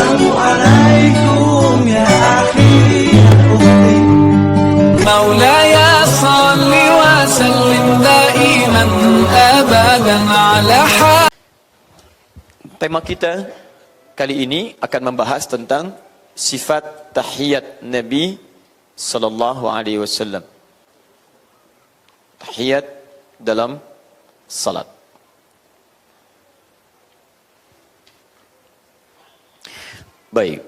Assalamualaikum ya akhi ya ukhti. Maulaya salli wa sallim daiman abadan ala. Tema kita kali ini akan membahas tentang sifat tahiyat Nabi sallallahu alaihi wasallam. Tahiyat dalam salat. Baik.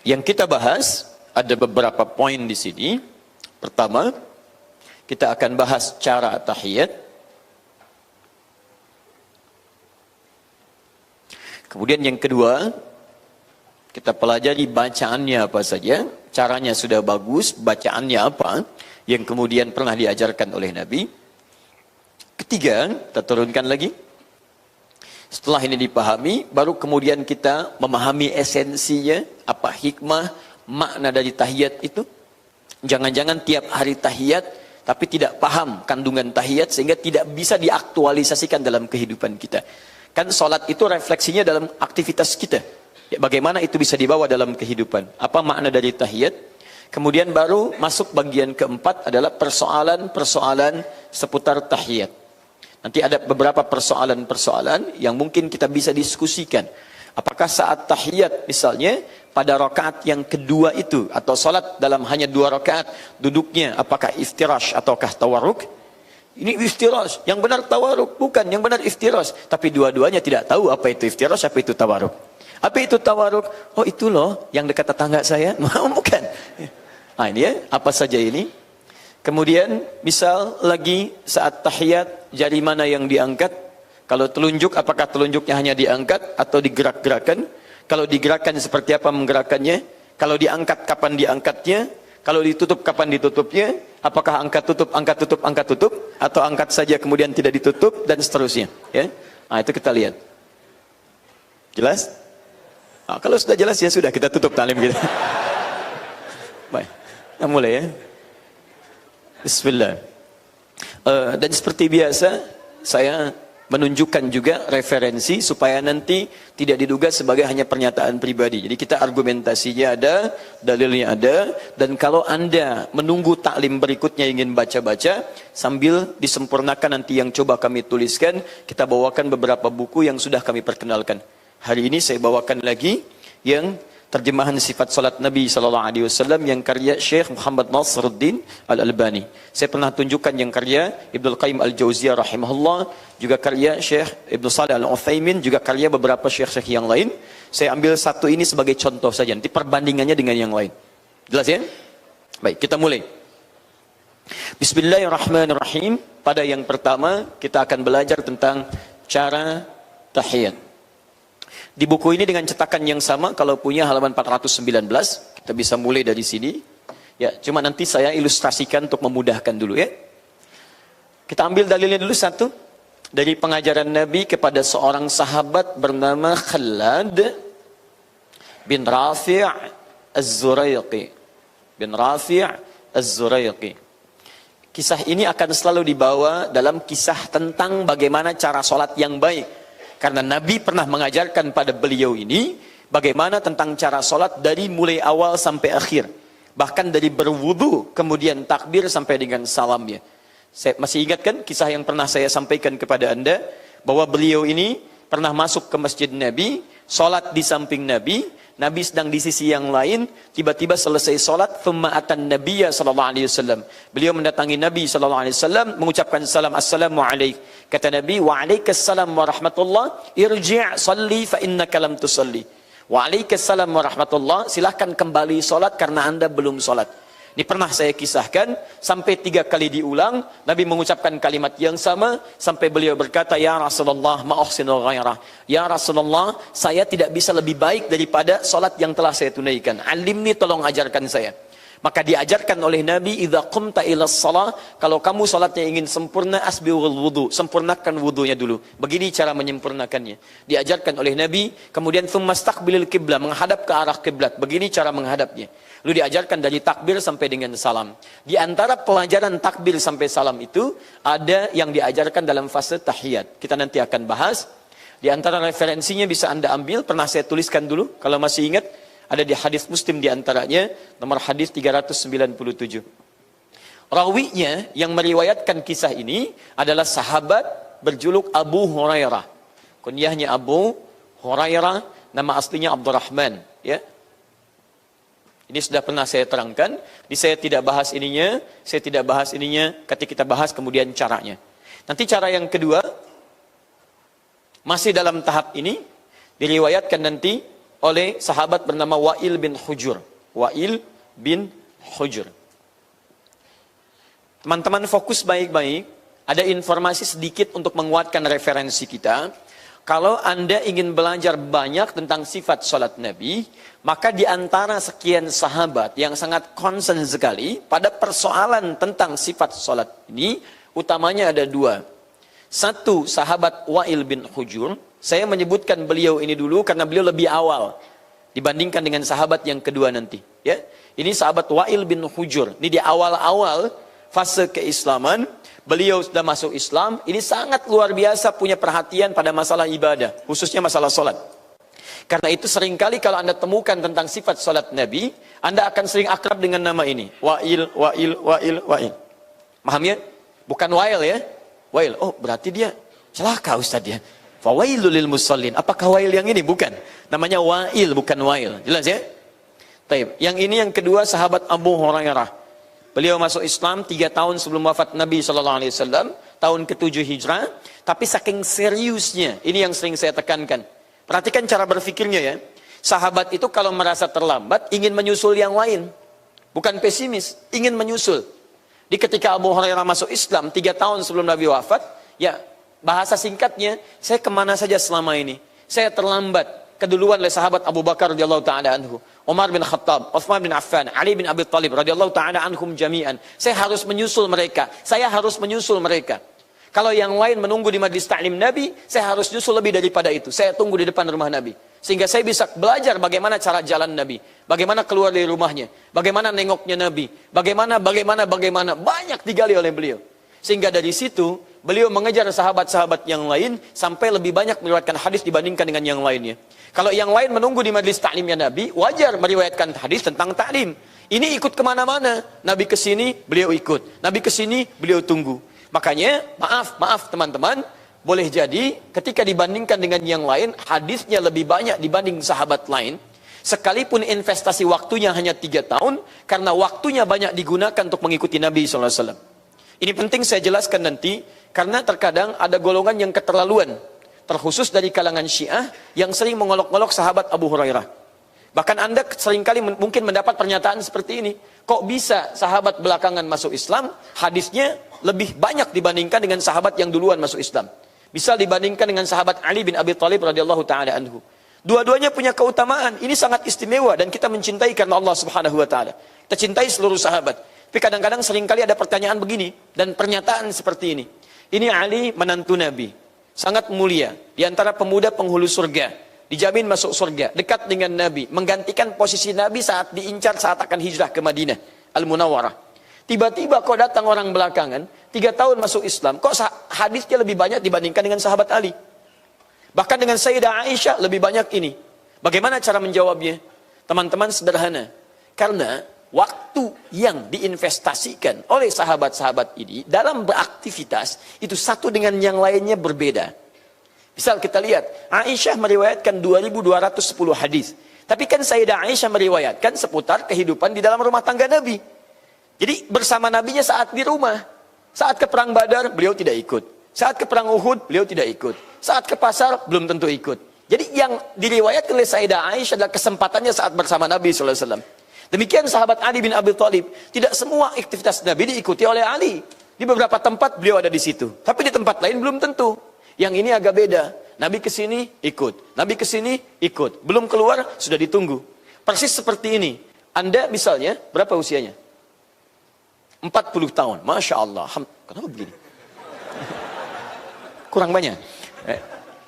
Yang kita bahas ada beberapa poin di sini. Pertama, kita akan bahas cara tahiyat. Kemudian yang kedua, kita pelajari bacaannya apa saja. Caranya sudah bagus, bacaannya apa yang kemudian pernah diajarkan oleh Nabi. Ketiga, kita turunkan lagi. Setelah ini dipahami, baru kemudian kita memahami esensinya, apa hikmah, makna dari tahiyat itu. Jangan-jangan tiap hari tahiyat, tapi tidak paham kandungan tahiyat, sehingga tidak bisa diaktualisasikan dalam kehidupan kita. Kan sholat itu refleksinya dalam aktivitas kita. Ya, bagaimana itu bisa dibawa dalam kehidupan? Apa makna dari tahiyat? Kemudian baru masuk bagian keempat adalah persoalan-persoalan seputar tahiyat. Nanti ada beberapa persoalan-persoalan yang mungkin kita bisa diskusikan. Apakah saat tahiyat misalnya pada rakaat yang kedua itu atau salat dalam hanya 2 rakaat duduknya apakah iftirash ataukah tawarruk? Ini iftirash, yang benar tawarruk, bukan yang benar iftirash. Tapi dua-duanya tidak tahu apa itu iftirash, apa itu tawarruk. Apa itu tawarruk? Oh itu loh yang dekat tetangga saya. Bukan. Nah ini ya, apa saja ini? Kemudian misal lagi saat tahiyat jari mana yang diangkat? Kalau telunjuk apakah telunjuknya hanya diangkat atau digerak-gerakan? Kalau digerakkan seperti apa menggerakkannya? Kalau diangkat kapan diangkatnya? Kalau ditutup kapan ditutupnya? Apakah angkat tutup, atau angkat saja kemudian tidak ditutup dan seterusnya? Ya, nah itu kita lihat. Jelas? Nah, kalau sudah jelas ya sudah kita tutup talim kita. Baik, kita mulai ya. Bismillah. Dan seperti biasa saya menunjukkan juga referensi supaya nanti tidak diduga sebagai hanya pernyataan pribadi. Jadi kita argumentasinya ada, dalilnya ada, dan kalau Anda menunggu taklim berikutnya ingin baca-baca sambil disempurnakan nanti yang coba kami tuliskan, kita bawakan beberapa buku yang sudah kami perkenalkan. Hari ini saya bawakan lagi yang terjemahan sifat salat Nabi SAW yang karya Syekh Muhammad Nasruddin Al-Albani. Saya pernah tunjukkan yang karya Ibnu Qayyim Al-Jauziyah rahimahullah, juga karya Syekh Ibnu Shalih Al-Utsaimin, juga karya beberapa syekh-syekh yang lain. Saya ambil satu ini sebagai contoh saja, nanti perbandingannya dengan yang lain. Jelas ya? Baik, kita mulai. Bismillahirrahmanirrahim. Pada yang pertama kita akan belajar tentang cara tahiyat. Di buku ini dengan cetakan yang sama, kalau punya halaman 419, kita bisa mulai dari sini. Ya, cuma nanti saya ilustrasikan untuk memudahkan dulu ya. Kita ambil dalilnya dulu satu. Dari pengajaran Nabi kepada seorang sahabat bernama Khalad bin Rafi' Az-Zuraiqi. Kisah ini akan selalu dibawa dalam kisah tentang bagaimana cara sholat yang baik. Karena Nabi pernah mengajarkan pada beliau ini bagaimana tentang cara sholat dari mulai awal sampai akhir. Bahkan dari berwudu, kemudian takbir sampai dengan salamnya. Saya masih ingat kan kisah yang pernah saya sampaikan kepada Anda, bahwa beliau ini pernah masuk ke masjid Nabi, sholat di samping Nabi, Nabi sedang di sisi yang lain, tiba-tiba selesai sholat, thumma atan Nabiya sallallahu alaihi wasallam. Beliau mendatangi Nabi sallallahu alaihi wasallam, mengucapkan salam, assalamu alaik. Kata Nabi, wa alaikassalam wa rahmatullah, irji' salli fa innaka lam tusalli. Wa alaikassalam wa rahmatullah, silahkan kembali sholat karena Anda belum sholat. Ini pernah saya kisahkan, sampai 3 kali diulang, Nabi mengucapkan kalimat yang sama, sampai beliau berkata, ya Rasulullah, ma'uhsinu ghairah. Ya Rasulullah, saya tidak bisa lebih baik daripada sholat yang telah saya tunaikan. Alimni, tolong ajarkan saya. Maka diajarkan oleh Nabi, idza qumta ilas shalah, kalau kamu salatnya ingin sempurna, asbighul wudu, sempurnakan wudunya dulu. Begini cara menyempurnakannya. Diajarkan oleh Nabi, kemudian tsumastaqbilil qiblah, menghadap ke arah kiblat. Begini cara menghadapnya. Lalu diajarkan dari takbir sampai dengan salam. Di antara pelajaran takbir sampai salam itu ada yang diajarkan dalam fase tahiyat. Kita nanti akan bahas. Di antara referensinya bisa Anda ambil, pernah saya tuliskan dulu, kalau masih ingat, ada di hadis Muslim di antaranya, nomor hadis 397. Rawinya yang meriwayatkan kisah ini adalah sahabat berjuluk Abu Hurairah. Kunyahnya Abu Hurairah, nama aslinya Abdurrahman. Ya. Ini sudah pernah saya terangkan, saya tidak bahas ininya, ketika kita bahas kemudian caranya. Nanti cara yang kedua, masih dalam tahap ini, diriwayatkan nanti oleh sahabat bernama Wa'il bin Hujur. Wa'il bin Hujur. Teman-teman fokus baik-baik, ada informasi sedikit untuk menguatkan referensi kita. Kalau Anda ingin belajar banyak tentang sifat salat Nabi, maka di antara sekian sahabat yang sangat concern sekali pada persoalan tentang sifat salat ini, utamanya ada dua. Satu, sahabat Wa'il bin Hujur. Saya menyebutkan beliau ini dulu karena beliau lebih awal dibandingkan dengan sahabat yang kedua nanti. Ya, ini sahabat Wa'il bin Hujur. Ini di awal-awal fase keislaman. Beliau sudah masuk Islam, ini sangat luar biasa punya perhatian pada masalah ibadah, khususnya masalah solat. Karena itu seringkali kalau Anda temukan tentang sifat solat Nabi, Anda akan sering akrab dengan nama ini. Wa'il, Wa'il, Wa'il, Wa'il. Paham ya? Bukan Wa'il ya? Wa'il, oh berarti dia celaka Ustaz ya. Fawailul lil musallin. Apakah Wa'il yang ini? Bukan. Namanya Wa'il, bukan Wa'il. Jelas ya? Taib. Yang ini yang kedua sahabat Abu Hurairah. Beliau masuk Islam 3 tahun sebelum wafat Nabi SAW, tahun ke-7 Hijrah. Tapi saking seriusnya, ini yang sering saya tekankan. Perhatikan cara berfikirnya ya. Sahabat itu kalau merasa terlambat, ingin menyusul yang lain. Bukan pesimis, ingin menyusul. Di ketika Abu Hurairah masuk Islam 3 tahun sebelum Nabi wafat, ya bahasa singkatnya, saya kemana saja selama ini? Saya terlambat. Keduluan oleh sahabat Abu Bakar radhiyallahu taala anhu, Umar bin Khattab, Utsman bin Affan, Ali bin Abi Thalib radhiyallahu taala anhum jami'an. Saya harus menyusul mereka. Kalau yang lain menunggu di majlis ta'lim Nabi, saya harus nyusul lebih daripada itu. Saya tunggu di depan rumah Nabi. Sehingga saya bisa belajar bagaimana cara jalan Nabi, bagaimana keluar dari rumahnya, bagaimana nengoknya Nabi, bagaimana banyak digali oleh beliau. Sehingga dari situ beliau mengejar sahabat-sahabat yang lain sampai lebih banyak meriwayatkan hadis dibandingkan dengan yang lainnya. Kalau yang lain menunggu di majlis ta'limnya Nabi, wajar meriwayatkan hadis tentang ta'lim. Ini ikut kemana-mana. Nabi kesini, beliau ikut. Nabi kesini, beliau tunggu. Makanya, maaf teman-teman, boleh jadi ketika dibandingkan dengan yang lain, hadisnya lebih banyak dibanding sahabat lain. Sekalipun investasi waktunya hanya 3 tahun, karena waktunya banyak digunakan untuk mengikuti Nabi SAW. Ini penting saya jelaskan nanti, karena terkadang ada golongan yang keterlaluan. Terkhusus dari kalangan Syiah yang sering mengolok-olok sahabat Abu Hurairah. Bahkan Anda seringkali mungkin mendapat pernyataan seperti ini. Kok bisa sahabat belakangan masuk Islam, hadisnya lebih banyak dibandingkan dengan sahabat yang duluan masuk Islam. Bisa dibandingkan dengan sahabat Ali bin Abi Thalib radhiyallahu taala anhu. Dua-duanya punya keutamaan. Ini sangat istimewa dan kita mencintai karena Allah Subhanahu wa taala. Kita cintai seluruh sahabat. Tapi kadang-kadang seringkali ada pertanyaan begini dan pernyataan seperti ini. Ini Ali menantu Nabi. Sangat mulia, di antara pemuda penghulu surga, dijamin masuk surga, dekat dengan Nabi, menggantikan posisi Nabi saat diincar saat akan hijrah ke Madinah Al-Munawwarah. Tiba-tiba kok datang orang belakangan, 3 tahun masuk Islam, kok hadisnya lebih banyak dibandingkan dengan sahabat Ali. Bahkan dengan Sayyidah Aisyah lebih banyak ini. Bagaimana cara menjawabnya? Teman-teman sederhana, karena waktu yang diinvestasikan oleh sahabat-sahabat ini dalam beraktivitas itu satu dengan yang lainnya berbeda. Misal kita lihat, Aisyah meriwayatkan 2210 hadis. Tapi kan Sayyidah Aisyah meriwayatkan seputar kehidupan di dalam rumah tangga Nabi. Jadi bersama Nabinya saat di rumah. Saat ke perang Badar, beliau tidak ikut. Saat ke perang Uhud, beliau tidak ikut. Saat ke pasar, belum tentu ikut. Jadi yang diriwayatkan oleh Sayyidah Aisyah adalah kesempatannya saat bersama Nabi SAW. Demikian sahabat Ali bin Abi Thalib. Tidak semua aktivitas Nabi diikuti oleh Ali. Di beberapa tempat beliau ada di situ. Tapi di tempat lain belum tentu. Yang ini agak beda. Nabi kesini ikut. Nabi kesini ikut. Belum keluar sudah ditunggu. Persis seperti ini. Anda misalnya berapa usianya? 40 tahun. Masya Allah. Kenapa begini? Kurang banyak.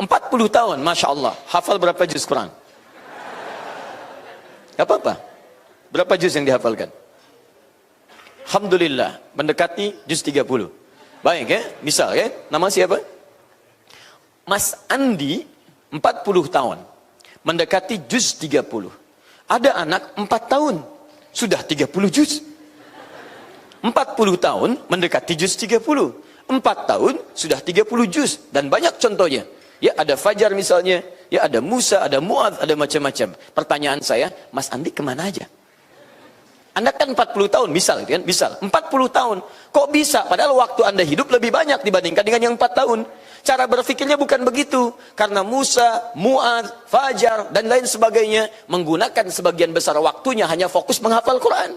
40 tahun. Masya Allah. Hafal berapa juz Quran? Gak apa-apa. Berapa juz yang dihafalkan? Alhamdulillah, mendekati juz 30. Baik ya, misal ya, nama siapa? Mas Andi 40 tahun, mendekati juz 30. Ada anak 4 tahun, sudah 30 juz. 40 tahun, mendekati juz 30. 4 tahun, sudah 30 juz. Dan banyak contohnya. Ya, ada Fajar misalnya, ya ada Musa, ada Mu'adz, ada macam-macam. Pertanyaan saya, Mas Andi kemana aja? Anda kan 40 tahun, misal, kan? Misal, 40 tahun. Kok bisa? Padahal waktu Anda hidup lebih banyak dibandingkan dengan yang 4 tahun. Cara berpikirnya bukan begitu. Karena Musa, Mu'adz, Fajar, dan lain sebagainya menggunakan sebagian besar waktunya hanya fokus menghafal Quran.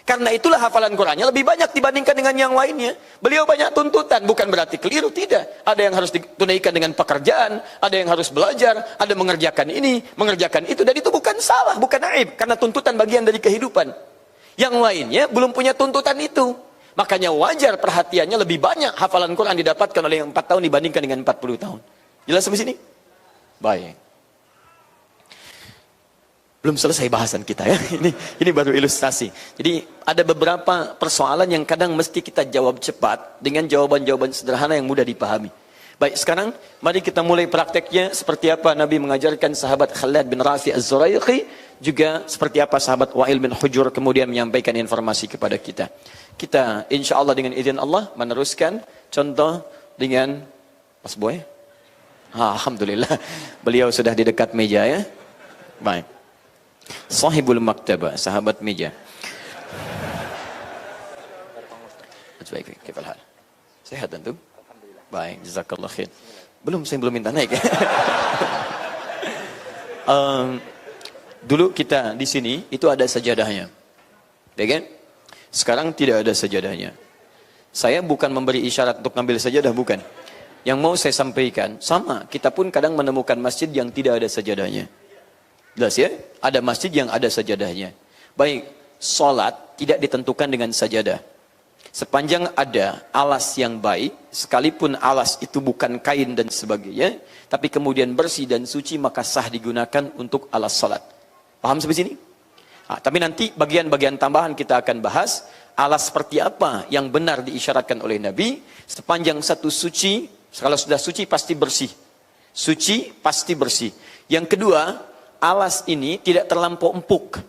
Karena itulah hafalan Qurannya lebih banyak dibandingkan dengan yang lainnya. Beliau banyak tuntutan, bukan berarti keliru, tidak. Ada yang harus ditunaikan dengan pekerjaan, ada yang harus belajar, ada mengerjakan ini, mengerjakan itu. Dan itu bukan salah, bukan aib. Karena tuntutan bagian dari kehidupan. Yang lainnya belum punya tuntutan itu. Makanya wajar perhatiannya lebih banyak hafalan Quran didapatkan oleh yang 4 tahun dibandingkan dengan 40 tahun. Jelas sampai sini? Baik. Belum selesai bahasan kita ya. Ini baru ilustrasi. Jadi ada beberapa persoalan yang kadang mesti kita jawab cepat dengan jawaban-jawaban sederhana yang mudah dipahami. Baik, sekarang mari kita mulai prakteknya seperti apa Nabi mengajarkan sahabat Khalid bin Rafi Az-Zuraiqi, juga seperti apa sahabat Wa'il bin Hujur kemudian menyampaikan informasi kepada kita. Kita insya Allah dengan izin Allah meneruskan contoh dengan Mas Boy. Alhamdulillah, beliau sudah di dekat meja ya. Baik. Sahibul Maktabah, sahabat meja. Baik, kifal hal? Sehat tentu? Baik, jazakallah khair. Saya belum minta naik. Dulu kita di sini itu ada sajadahnya. Ya kan? Sekarang tidak ada sajadahnya. Saya bukan memberi isyarat untuk ngambil sajadah, bukan. Yang mau saya sampaikan, sama, kita pun kadang menemukan masjid yang tidak ada sajadahnya. Jelas ya? Ada masjid yang ada sajadahnya. Baik, sholat tidak ditentukan dengan sajadah. Sepanjang ada alas yang baik, sekalipun alas itu bukan kain dan sebagainya, tapi kemudian bersih dan suci, maka sah digunakan untuk alas sholat. Paham sampai sini? Tapi nanti bagian-bagian tambahan kita akan bahas, alas seperti apa yang benar diisyaratkan oleh Nabi, sepanjang satu suci, kalau sudah suci pasti bersih. Suci pasti bersih. Yang kedua, alas ini tidak terlampau empuk.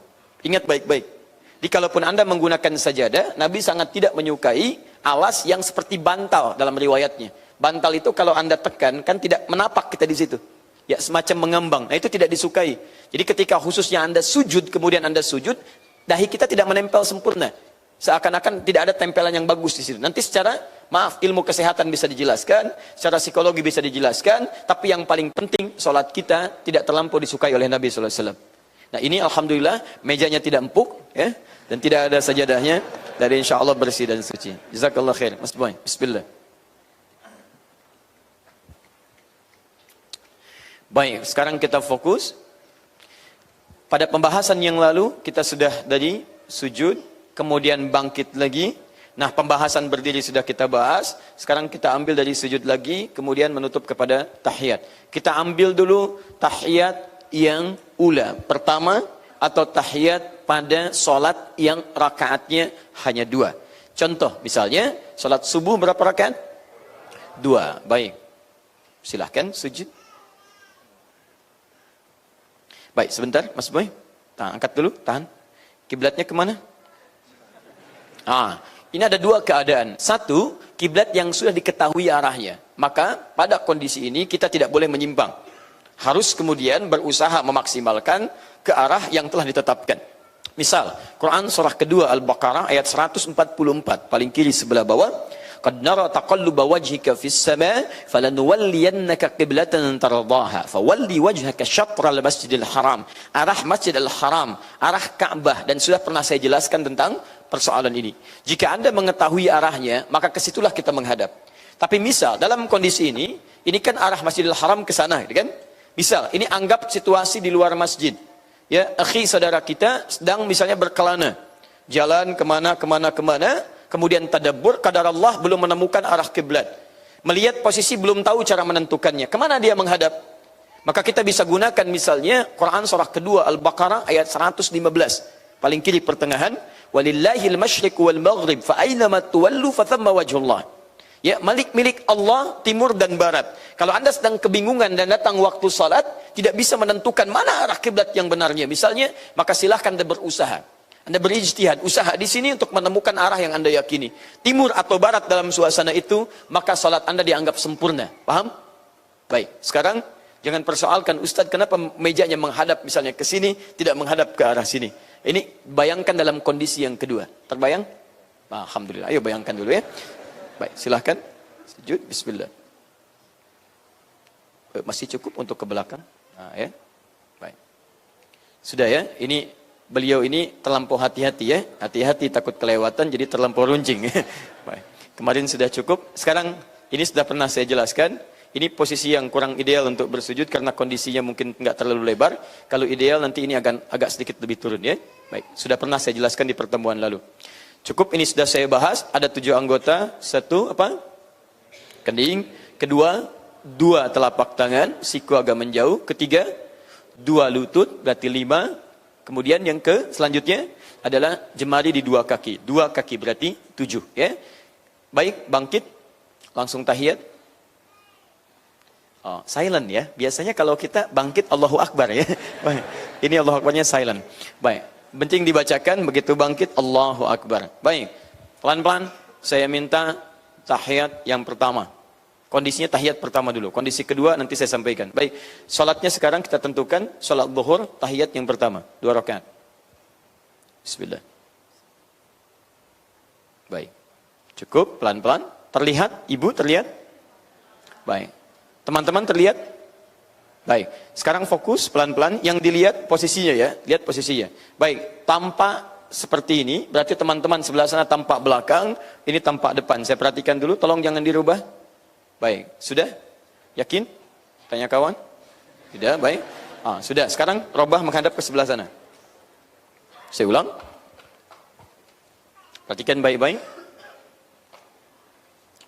Ingat baik-baik. Jadi kalaupun Anda menggunakan sajadah, Nabi sangat tidak menyukai alas yang seperti bantal dalam riwayatnya. Bantal itu kalau Anda tekan, kan tidak menapak kita di situ. Ya, semacam mengembang. Nah, itu tidak disukai. Jadi ketika khususnya Anda sujud, kemudian Anda sujud, dahi kita tidak menempel sempurna. Seakan-akan tidak ada tempelan yang bagus di situ. Nanti secara, maaf, ilmu kesehatan bisa dijelaskan, secara psikologi bisa dijelaskan, tapi yang paling penting, sholat kita tidak terlampau disukai oleh Nabi SAW. Nah, ini alhamdulillah, mejanya tidak empuk, ya, dan tidak ada sajadahnya, dari insya Allah bersih dan suci. Jazakallah khair. Mas Boy, bismillah. Baik, sekarang kita fokus. Pada pembahasan yang lalu, kita sudah dari sujud, kemudian bangkit lagi. Nah, pembahasan berdiri sudah kita bahas. Sekarang kita ambil dari sujud lagi, kemudian menutup kepada tahiyat. Kita ambil dulu tahiyat yang ula. Pertama, atau tahiyat pada solat yang rakaatnya hanya 2. Contoh, misalnya, solat subuh berapa rakaat? 2. Baik. Silahkan sujud. Baik, sebentar, Mas Boy. Angkat dulu, tahan. Kiblatnya kemana? Ini ada 2 keadaan. Satu, kiblat yang sudah diketahui arahnya. Maka pada kondisi ini kita tidak boleh menyimpang. Harus kemudian berusaha memaksimalkan ke arah yang telah ditetapkan. Misal, Quran surah kedua Al-Baqarah ayat 144, paling kiri sebelah bawah. Qad nara taqalluba wajhika fis sama' falanuwalliyannaka qiblatan tardaha fawalli wajhaka syatral masjidil haram. Arah Masjidil Haram, arah Ka'bah, dan sudah pernah saya jelaskan tentang persoalan ini. Jika Anda mengetahui arahnya, maka ke situlah kita menghadap. Tapi misal dalam kondisi ini kan arah Masjidil Haram ke sana, gitu kan? Misal ini anggap situasi di luar masjid. Ya, akhi saudara kita sedang misalnya berkelana, jalan kemana, kemudian tadabbur, kadar Allah belum menemukan arah kiblat. Melihat posisi belum tahu cara menentukannya. Kemana dia menghadap? Maka kita bisa gunakan misalnya Quran surah kedua Al-Baqarah ayat 115. Paling kiri pertengahan. Walillahil masyriq wal maghrib fa aynama tuwallu fa thamma wajhullah. Ya, milik Allah timur dan barat. Kalau Anda sedang kebingungan dan datang waktu salat, tidak bisa menentukan mana arah kiblat yang benarnya. Misalnya, maka silahkan Anda berusaha. Anda berijtihad, usaha di sini untuk menemukan arah yang Anda yakini. Timur atau barat dalam suasana itu, maka salat Anda dianggap sempurna. Paham? Baik, sekarang jangan persoalkan, Ustadz kenapa mejanya menghadap misalnya ke sini, tidak menghadap ke arah sini. Ini bayangkan dalam kondisi yang kedua. Terbayang? Alhamdulillah, ayo bayangkan dulu ya. Baik, silahkan. Sujud, bismillah. Masih cukup untuk ke belakang? Nah, ya. Baik. Sudah ya, ini beliau ini terlampau hati-hati ya. Hati-hati takut kelewatan, jadi terlampau runcing. Baik. Kemarin sudah cukup. Sekarang, ini sudah pernah saya jelaskan. Ini posisi yang kurang ideal untuk bersujud karena kondisinya mungkin nggak terlalu lebar. Kalau ideal nanti ini agak sedikit lebih turun ya. Baik, sudah pernah saya jelaskan di pertemuan lalu. Cukup, ini sudah saya bahas. Ada 7 anggota. 1 apa? Kening. Kedua, 2 telapak tangan, siku agak menjauh. Ketiga, 2 lutut, berarti 5. Kemudian yang selanjutnya adalah jemari di 2 kaki. 2 kaki berarti 7 ya. Baik, bangkit. Langsung tahiyat. Oh, silent ya. Biasanya kalau kita bangkit Allahu Akbar ya. Baik. Ini Allahu Akbarnya silent. Baik. Penting dibacakan begitu bangkit Allahu Akbar. Baik. Pelan-pelan saya minta tahiyat yang pertama. Kondisinya tahiyat pertama dulu. Kondisi kedua nanti saya sampaikan. Baik. Salatnya sekarang kita tentukan salat zuhur tahiyat yang pertama, 2 rakaat. Bismillah. Baik. Cukup pelan-pelan. Terlihat? Ibu terlihat? Baik. Teman-teman terlihat? Baik, sekarang fokus pelan-pelan, yang dilihat posisinya ya, lihat posisinya. Baik, tampak seperti ini, berarti teman-teman sebelah sana tampak belakang, ini tampak depan. Saya perhatikan dulu, tolong jangan dirubah. Baik, sudah? Yakin? Tanya kawan? Tidak, baik. Sudah, sekarang robah menghadap ke sebelah sana. Saya ulang. Perhatikan baik-baik.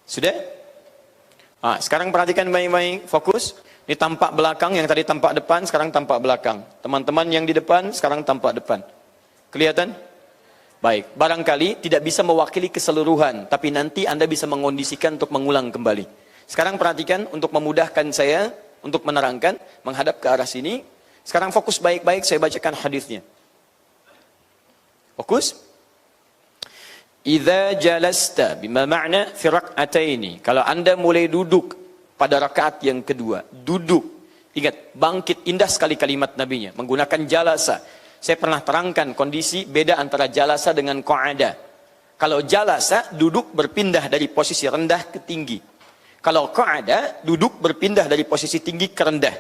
Sudah? Sekarang perhatikan baik-baik, fokus. Ini tampak belakang, yang tadi tampak depan, sekarang tampak belakang. Teman-teman yang di depan, sekarang tampak depan. Kelihatan? Baik, barangkali tidak bisa mewakili keseluruhan, tapi nanti Anda bisa mengondisikan untuk mengulang kembali. Sekarang perhatikan, untuk memudahkan saya, untuk menerangkan, menghadap ke arah sini. Sekarang fokus baik-baik, saya bacakan hadisnya. Fokus. Idza jalasta, bima ma'na fi rak'ataini. Kalau Anda mulai duduk pada rakaat yang kedua, duduk. Ingat, bangkit, indah sekali kalimat nabinya. Menggunakan jalasa. Saya pernah terangkan kondisi beda antara jalasa dengan qa'ada. Kalau jalasa, duduk berpindah dari posisi rendah ke tinggi. Kalau qa'ada, duduk berpindah dari posisi tinggi ke rendah.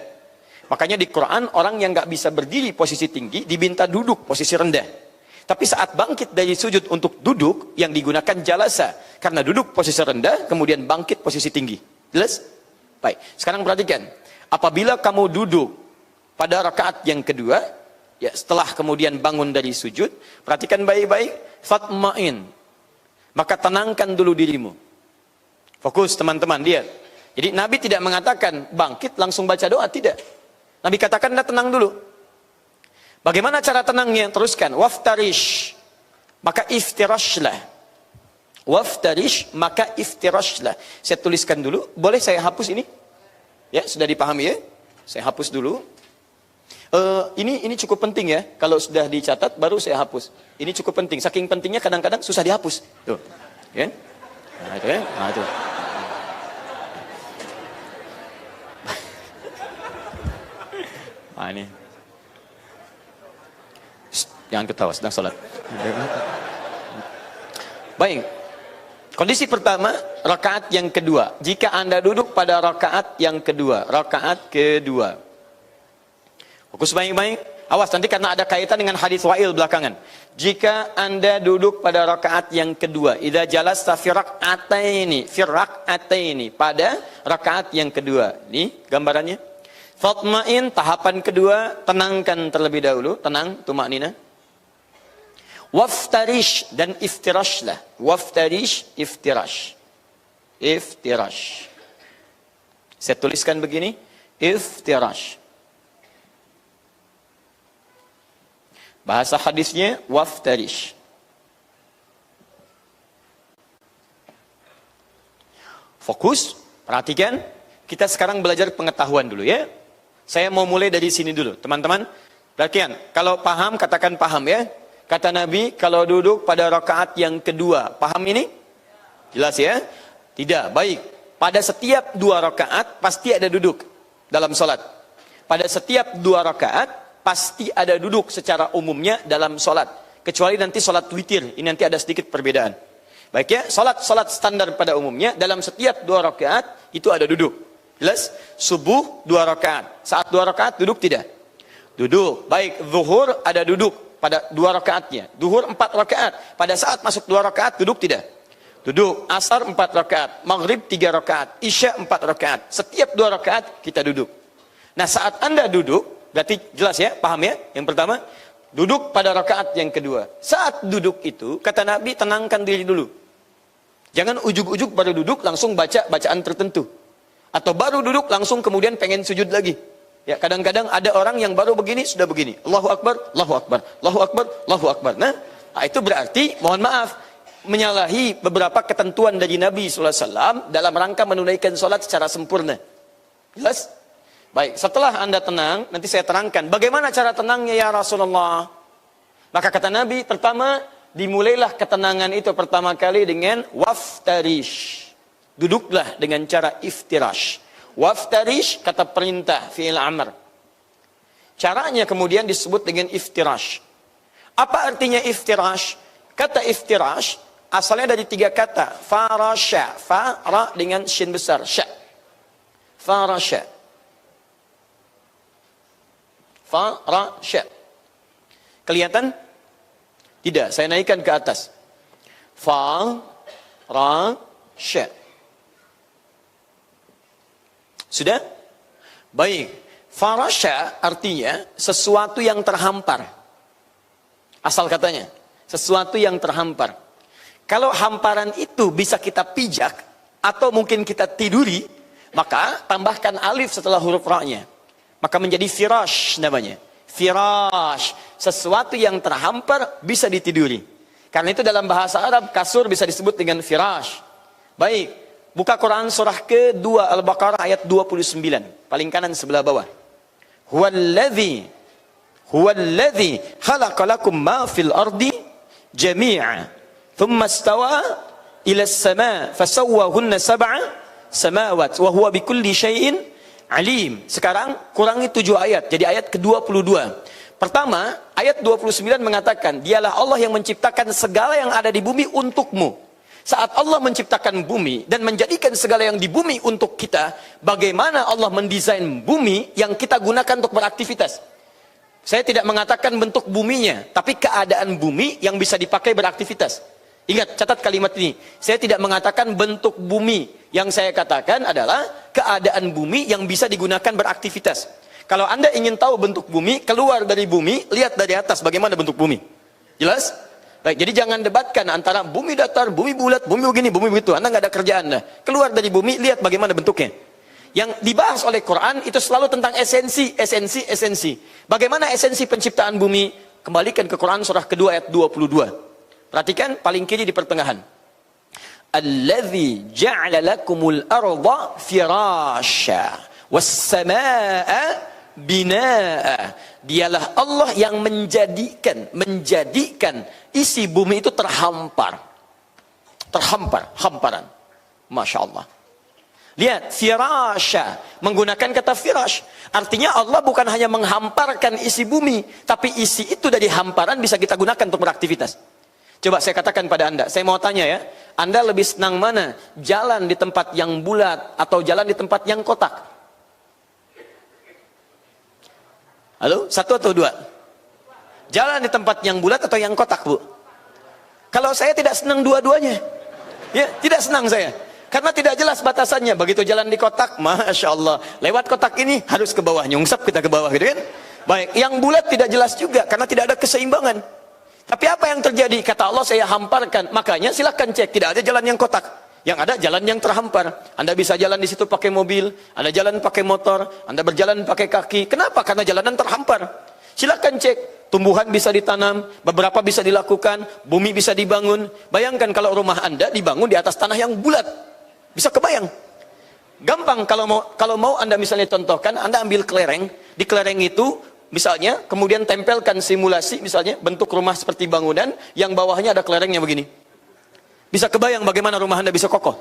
Makanya di Quran, orang yang nggak bisa berdiri posisi tinggi, diminta duduk posisi rendah. Tapi saat bangkit dari sujud untuk duduk, yang digunakan jalasa. Karena duduk posisi rendah, kemudian bangkit posisi tinggi. Jelas? Baik, sekarang perhatikan. Apabila kamu duduk pada rakaat yang kedua, ya setelah kemudian bangun dari sujud, perhatikan baik-baik, fatma'in. Maka tenangkan dulu dirimu. Fokus teman-teman, lihat. Jadi Nabi tidak mengatakan bangkit langsung baca doa, tidak. Nabi katakan Anda tenang dulu. Bagaimana cara tenangnya? Teruskan, waftarish. Maka iftirashlah. Waftarish, maka iftirashlah. Saya tuliskan dulu. Boleh saya hapus ini? Ya, sudah dipahami ya? Saya hapus dulu. Ini cukup penting ya. Kalau sudah dicatat, baru saya hapus. Ini cukup penting. Saking pentingnya kadang-kadang susah dihapus. Tuh. Ya? Nah, itu ya. Nah, itu. Nah, ini. Shh, jangan ketawa, sedang sholat. Baik. Kondisi pertama, rakaat yang kedua. Jika Anda duduk pada rakaat yang kedua. Rakaat kedua. Fokus baik-baik. Awas nanti karena ada kaitan dengan hadis Wa'il belakangan. Jika Anda duduk pada rakaat yang kedua. Idza jalasta fi rak'ataini. Pada rakaat yang kedua. Ini gambarannya. Fatma'in, tahapan kedua. Tenangkan terlebih dahulu. Tenang, tumaknina. Waftarish dan iftirashlah. Waftarish, iftirash. Iftirash. Saya tuliskan begini. Iftirash. Bahasa hadisnya waftarish. Fokus, perhatikan. Kita sekarang belajar pengetahuan dulu ya. Saya mau mulai dari sini dulu, teman-teman. Perhatikan, kalau paham katakan paham ya. Kata Nabi, kalau duduk pada rakaat yang kedua, paham ini? Jelas ya? Tidak, baik. Pada setiap 2 rakaat pasti ada duduk dalam sholat. Pada setiap 2 rakaat pasti ada duduk secara umumnya dalam sholat. Kecuali nanti sholat witir, ini nanti ada sedikit perbedaan. Baik ya, sholat standar pada umumnya dalam setiap 2 rakaat itu ada duduk. Jelas? Subuh 2 rakaat. Saat 2 rakaat duduk tidak? Duduk. Baik, zuhur ada duduk pada 2 rakaatnya. Zuhur 4 rakaat. Pada saat masuk 2 rakaat duduk tidak? Duduk. Asar 4 rakaat. Maghrib 3 rakaat. Isya 4 rakaat. Setiap 2 rakaat kita duduk. Nah, saat Anda duduk, berarti jelas ya, paham ya? Yang pertama, duduk pada rakaat yang kedua. Saat duduk itu, kata Nabi, tenangkan diri dulu. Jangan ujuk-ujuk baru duduk langsung baca bacaan tertentu. Atau baru duduk langsung kemudian pengen sujud lagi. Ya, kadang-kadang ada orang yang baru begini sudah begini. Allahu Akbar, Allahu Akbar, Allahu Akbar, Allahu Akbar. Nah, itu berarti mohon maaf menyalahi beberapa ketentuan dari Nabi SAW dalam rangka menunaikan sholat secara sempurna. Jelas? Baik, setelah Anda tenang, nanti saya terangkan bagaimana cara tenangnya ya Rasulullah. Maka kata Nabi, pertama dimulailah ketenangan itu pertama kali dengan waftarish. Duduklah dengan cara iftirash. Waftarish kata perintah fi'il amr. Caranya kemudian disebut dengan iftirash. Apa artinya iftirash? Kata iftirash asalnya dari 3 kata. Farasha, fa dengan shin besar, sya. Farasha. Farasha. Kelihatan? Tidak, saya naikkan ke atas. Farasha. Sudah? Baik. Farasha artinya sesuatu yang terhampar. Asal katanya. Sesuatu yang terhampar. Kalau hamparan itu bisa kita pijak, atau mungkin kita tiduri, maka tambahkan alif setelah huruf ra-nya. Maka menjadi firash namanya. Firash. Sesuatu yang terhampar bisa ditiduri. Karena itu dalam bahasa Arab, kasur bisa disebut dengan firash. Baik. Buka Quran surah ke-2 Al-Baqarah ayat 29. Paling kanan sebelah bawah. Huwallazi khalaqa lakum ma fil ardi jami'a. Thumma istawa ila as-sama' fasawwahunna sab'a samawat wa huwa bikulli syai'in alim. Sekarang kurangi 7 ayat. Jadi ayat ke-22. Pertama, ayat 29 mengatakan, dialah Allah yang menciptakan segala yang ada di bumi untukmu. Saat Allah menciptakan bumi dan menjadikan segala yang di bumi untuk kita, bagaimana Allah mendesain bumi yang kita gunakan untuk beraktivitas. Saya tidak mengatakan bentuk buminya, tapi keadaan bumi yang bisa dipakai beraktivitas. Ingat, catat kalimat ini. Saya tidak mengatakan bentuk bumi. Yang saya katakan adalah keadaan bumi yang bisa digunakan beraktivitas. Kalau Anda ingin tahu bentuk bumi, keluar dari bumi, lihat dari atas bagaimana bentuk bumi. Jelas? Baik, jadi jangan debatkan antara bumi datar, bumi bulat, bumi begini, bumi begitu. Anda nggak ada kerjaan. Keluar dari bumi, lihat bagaimana bentuknya. Yang dibahas oleh Quran itu selalu tentang esensi. Bagaimana esensi penciptaan bumi? Kembalikan ke Quran surah kedua ayat 22. Perhatikan paling kiri di pertengahan. Alladzi ja'ala lakumul arda firasya was samaa'a binaa. Dialah Allah yang menjadikan isi bumi itu hamparan. Masya Allah. Lihat, firasya menggunakan kata firash. Artinya Allah bukan hanya menghamparkan isi bumi, tapi isi itu dari hamparan bisa kita gunakan untuk beraktivitas. Coba saya katakan pada Anda, saya mau tanya ya, Anda lebih senang mana? Jalan di tempat yang bulat atau jalan di tempat yang kotak? Halo, 1 atau 2? Jalan di tempat yang bulat atau yang kotak, Bu? Kalau saya tidak senang dua-duanya. Ya, tidak senang saya. Karena tidak jelas batasannya. Begitu jalan di kotak, Masya Allah. Lewat kotak ini harus ke bawah. Nyungsep kita ke bawah, gitu kan? Baik, yang bulat tidak jelas juga. Karena tidak ada keseimbangan. Tapi apa yang terjadi? Kata Allah, saya hamparkan. Makanya silahkan cek. Tidak ada jalan yang kotak. Yang ada jalan yang terhampar. Anda bisa jalan di situ pakai mobil, Anda jalan pakai motor, Anda berjalan pakai kaki. Kenapa? Karena jalanan terhampar. Silakan cek. Tumbuhan bisa ditanam, beberapa bisa dilakukan, bumi bisa dibangun. Bayangkan kalau rumah Anda dibangun di atas tanah yang bulat. Bisa kebayang? Gampang kalau mau Anda misalnya contohkan, Anda ambil kelereng, di kelereng itu misalnya kemudian tempelkan simulasi misalnya bentuk rumah seperti bangunan yang bawahnya ada kelerengnya begini. Bisa kebayang bagaimana rumah Anda bisa kokoh?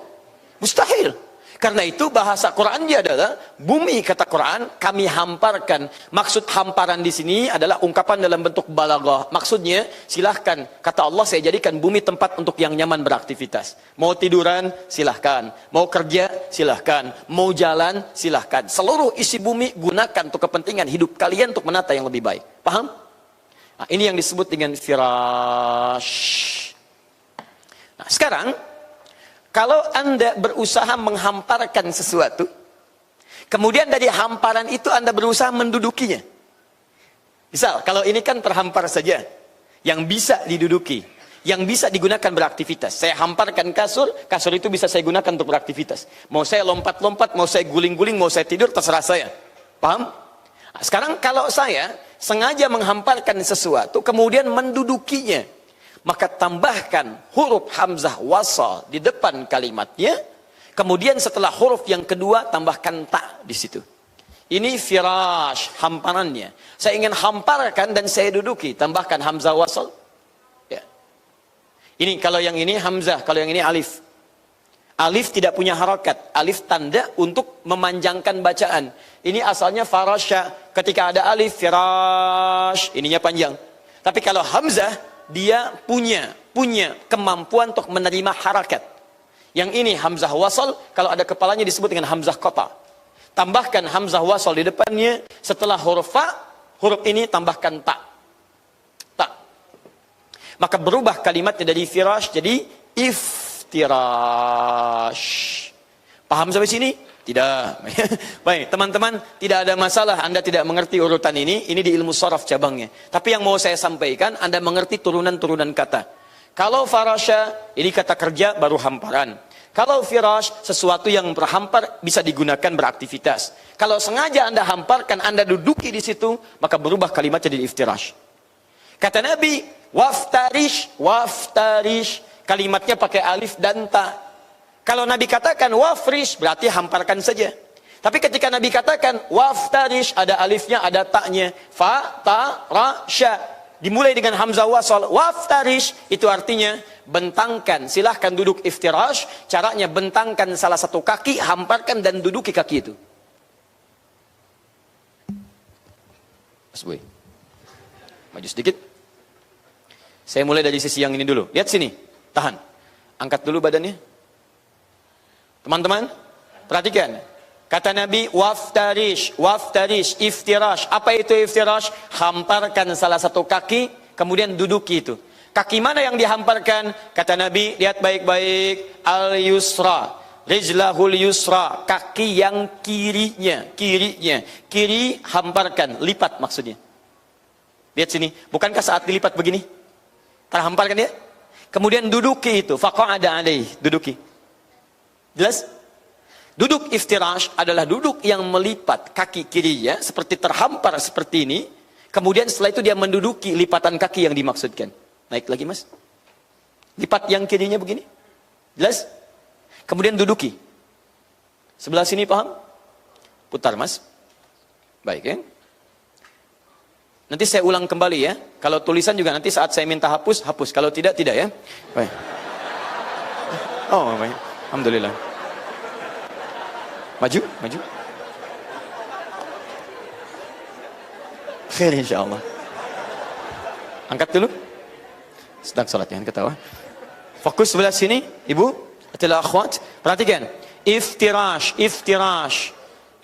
Mustahil. Karena itu bahasa Qurannya adalah bumi, kata Quran, kami hamparkan. Maksud hamparan di sini adalah ungkapan dalam bentuk balaghah. Maksudnya, silahkan, kata Allah, saya jadikan bumi tempat untuk yang nyaman beraktivitas. Mau tiduran, silahkan. Mau kerja, silahkan. Mau jalan, silahkan. Seluruh isi bumi gunakan untuk kepentingan hidup kalian untuk menata yang lebih baik. Paham? Nah, ini yang disebut dengan firash. Nah, sekarang kalau Anda berusaha menghamparkan sesuatu, kemudian dari hamparan itu Anda berusaha mendudukinya. Misal, kalau ini kan terhampar saja, yang bisa diduduki, yang bisa digunakan beraktivitas. Saya hamparkan kasur, kasur itu bisa saya gunakan untuk beraktivitas. Mau saya lompat-lompat, mau saya guling-guling, mau saya tidur, terserah saya. Paham? Nah, sekarang kalau saya sengaja menghamparkan sesuatu, kemudian mendudukinya, maka tambahkan huruf hamzah wasal di depan kalimatnya. Kemudian setelah huruf yang kedua tambahkan ta di situ. Ini firash, hamparannya. Saya ingin hamparkan dan saya duduki, tambahkan hamzah wasal. Ya. Ini kalau yang ini hamzah, kalau yang ini alif. Alif tidak punya harakat. Alif tanda untuk memanjangkan bacaan. Ini asalnya farasha. Ketika ada alif, firash, ininya panjang. Tapi kalau hamzah, dia punya kemampuan untuk menerima harakat. Yang ini hamzah wasal, kalau ada kepalanya disebut dengan hamzah qata. Tambahkan hamzah wasal di depannya, setelah huruf fa, huruf ini tambahkan ta. Ta. Maka berubah kalimatnya dari firash jadi iftirash. Paham sampai sini? Tidak. Baik, teman-teman, tidak ada masalah Anda tidak mengerti urutan ini di ilmu sharaf cabangnya. Tapi yang mau saya sampaikan, Anda mengerti turunan-turunan kata. Kalau farasha, ini kata kerja baru hamparan. Kalau firash, sesuatu yang berhampar bisa digunakan beraktivitas. Kalau sengaja Anda hamparkan, Anda duduki di situ, maka berubah kalimatnya jadi iftirash. Kata Nabi, waftarish, kalimatnya pakai alif dan ta. Kalau Nabi katakan wafrish, berarti hamparkan saja. Tapi ketika Nabi katakan waftarish, ada alifnya, ada ta'nya. Fa, ta, ra, sya. Dimulai dengan hamzah wasal. Waftarish, itu artinya bentangkan. Silahkan duduk iftirash. Caranya bentangkan salah satu kaki, hamparkan dan duduki kaki itu. Mas Boy, maju sedikit. Saya mulai dari sisi yang ini dulu. Lihat sini, tahan. Angkat dulu badannya. Teman-teman, perhatikan. Kata Nabi, waftarish, iftirash. Apa itu iftirash? Hamparkan salah satu kaki, kemudian duduki itu. Kaki mana yang dihamparkan? Kata Nabi, lihat baik-baik. Al-yusra, rijlahul yusra. Kaki yang kirinya. Kiri hamparkan, lipat maksudnya. Lihat sini, bukankah saat dilipat begini? Terhamparkan ya? Kemudian duduki itu. Faqa'ada alaih, duduki. Jelas? Duduk iftirash adalah duduk yang melipat kaki kirinya seperti terhampar seperti ini. Kemudian setelah itu dia menduduki lipatan kaki yang dimaksudkan. Naik lagi mas. Lipat yang kirinya begini. Jelas? Kemudian duduki. Sebelah sini paham? Putar mas. Baik ya. Nanti saya ulang kembali ya. Kalau tulisan juga nanti saat saya minta hapus. Kalau tidak ya. Baik. Oh baik. Alhamdulillah. Maju. Khair insyaallah. Angkat dulu. Sedang salat, jangan ketawa. Fokus sebelah sini, ibu. Adalah akhwat. Perhatikan. Iftirash.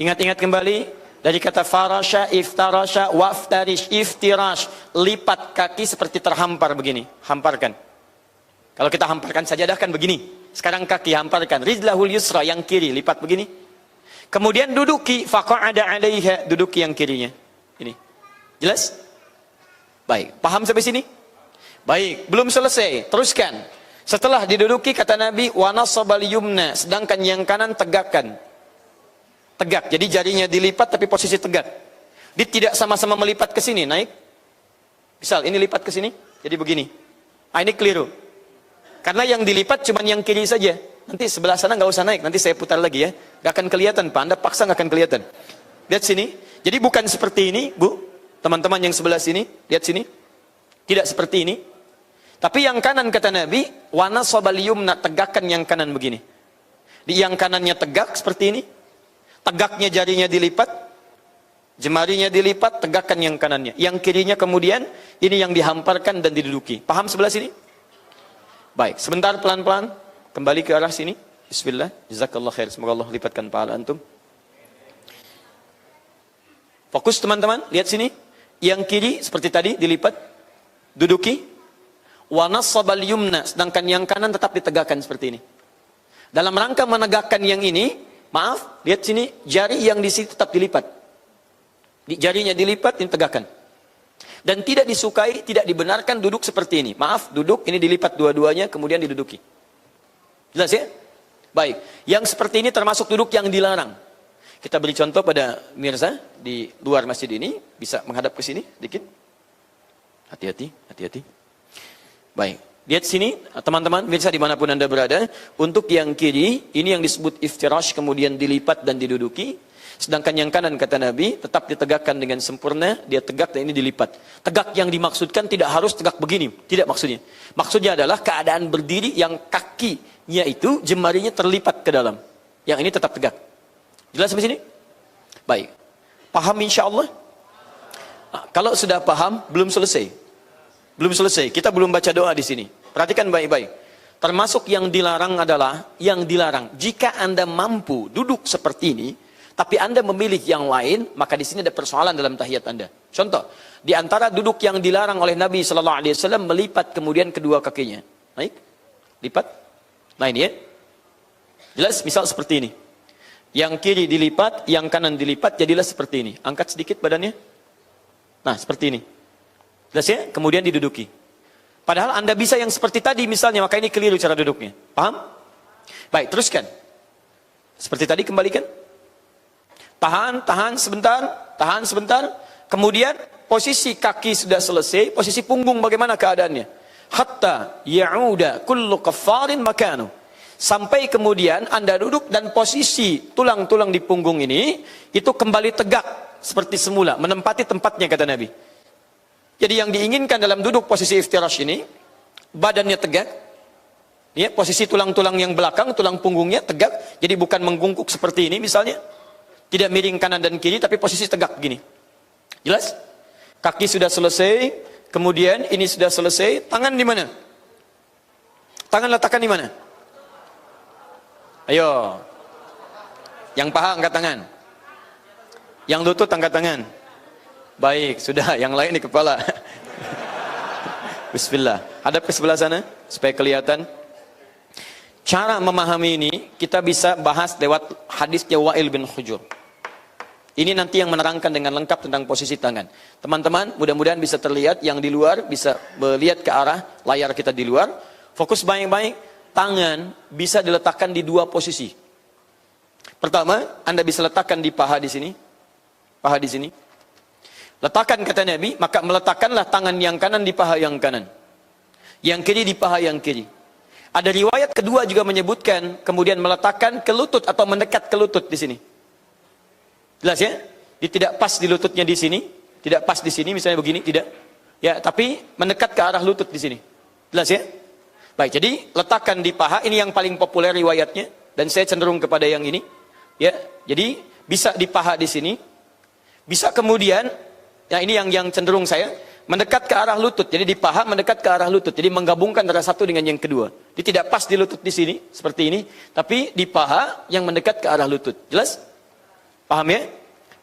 Ingat-ingat kembali. Dari kata farasha, iftarasha, waftarish, iftirash. Lipat kaki seperti terhampar begini. Hamparkan. Kalau kita hamparkan sajadah kan begini. Sekarang kaki hamparkan. Rijlahul yusra, yang kiri. Lipat begini. Kemudian duduki, faqa'ada alaiha, duduki yang kirinya. Ini. Jelas? Baik, paham sampai sini? Baik, belum selesai. Teruskan. Setelah diduduki kata Nabi, wa nasabal yumna, sedangkan yang kanan tegakkan. Tegak. Jadi jarinya dilipat tapi posisi tegak. Dia tidak sama-sama melipat ke sini, naik. Misal ini lipat ke sini, jadi begini. Ah, ini keliru. Karena yang dilipat cuma yang kiri saja. Nanti sebelah sana nggak usah naik, nanti saya putar lagi ya. Nggak akan kelihatan Pak, Anda paksa nggak akan kelihatan. Lihat sini. Jadi bukan seperti ini, Bu. Teman-teman yang sebelah sini, lihat sini. Tidak seperti ini. Tapi yang kanan kata Nabi, wa nasabal yumna, tegakkan yang kanan begini. Di yang kanannya tegak seperti ini. Tegaknya jarinya dilipat, jemarinya dilipat, tegakkan yang kanannya. Yang kirinya kemudian ini yang dihamparkan dan diduduki. Paham sebelah sini? Baik, sebentar pelan-pelan kembali ke arah sini. Bismillah, jazakallah khair. Semoga Allah lipatkan pahala antum. Fokus teman-teman, lihat sini. Yang kiri seperti tadi dilipat, duduki. Wa nasabal yumna, sedangkan yang kanan tetap ditegakkan seperti ini. Dalam rangka menegakkan yang ini, maaf, lihat sini, jari yang di sini tetap dilipat. Jarinya dilipat, ini tegakkan. Dan tidak disukai, tidak dibenarkan duduk seperti ini. Maaf, duduk, ini dilipat dua-duanya, kemudian diduduki. Jelas ya? Baik, yang seperti ini termasuk duduk yang dilarang. Kita beri contoh pada Mirza, di luar masjid ini, bisa menghadap ke sini, dikit. Hati-hati, hati-hati. Baik. Lihat sini, teman-teman, mirsa dimanapun Anda berada. Untuk yang kiri, ini yang disebut iftirash, kemudian dilipat dan diduduki. Sedangkan yang kanan, kata Nabi, tetap ditegakkan dengan sempurna. Dia tegak dan ini dilipat. Tegak yang dimaksudkan tidak harus tegak begini. Tidak maksudnya. Maksudnya adalah keadaan berdiri yang kakinya itu, jemarinya terlipat ke dalam. Yang ini tetap tegak. Jelas sampai sini? Baik. Paham insya Allah? Nah, kalau sudah paham, belum selesai. Belum selesai, kita belum baca doa di sini. Perhatikan baik-baik. Termasuk yang dilarang adalah, yang dilarang, jika Anda mampu duduk seperti ini, tapi Anda memilih yang lain, maka di sini ada persoalan dalam tahiyat Anda. Contoh, di antara duduk yang dilarang oleh Nabi SAW, melipat kemudian kedua kakinya. Naik, lipat. Nah ini ya. Jelas, misal seperti ini. Yang kiri dilipat, yang kanan dilipat, jadilah seperti ini. Angkat sedikit badannya. Nah, seperti ini. Jelas ya? Kemudian diduduki. Padahal Anda bisa yang seperti tadi misalnya, maka ini keliru cara duduknya. Paham? Baik, teruskan. Seperti tadi kembalikan. Tahan sebentar. Kemudian posisi kaki sudah selesai, posisi punggung bagaimana keadaannya? Hatta ya'uda kullu kaffarin makanu. Sampai kemudian Anda duduk dan posisi tulang-tulang di punggung ini itu kembali tegak seperti semula, menempati tempatnya kata Nabi. Jadi yang diinginkan dalam duduk posisi iftirash ini, badannya tegak, ya, posisi tulang-tulang yang belakang, tulang punggungnya tegak, jadi bukan menggungkuk seperti ini misalnya, tidak miring kanan dan kiri, tapi posisi tegak begini. Jelas? Kaki sudah selesai, kemudian ini sudah selesai, tangan di mana? Tangan letakkan di mana? Ayo, yang paha angkat tangan, yang lutut angkat tangan. Baik, sudah, yang lain di kepala. Bismillah. Hadap ke sebelah sana supaya kelihatan. Cara memahami ini kita bisa bahas lewat hadisnya Wa'il bin Hujur. Ini nanti yang menerangkan dengan lengkap tentang posisi tangan. Teman-teman, mudah-mudahan bisa terlihat, yang di luar bisa melihat ke arah layar kita di luar. Fokus baik-baik. Tangan bisa diletakkan di dua posisi. Pertama, Anda bisa letakkan di paha di sini. Paha di sini. Letakkan kata Nabi, maka meletakkanlah tangan yang kanan di paha yang kanan. Yang kiri di paha yang kiri. Ada riwayat kedua juga menyebutkan, kemudian meletakkan ke lutut atau mendekat ke lutut di sini. Jelas ya? Dia tidak pas di lututnya di sini, tidak pas di sini, misalnya begini, tidak. Ya, tapi mendekat ke arah lutut di sini. Jelas ya? Baik, jadi letakkan di paha, ini yang paling populer riwayatnya, dan saya cenderung kepada yang ini. Ya, jadi bisa di paha di sini, bisa kemudian, ya ini yang cenderung saya, mendekat ke arah lutut. Jadi di paha mendekat ke arah lutut. Jadi menggabungkan antara satu dengan yang kedua. Dia tidak pas di lutut di sini, seperti ini, tapi di paha yang mendekat ke arah lutut. Jelas? Paham ya?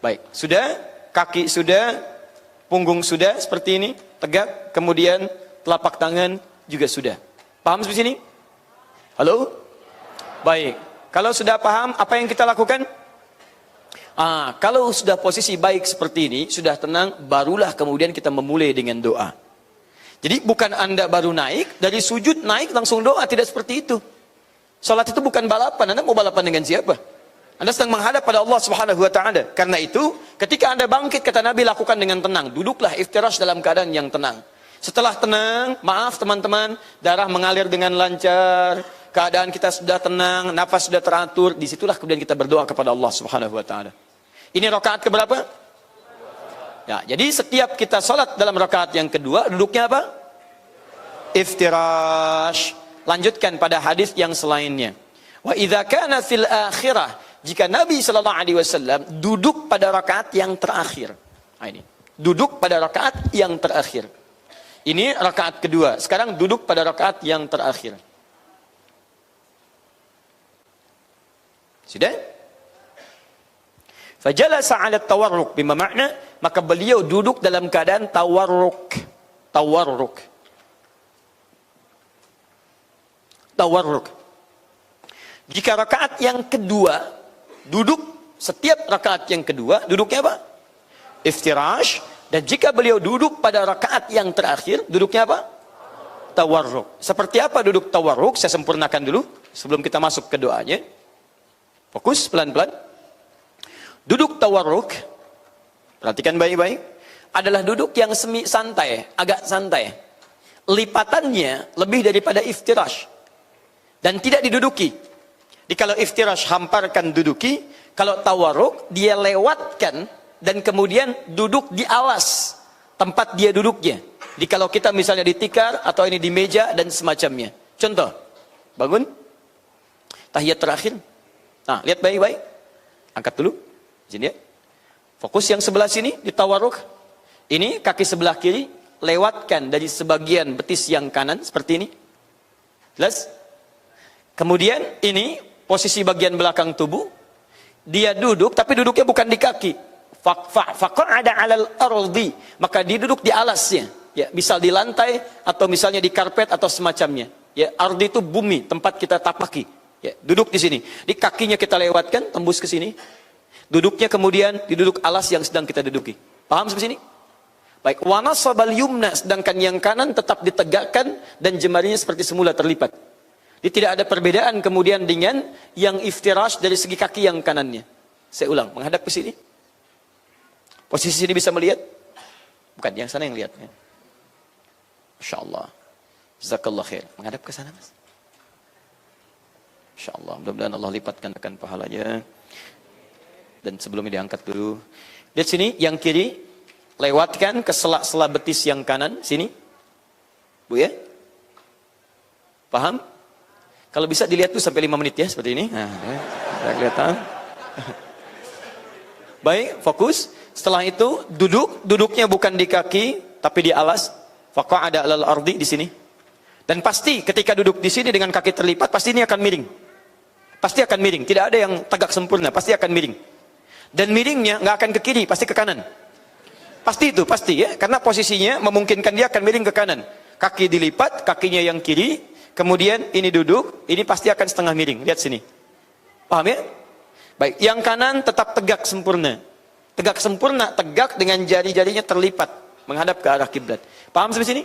Baik, sudah, kaki sudah, punggung sudah, seperti ini, tegak, kemudian telapak tangan juga sudah. Paham sampai sini? Halo? Baik. Kalau sudah paham, apa yang kita lakukan? Kalau sudah posisi baik seperti ini, sudah tenang, barulah kemudian kita memulai dengan doa. Jadi bukan Anda baru naik, dari sujud naik langsung doa, tidak seperti itu. Salat itu bukan balapan, Anda mau balapan dengan siapa? Anda sedang menghadap pada Allah Subhanahu wa taala. Karena itu, ketika Anda bangkit, kata Nabi, lakukan dengan tenang. Duduklah iftirash dalam keadaan yang tenang. Setelah tenang, maaf teman-teman, darah mengalir dengan lancar, keadaan kita sudah tenang, nafas sudah teratur, disitulah kemudian kita berdoa kepada Allah Subhanahu wa taala. Ini rakaat keberapa? Ya, jadi setiap kita salat dalam rakaat yang kedua, duduknya apa? Iftirash. Lanjutkan pada hadis yang selainnya. Wa idza kana fil akhirah, jika Nabi sallallahu alaihi wasallam duduk pada rakaat yang terakhir. Nah, ini. Duduk pada rakaat yang terakhir. Ini rakaat kedua. Sekarang duduk pada rakaat yang terakhir. Sudah? Fajalasa 'ala tawarruk, bima makna, maka beliau duduk dalam keadaan tawarruk. Tawarruk. Tawarruk. Jika rakaat yang kedua, duduk setiap rakaat yang kedua, duduknya apa? Iftirash. Dan jika beliau duduk pada rakaat yang terakhir, duduknya apa? Tawarruk. Seperti apa duduk tawarruk? Saya sempurnakan dulu sebelum kita masuk ke doanya. Fokus pelan-pelan. Duduk tawarruk, perhatikan baik-baik, adalah duduk yang semi santai, agak santai. Lipatannya lebih daripada iftirash. Dan tidak diduduki. Jadi kalau iftirash hamparkan duduki, kalau tawarruk dia lewatkan dan kemudian duduk di alas tempat dia duduknya. Jadi kalau kita misalnya di tikar atau ini di meja dan semacamnya. Contoh, bangun, tahiyat terakhir. Nah, lihat baik-baik. Angkat dulu. Sini ya. Fokus yang sebelah sini di tawarruk. Ini kaki sebelah kiri lewatkan dari sebagian betis yang kanan seperti ini. Jelas? Kemudian ini posisi bagian belakang tubuh. Dia duduk tapi duduknya bukan di kaki. Faqa'ada 'alal ardi, maka dia duduk di alasnya. Ya, misal di lantai atau misalnya di karpet atau semacamnya. Ya, ardi itu bumi, tempat kita tapaki. Ya, duduk di sini. Di kakinya kita lewatkan tembus ke sini. Duduknya kemudian diduduk alas yang sedang kita duduki. Paham sampai sini? Baik, wa nasabal yumna, sedangkan yang kanan tetap ditegakkan dan jemarinya seperti semula terlipat. Jadi tidak ada perbedaan kemudian dengan yang iftirash dari segi kaki yang kanannya. Saya ulang, menghadap ke sini. Posisi sini bisa melihat? Bukan, yang sana yang lihat. Ya. Masya Allah. Jazakallah khair. Menghadap ke sana, Mas. Masya Allah. Mudah-mudahan Allah lipatkan akan pahalanya. Dan sebelumnya diangkat dulu. Lihat sini, yang kiri. Lewatkan ke sela-sela betis yang kanan. Sini. Bu ya. Paham? Kalau bisa dilihat tuh sampai 5 menit ya. Seperti ini. Nah, ya. Kelihatan. Baik, fokus. Setelah itu duduk, duduknya bukan di kaki tapi di alas. Faqa'ada 'alal ardi di sini. Dan pasti ketika duduk di sini dengan kaki terlipat pasti ini akan miring. Pasti akan miring, tidak ada yang tegak sempurna, pasti akan miring. Dan miringnya nggak akan ke kiri, pasti ke kanan. Pasti itu, pasti ya, karena posisinya memungkinkan dia akan miring ke kanan. Kaki dilipat, kakinya yang kiri, kemudian ini duduk, ini pasti akan setengah miring. Lihat sini. Paham ya? Baik, yang kanan tetap tegak sempurna. Tegak sempurna, tegak dengan jari-jarinya terlipat menghadap ke arah kiblat. Paham sampai sini?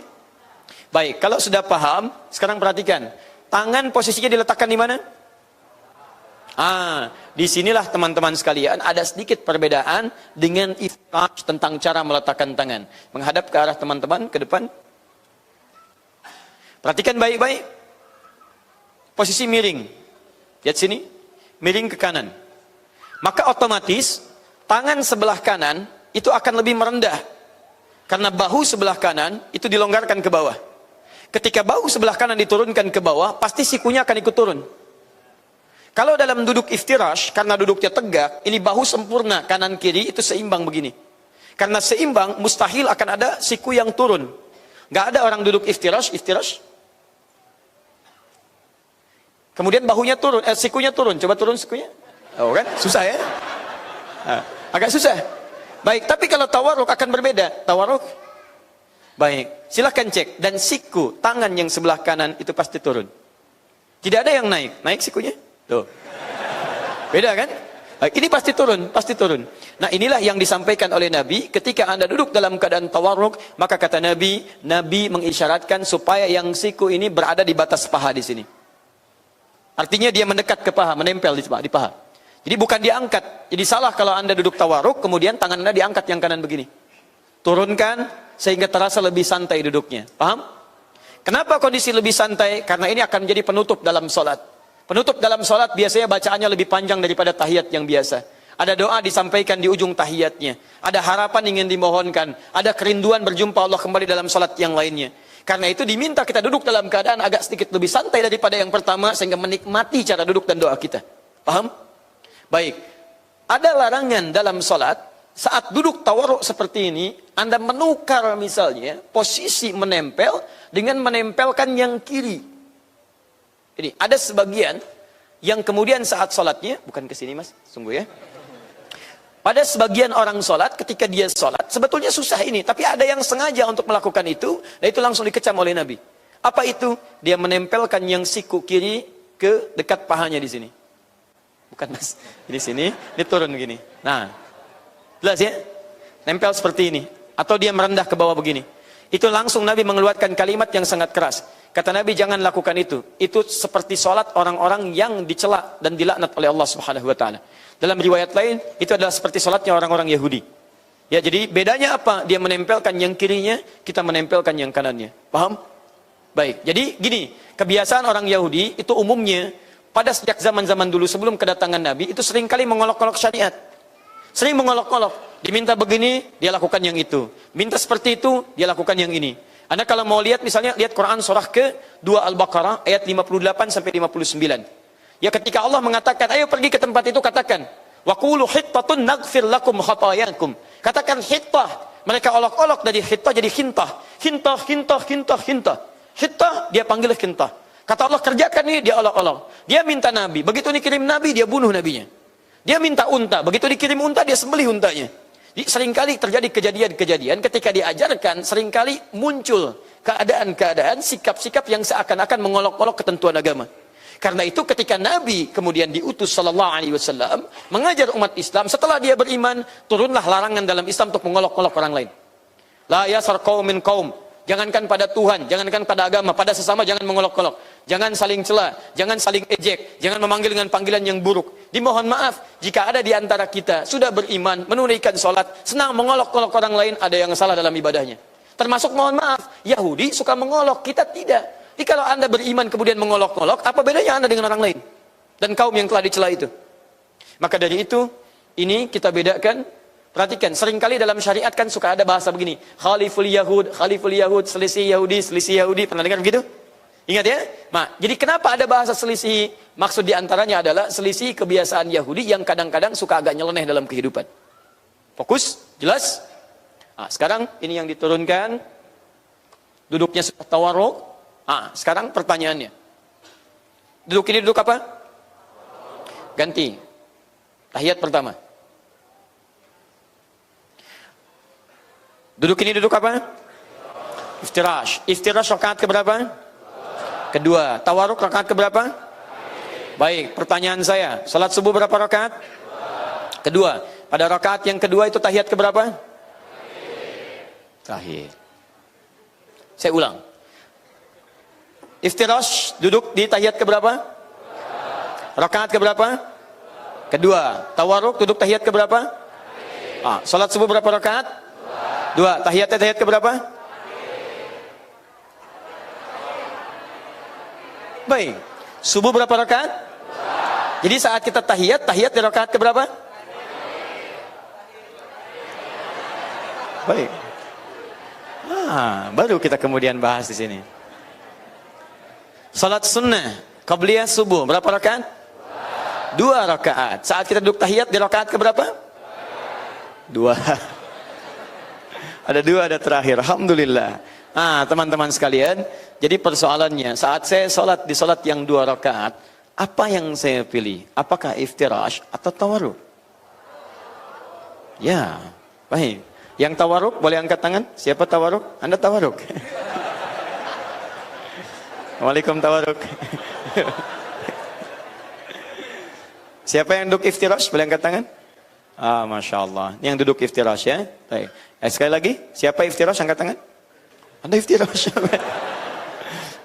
Baik, kalau sudah paham, sekarang perhatikan. Tangan posisinya diletakkan di mana? Disinilah teman-teman sekalian ada sedikit perbedaan dengan iftirash tentang cara meletakkan tangan. Menghadap ke arah teman-teman ke depan. Perhatikan baik-baik. Posisi miring. Lihat sini. Miring ke kanan. Maka otomatis tangan sebelah kanan itu akan lebih merendah. Karena bahu sebelah kanan itu dilonggarkan ke bawah. Ketika bahu sebelah kanan diturunkan ke bawah, pasti sikunya akan ikut turun. Kalau dalam duduk iftirash, karena duduknya tegak, ini bahu sempurna, kanan kiri itu seimbang begini. Karena seimbang, mustahil akan ada siku yang turun. Gak ada orang duduk iftirash. Kemudian bahunya turun, sikunya turun. Coba turun sikunya. Oh kan, susah ya? Agak susah. Baik, tapi kalau tawarruk akan berbeda. Tawarruk, baik, silahkan cek. Dan siku, tangan yang sebelah kanan itu pasti turun. Tidak ada yang naik. Naik sikunya? Tuh. Beda kan? Ini pasti turun, pasti turun. Nah, inilah yang disampaikan oleh Nabi ketika Anda duduk dalam keadaan tawarruk, maka kata Nabi mengisyaratkan supaya yang siku ini berada di batas paha di sini. Artinya dia mendekat ke paha, menempel di paha. Jadi bukan diangkat. Jadi salah kalau Anda duduk tawarruk kemudian tangan Anda diangkat yang kanan begini. Turunkan sehingga terasa lebih santai duduknya. Paham? Kenapa kondisi lebih santai? Karena ini akan menjadi penutup dalam sholat. Penutup dalam sholat biasanya bacaannya lebih panjang daripada tahiyat yang biasa. Ada doa disampaikan di ujung tahiyatnya. Ada harapan ingin dimohonkan. Ada kerinduan berjumpa Allah kembali dalam sholat yang lainnya. Karena itu diminta kita duduk dalam keadaan agak sedikit lebih santai daripada yang pertama, sehingga menikmati cara duduk dan doa kita. Paham? Baik. Ada larangan dalam sholat. Saat duduk tawarruk seperti ini, Anda menukar misalnya posisi menempel dengan menempelkan yang kiri. Ini ada sebagian yang kemudian saat sholatnya, bukan ke sini mas, sungguh ya. Pada sebagian orang sholat, ketika dia sholat, sebetulnya susah ini, tapi ada yang sengaja untuk melakukan itu, dan itu langsung dikecam oleh Nabi. Apa itu? Dia menempelkan yang siku kiri ke dekat pahanya di sini. Bukan mas, di sini, dia turun begini. Nah. Jelas ya? Nempel seperti ini. Atau dia merendah ke bawah begini. Itu langsung Nabi mengeluarkan kalimat yang sangat keras. Kata Nabi, jangan lakukan itu. Itu seperti sholat orang-orang yang dicela dan dilaknat oleh Allah Subhanahu wa ta'ala. Dalam riwayat lain, itu adalah seperti sholatnya orang-orang Yahudi. Ya, jadi bedanya apa? Dia menempelkan yang kirinya, kita menempelkan yang kanannya. Paham? Baik. Jadi gini, kebiasaan orang Yahudi itu umumnya pada sejak zaman-zaman dulu sebelum kedatangan Nabi itu seringkali mengolok-olok syariat. Sering mengolok-olok, diminta begini, dia lakukan yang itu. Minta seperti itu, dia lakukan yang ini. Anda kalau mau lihat, misalnya lihat Quran surah ke-2 Al-Baqarah ayat 58 sampai 59. Ya ketika Allah mengatakan, ayo pergi ke tempat itu, katakan, wa qulu hittatun naghfir lakum khatayakum. Katakan hittah. Mereka olok-olok dari hittah jadi khintah. Khintah, khintah, khintah, khintah. Hittah, dia panggil khintah. Kata Allah kerjakan ini, dia olok-olok. Dia minta Nabi, begitu dikirim Nabi, dia bunuh Nabinya. Dia minta unta, begitu dikirim unta, dia sembelih untanya. Jadi seringkali terjadi kejadian-kejadian ketika diajarkan, seringkali muncul keadaan-keadaan, sikap-sikap yang seakan-akan mengolok-olok ketentuan agama. Karena itu ketika Nabi kemudian diutus sallallahu alaihi wasallam mengajar umat Islam, setelah dia beriman, turunlah larangan dalam Islam untuk mengolok-olok orang lain. La yasar qaumin qaum. Jangankan pada Tuhan, jangankan pada agama, pada sesama jangan mengolok-olok. Jangan saling cela, jangan saling ejek, jangan memanggil dengan panggilan yang buruk. Dimohon maaf, jika ada di antara kita sudah beriman, menunaikan sholat, senang mengolok-olok orang lain, ada yang salah dalam ibadahnya. Termasuk mohon maaf, Yahudi suka mengolok, kita tidak. Jadi kalau Anda beriman kemudian mengolok-olok, apa bedanya Anda dengan orang lain? Dan kaum yang telah dicela itu. Maka dari itu, ini kita bedakan. Perhatikan, seringkali dalam syariat kan suka ada bahasa begini. Khaliful Yahud, selisih Yahudi. Pernah dengar begitu? Ingat ya? Nah, jadi kenapa ada bahasa selisih? Maksud diantaranya adalah selisih kebiasaan Yahudi yang kadang-kadang suka agak nyeleneh dalam kehidupan. Fokus? Jelas? Nah, sekarang ini yang diturunkan. Duduknya sudah tawarruk. Nah, sekarang pertanyaannya. Duduk ini duduk apa? Ganti. Tahiyat pertama. Duduk ini duduk apa? Iftirash. Iftirash rakaat keberapa? Kedua. Tawarruk rakaat keberapa? Baik, pertanyaan saya, salat subuh berapa rakaat? Kedua. Pada rakaat yang kedua itu tahiyat keberapa? Terakhir. Saya ulang. Iftirash duduk di tahiyat keberapa? Rakaat keberapa? Kedua. Tawarruk duduk tahiyat keberapa? Salat subuh berapa rakaat? Dua. Tahiyat keberapa? Baik. Subuh berapa rakaat? Jadi saat kita tahiyat di rakaat keberapa? Baik. Baru kita kemudian bahas di sini. Salat sunnah qabliyah subuh berapa rakaat? 2 rakaat. Saat kita duduk tahiyat di rakaat keberapa? 2. Ada 2, ada terakhir. Alhamdulillah. Teman-teman sekalian, jadi persoalannya saat saya sholat di sholat yang 2 rakaat, apa yang saya pilih? Apakah iftirash atau tawarruk? Ya, baik. Yang tawarruk boleh angkat tangan. Siapa tawarruk? Anda tawarruk. Waalaikumsalam tawarruk. Siapa yang duduk iftirash? Boleh angkat tangan? Masya Allah. Yang duduk iftirash ya. Baik. Sekali lagi, siapa iftirash? Angkat tangan. Anda iftirash.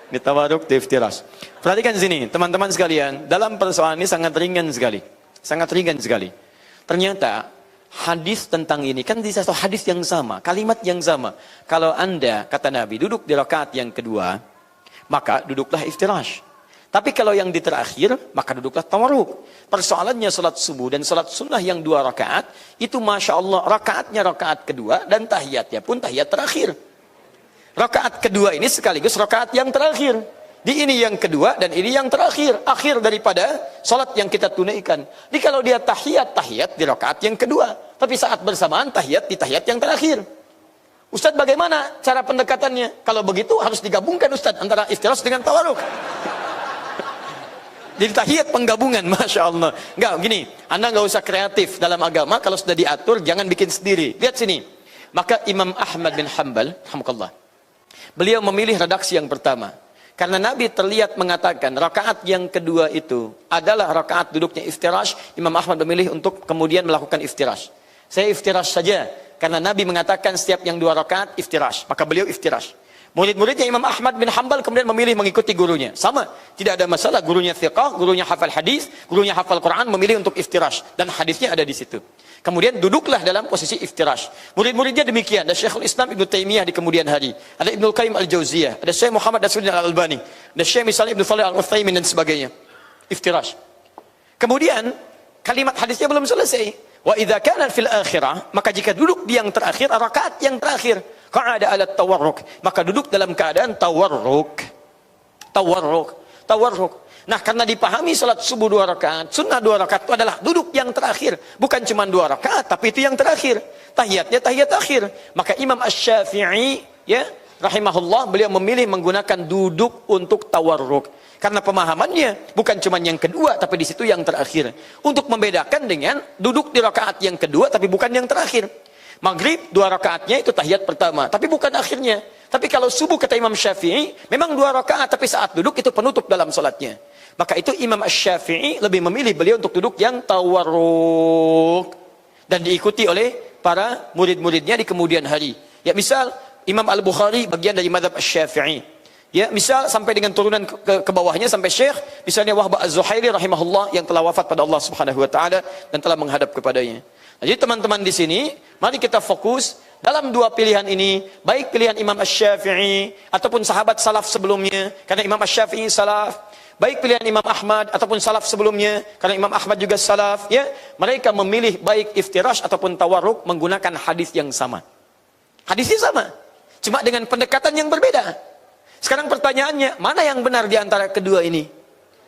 Di tawarruk, di iftirash. Perhatikan sini, teman-teman sekalian. Dalam persoalan ini sangat ringan sekali. Sangat ringan sekali. Ternyata hadis tentang ini kan di satu hadis yang sama, kalimat yang sama. Kalau Anda, kata Nabi, duduk di rakaat yang kedua, maka duduklah iftirash. Tapi kalau yang di terakhir, maka duduklah tawarruk. Persoalannya salat subuh dan salat sunnah yang 2 rakaat, itu Masya Allah, rakaatnya rakaat kedua, dan tahiyatnya pun tahiyat terakhir. Rakaat kedua ini sekaligus rakaat yang terakhir. Di ini yang kedua, dan ini yang terakhir. Akhir daripada salat yang kita tunaikan. Jadi kalau dia tahiyat di rakaat yang kedua. Tapi saat bersamaan tahiyat di tahiyat yang terakhir. Ustadz, bagaimana cara pendekatannya? Kalau begitu harus digabungkan Ustadz, antara iftirash dengan tawarruk. Jadi tahiyat penggabungan, Masya Allah. Enggak, gini, Anda nggak usah kreatif dalam agama, kalau sudah diatur, jangan bikin sendiri. Lihat sini. Maka Imam Ahmad bin Hanbal, alhamdulillah, beliau memilih redaksi yang pertama. Karena Nabi terlihat mengatakan, rakaat yang kedua itu adalah rakaat duduknya iftirash, Imam Ahmad memilih untuk kemudian melakukan iftirash. Saya iftirash saja, karena Nabi mengatakan setiap yang 2 rakaat iftirash. Maka beliau iftirash. Murid-muridnya Imam Ahmad bin Hanbal kemudian memilih mengikuti gurunya. Sama, tidak ada masalah. Gurunya thiqah, gurunya hafal hadis, gurunya hafal Quran, memilih untuk iftirash. Dan hadisnya ada di situ. Kemudian duduklah dalam posisi iftirash. Murid-muridnya demikian. Ada Syekhul Islam Ibnu Taimiyah di kemudian hari. Ada Ibnu Qayyim Al-Jauziyah. Ada Syekh Muhammad Nasruddin Al-Albani. Ada Syekh misalnya Ibnu Shalih Al-Utsaimin dan sebagainya. Iftirash. Kemudian kalimat hadisnya belum selesai. Wa idza kana fil akhirah, maka jika duduk di yang terakhir, rakaat yang terakhir, qa'ada ala tawarruk, maka duduk dalam keadaan tawarruk. Nah, karena dipahami salat subuh 2 rakaat, sunnah 2 rakaat itu adalah duduk yang terakhir, bukan cuma 2 rakaat, tapi itu yang terakhir. Tahiyatnya tahiyat akhir. Maka Imam Asy-Syafi'i, ya, rahimahullah, beliau memilih menggunakan duduk untuk tawarruk. Karena pemahamannya bukan cuma yang kedua, tapi di situ yang terakhir. Untuk membedakan dengan duduk di rakaat yang kedua, tapi bukan yang terakhir. Maghrib 2 rakaatnya itu tahiyat pertama, tapi bukan akhirnya. Tapi kalau subuh kata Imam Syafi'i, memang 2 rakaat, tapi saat duduk itu penutup dalam salatnya. Maka itu Imam Asy-Syafi'i lebih memilih beliau untuk duduk yang tawarruk. Dan diikuti oleh para murid-muridnya di kemudian hari. Ya, misal Imam Al-Bukhari bagian dari mazhab Asy-Syafi'i. Ya, misal sampai dengan turunan ke bawahnya sampai Syekh misalnya Wahb Az-Zuhaili rahimahullah yang telah wafat pada Allah Subhanahu wa taala dan telah menghadap kepadanya. Nah, jadi teman-teman di sini, mari kita fokus dalam 2 pilihan ini, baik pilihan Imam Asy-Syafi'i ataupun sahabat salaf sebelumnya, karena Imam Asy-Syafi'i salaf, baik pilihan Imam Ahmad ataupun salaf sebelumnya, karena Imam Ahmad juga salaf, ya, mereka memilih baik iftirash ataupun tawarruk menggunakan hadis yang sama. Hadisnya sama, cuma dengan pendekatan yang berbeda. Sekarang pertanyaannya, mana yang benar di antara kedua ini?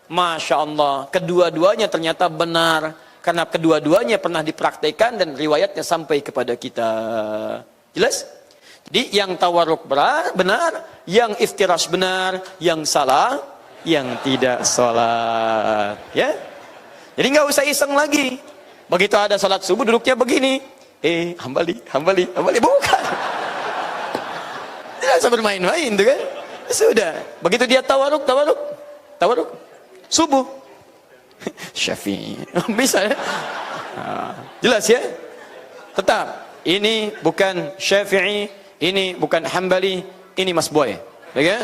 Masya Allah, kedua-duanya ternyata benar. Karena kedua-duanya pernah dipraktikkan dan riwayatnya sampai kepada kita. Jelas? Jadi yang tawarruk benar, yang iftirash benar, yang salah, yang tidak salat. Ya? Jadi nggak usah iseng lagi. Begitu ada salat subuh duduknya begini. Hambali. Bukan. Tidak usah bermain-main tuh kan. Sudah, begitu dia tawarruk, subuh, Syafi'i, bisa ya? Jelas ya? Tetap, ini bukan Syafi'i, ini bukan Hambali, ini Mas Boy, ya?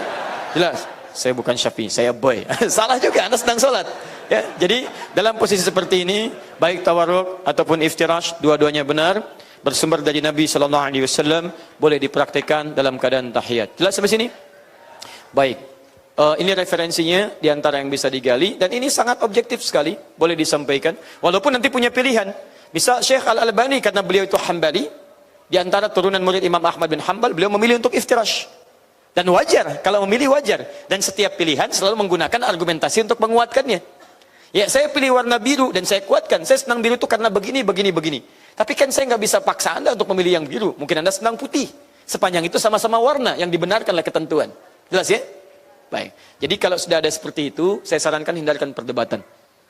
Jelas, saya bukan Syafi'i, saya Boy. Salah juga, Anda sedang sholat. Ya, jadi dalam posisi seperti ini, baik tawarruk ataupun iftirash, dua-duanya benar, bersumber dari Nabi Sallallahu Alaihi Wasallam, boleh dipraktikkan dalam keadaan tahiyat. Jelas sampai sini? Baik, ini referensinya diantara yang bisa digali dan ini sangat objektif sekali, boleh disampaikan. Walaupun nanti punya pilihan. Misal Syekh Al-Albani karena beliau itu Hambali, diantara turunan murid Imam Ahmad bin Hanbal, beliau memilih untuk iftirash. Dan wajar, kalau memilih wajar. Dan setiap pilihan selalu menggunakan argumentasi untuk menguatkannya. Ya, saya pilih warna biru dan saya kuatkan. Saya senang biru itu karena begini. Tapi kan saya nggak bisa paksa Anda untuk memilih yang biru. Mungkin Anda senang putih. Sepanjang itu sama-sama warna yang dibenarkan oleh ketentuan. Jelas ya? Baik. Jadi kalau sudah ada seperti itu, saya sarankan hindarkan perdebatan.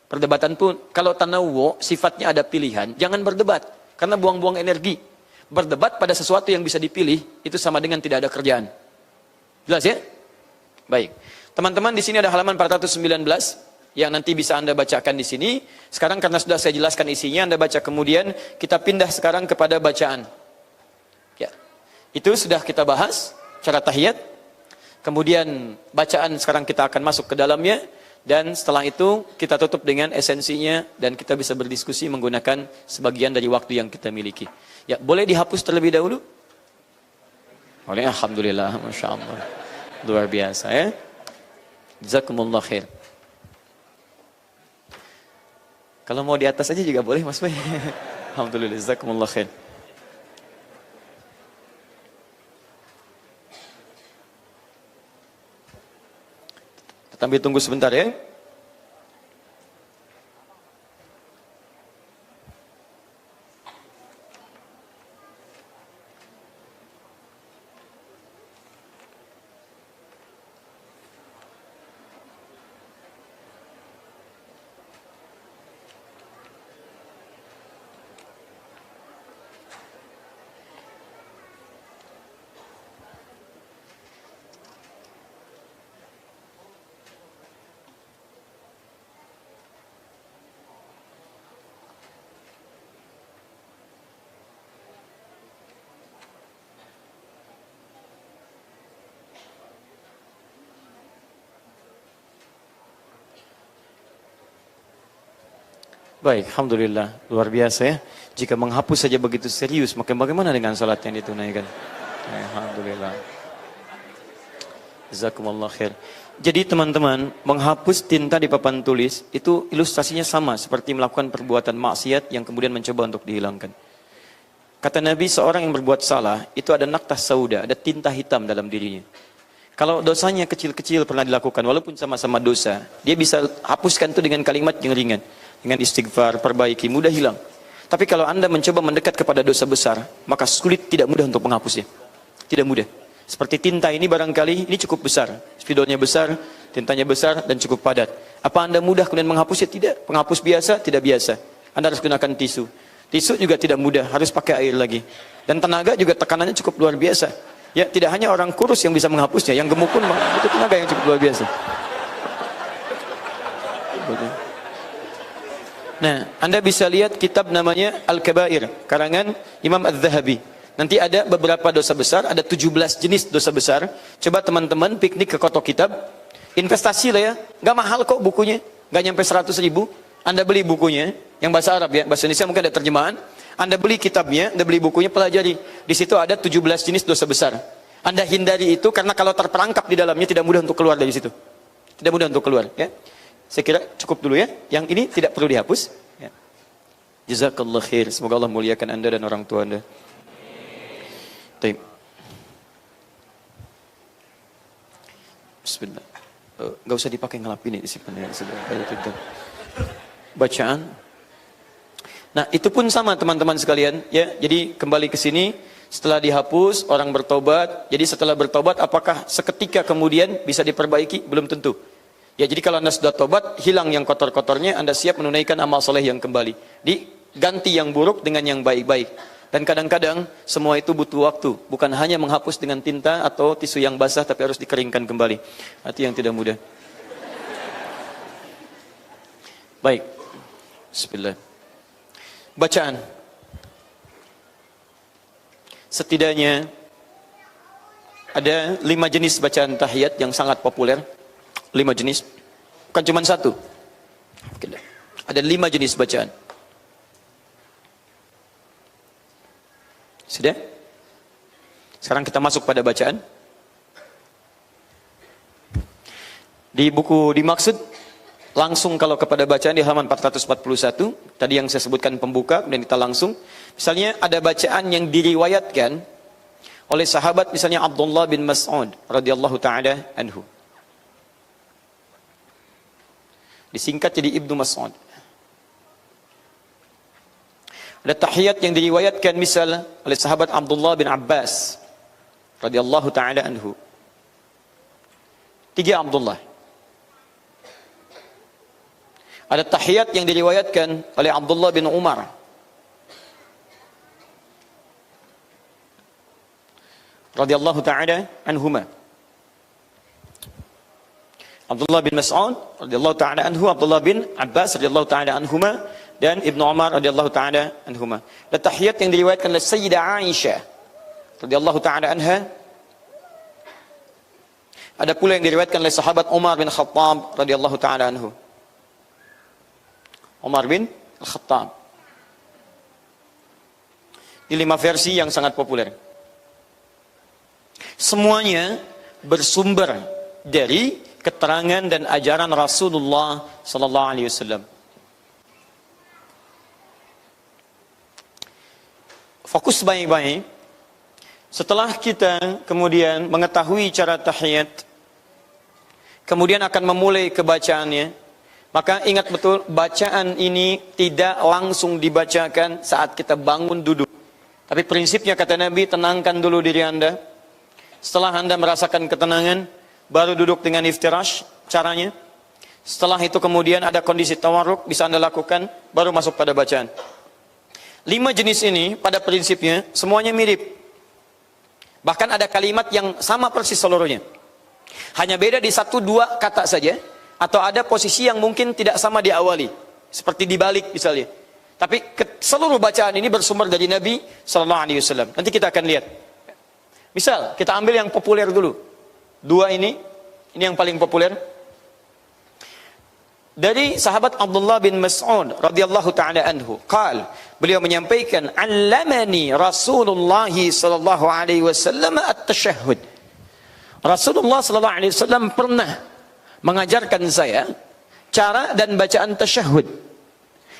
Perdebatan pun, kalau tanawwu sifatnya ada pilihan, jangan berdebat. Karena buang-buang energi. Berdebat pada sesuatu yang bisa dipilih, itu sama dengan tidak ada kerjaan. Jelas ya? Baik. Teman-teman di sini ada halaman 419 yang nanti bisa Anda bacakan di sini. Sekarang karena sudah saya jelaskan isinya, Anda baca kemudian, kita pindah sekarang kepada bacaan. Ya. Itu sudah kita bahas, cara tahiyat. Kemudian bacaan sekarang kita akan masuk ke dalamnya. Dan setelah itu kita tutup dengan esensinya. Dan kita bisa berdiskusi menggunakan sebagian dari waktu yang kita miliki. Ya, boleh dihapus terlebih dahulu? Boleh, alhamdulillah, Masya Allah. Luar biasa ya. Jazakumullah khair. Kalau mau di atas aja juga boleh Mas Bay. Alhamdulillah, jazakumullah khair. Sambil tunggu sebentar ya. Baik, Alhamdulillah, luar biasa ya. Jika menghapus saja begitu serius, maka bagaimana dengan salat yang ditunaikan? Alhamdulillah. Jazakumullah khair. Jadi teman-teman, menghapus tinta di papan tulis itu ilustrasinya sama seperti melakukan perbuatan maksiat yang kemudian mencoba untuk dihilangkan. Kata Nabi, seorang yang berbuat salah itu ada naktah sauda, ada tinta hitam dalam dirinya. Kalau dosanya kecil-kecil pernah dilakukan, walaupun sama-sama dosa, dia bisa hapuskan itu dengan kalimat yang ringan. Dengan istighfar, perbaiki, mudah hilang. Tapi kalau Anda mencoba mendekat kepada dosa besar, maka sulit, tidak mudah untuk menghapusnya. Tidak mudah. Seperti tinta ini barangkali, ini cukup besar. Spidolnya besar, tintanya besar, dan cukup padat. Apa Anda mudah kemudian menghapusnya? Tidak. Penghapus biasa, tidak biasa. Anda harus gunakan tisu. Tisu juga tidak mudah, harus pakai air lagi. Dan tenaga juga tekanannya cukup luar biasa. Ya, tidak hanya orang kurus yang bisa menghapusnya, yang gemuk pun itu tenaga yang cukup luar biasa. Nah, Anda bisa lihat kitab namanya Al-Kabair, karangan Imam Az-Zahabi. Nanti ada beberapa dosa besar, ada 17 jenis dosa besar. Coba teman-teman piknik ke kotak kitab, investasi lah ya, nggak mahal kok bukunya, nggak nyampe 100 ribu. Anda beli bukunya, yang bahasa Arab ya, bahasa Indonesia mungkin ada terjemahan. Anda beli kitabnya, Anda beli bukunya, pelajari. Di situ ada 17 jenis dosa besar. Anda hindari itu karena kalau terperangkap di dalamnya tidak mudah untuk keluar dari situ. Tidak mudah untuk keluar ya. Saya kira cukup dulu ya. Yang ini tidak perlu dihapus. Ya. Jazakallah khair. Semoga Allah muliakan Anda dan orang tua Anda. Baik. Bismillah. Gak usah dipakai ngelap ini disimpan ya. Bacaan. Nah, itu pun sama teman-teman sekalian ya. Jadi kembali ke sini setelah dihapus orang bertobat. Jadi setelah bertobat apakah seketika kemudian bisa diperbaiki? Belum tentu. Ya, jadi kalau Anda sudah tobat, hilang yang kotor-kotornya, Anda siap menunaikan amal soleh yang kembali. Diganti yang buruk dengan yang baik-baik. Dan kadang-kadang semua itu butuh waktu. Bukan hanya menghapus dengan tinta atau tisu yang basah, tapi harus dikeringkan kembali. Itu yang tidak mudah. Baik. Bismillah. Bacaan. Setidaknya ada 5 jenis bacaan tahiyat yang sangat populer. 5 jenis, bukan cuma 1. Ada 5 jenis bacaan. Sudah? Sekarang kita masuk pada bacaan. Di buku dimaksud, langsung kalau kepada bacaan di halaman 441, tadi yang saya sebutkan pembuka, kemudian kita langsung. Misalnya ada bacaan yang diriwayatkan oleh sahabat, misalnya Abdullah bin Mas'ud radhiyallahu ta'ala anhu. Disingkat jadi Ibnu Mas'ud. Ada tahiyat yang diriwayatkan misal oleh sahabat Abdullah bin Abbas radhiyallahu taala anhu. 3 Abdullah. Ada tahiyat yang diriwayatkan oleh Abdullah bin Umar. Radhiyallahu taala anhuma. Abdullah bin Mas'ud radhiyallahu taala anhu, Abdullah bin Abbas radhiyallahu taala anhuma, dan Ibnu Umar radhiyallahu taala anhuma. Dan tahiyat yang diriwayatkan oleh Sayyidah Aisyah radhiyallahu taala anha. Ada pula yang diriwayatkan oleh sahabat Umar bin Khattab radhiyallahu taala anhu. Umar bin Khattab. Ini 5 versi yang sangat populer. Semuanya bersumber dari keterangan dan ajaran Rasulullah sallallahu alaihi wasallam. Fokus baik-baik. Setelah kita kemudian mengetahui cara tahiyat, kemudian akan memulai kebacaannya, maka ingat betul, bacaan ini tidak langsung dibacakan saat kita bangun duduk. Tapi prinsipnya kata Nabi, tenangkan dulu diri Anda. Setelah Anda merasakan ketenangan, baru duduk dengan iftirash caranya. Setelah itu kemudian ada kondisi tawarruk, bisa Anda lakukan, baru masuk pada bacaan. 5 jenis ini pada prinsipnya semuanya mirip. Bahkan ada kalimat yang sama persis seluruhnya. Hanya beda di 1-2 kata saja, atau ada posisi yang mungkin tidak sama diawali, seperti dibalik misalnya. Tapi seluruh bacaan ini bersumber dari Nabi sallallahu alaihi wasallam. Nanti kita akan lihat. Misal kita ambil yang populer dulu. 2 ini yang paling populer. Dari sahabat Abdullah bin Mas'ud radhiyallahu taala anhu, beliau menyampaikan, "Allamani Rasulullah sallallahu alaihi wasallam at-tashahhud." Rasulullah sallallahu alaihi wasallam pernah mengajarkan saya cara dan bacaan tasyahud.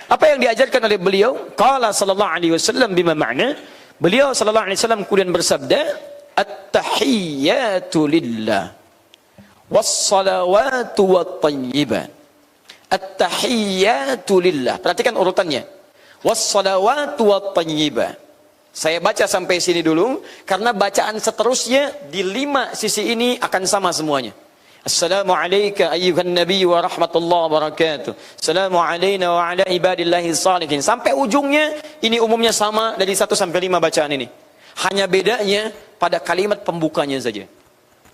Apa yang diajarkan oleh beliau? Qala sallallahu alaihi wasallam bima ma'na. Beliau sallallahu alaihi wasallam kemudian bersabda, "At-tahiyyatu lillah was-salawatu wat-thayyibat." At-tahiyyatu lillah. Perhatikan urutannya. Was-salawatu wat-thayyibat. Saya baca sampai sini dulu karena bacaan seterusnya di 5 sisi ini akan sama semuanya. Assalamu alayka ayyuhan nabiy wa rahmatullahi wa barakatuh. Assalamu alayna wa ala ibadillahi salihin. Sampai ujungnya ini umumnya sama dari 1 sampai 5 bacaan ini. Hanya bedanya pada kalimat pembukanya saja.